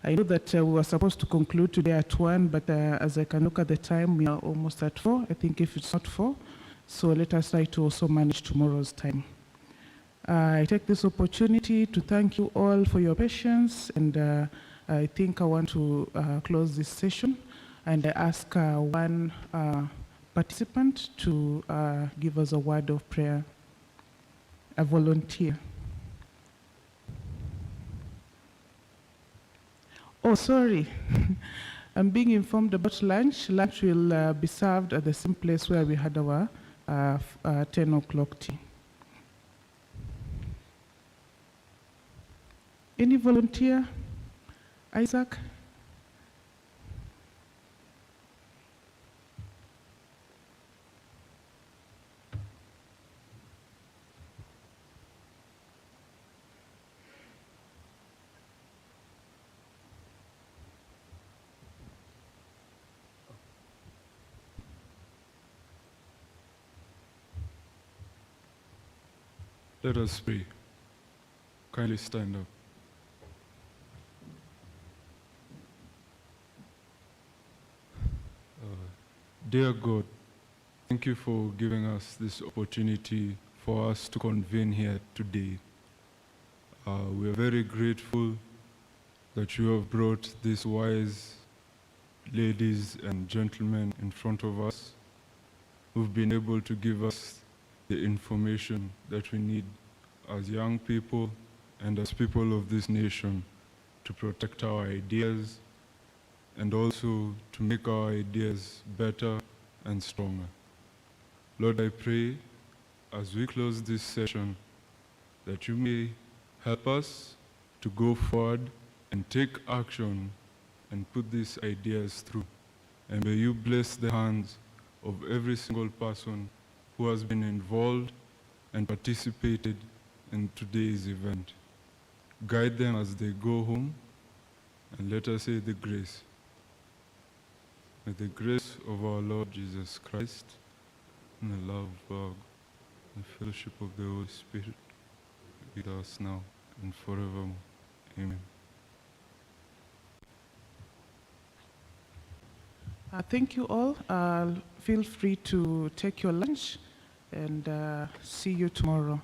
I know that we were supposed to conclude today at 1, but as I can look at the time, we are almost at 4. I think if it's not 4, so let us try to also manage tomorrow's time. I take this opportunity to thank you all for your patience, and I think I want to close this session, and I ask one participant to give us a word of prayer, a volunteer. Oh, sorry. I'm being informed about lunch. Lunch will be served at the same place where we had our 10 o'clock tea. Any volunteer? Isaac? Let us pray. Kindly stand up. Dear God, thank you for giving us this opportunity for us to convene here today. We are very grateful that you have brought these wise ladies and gentlemen in front of us who've been able to give us the information that we need as young people and as people of this nation to protect our ideas and also to make our ideas better and stronger. Lord, I pray as we close this session that you may help us to go forward and take action and put these ideas through. And may you bless the hands of every single person who has been involved and participated in today's event. Guide them as they go home, and let us say the grace. May the grace of our Lord Jesus Christ, and the love of God, and the fellowship of the Holy Spirit be with us now and forevermore. Amen. Thank you all. Feel free to take your lunch and see you tomorrow.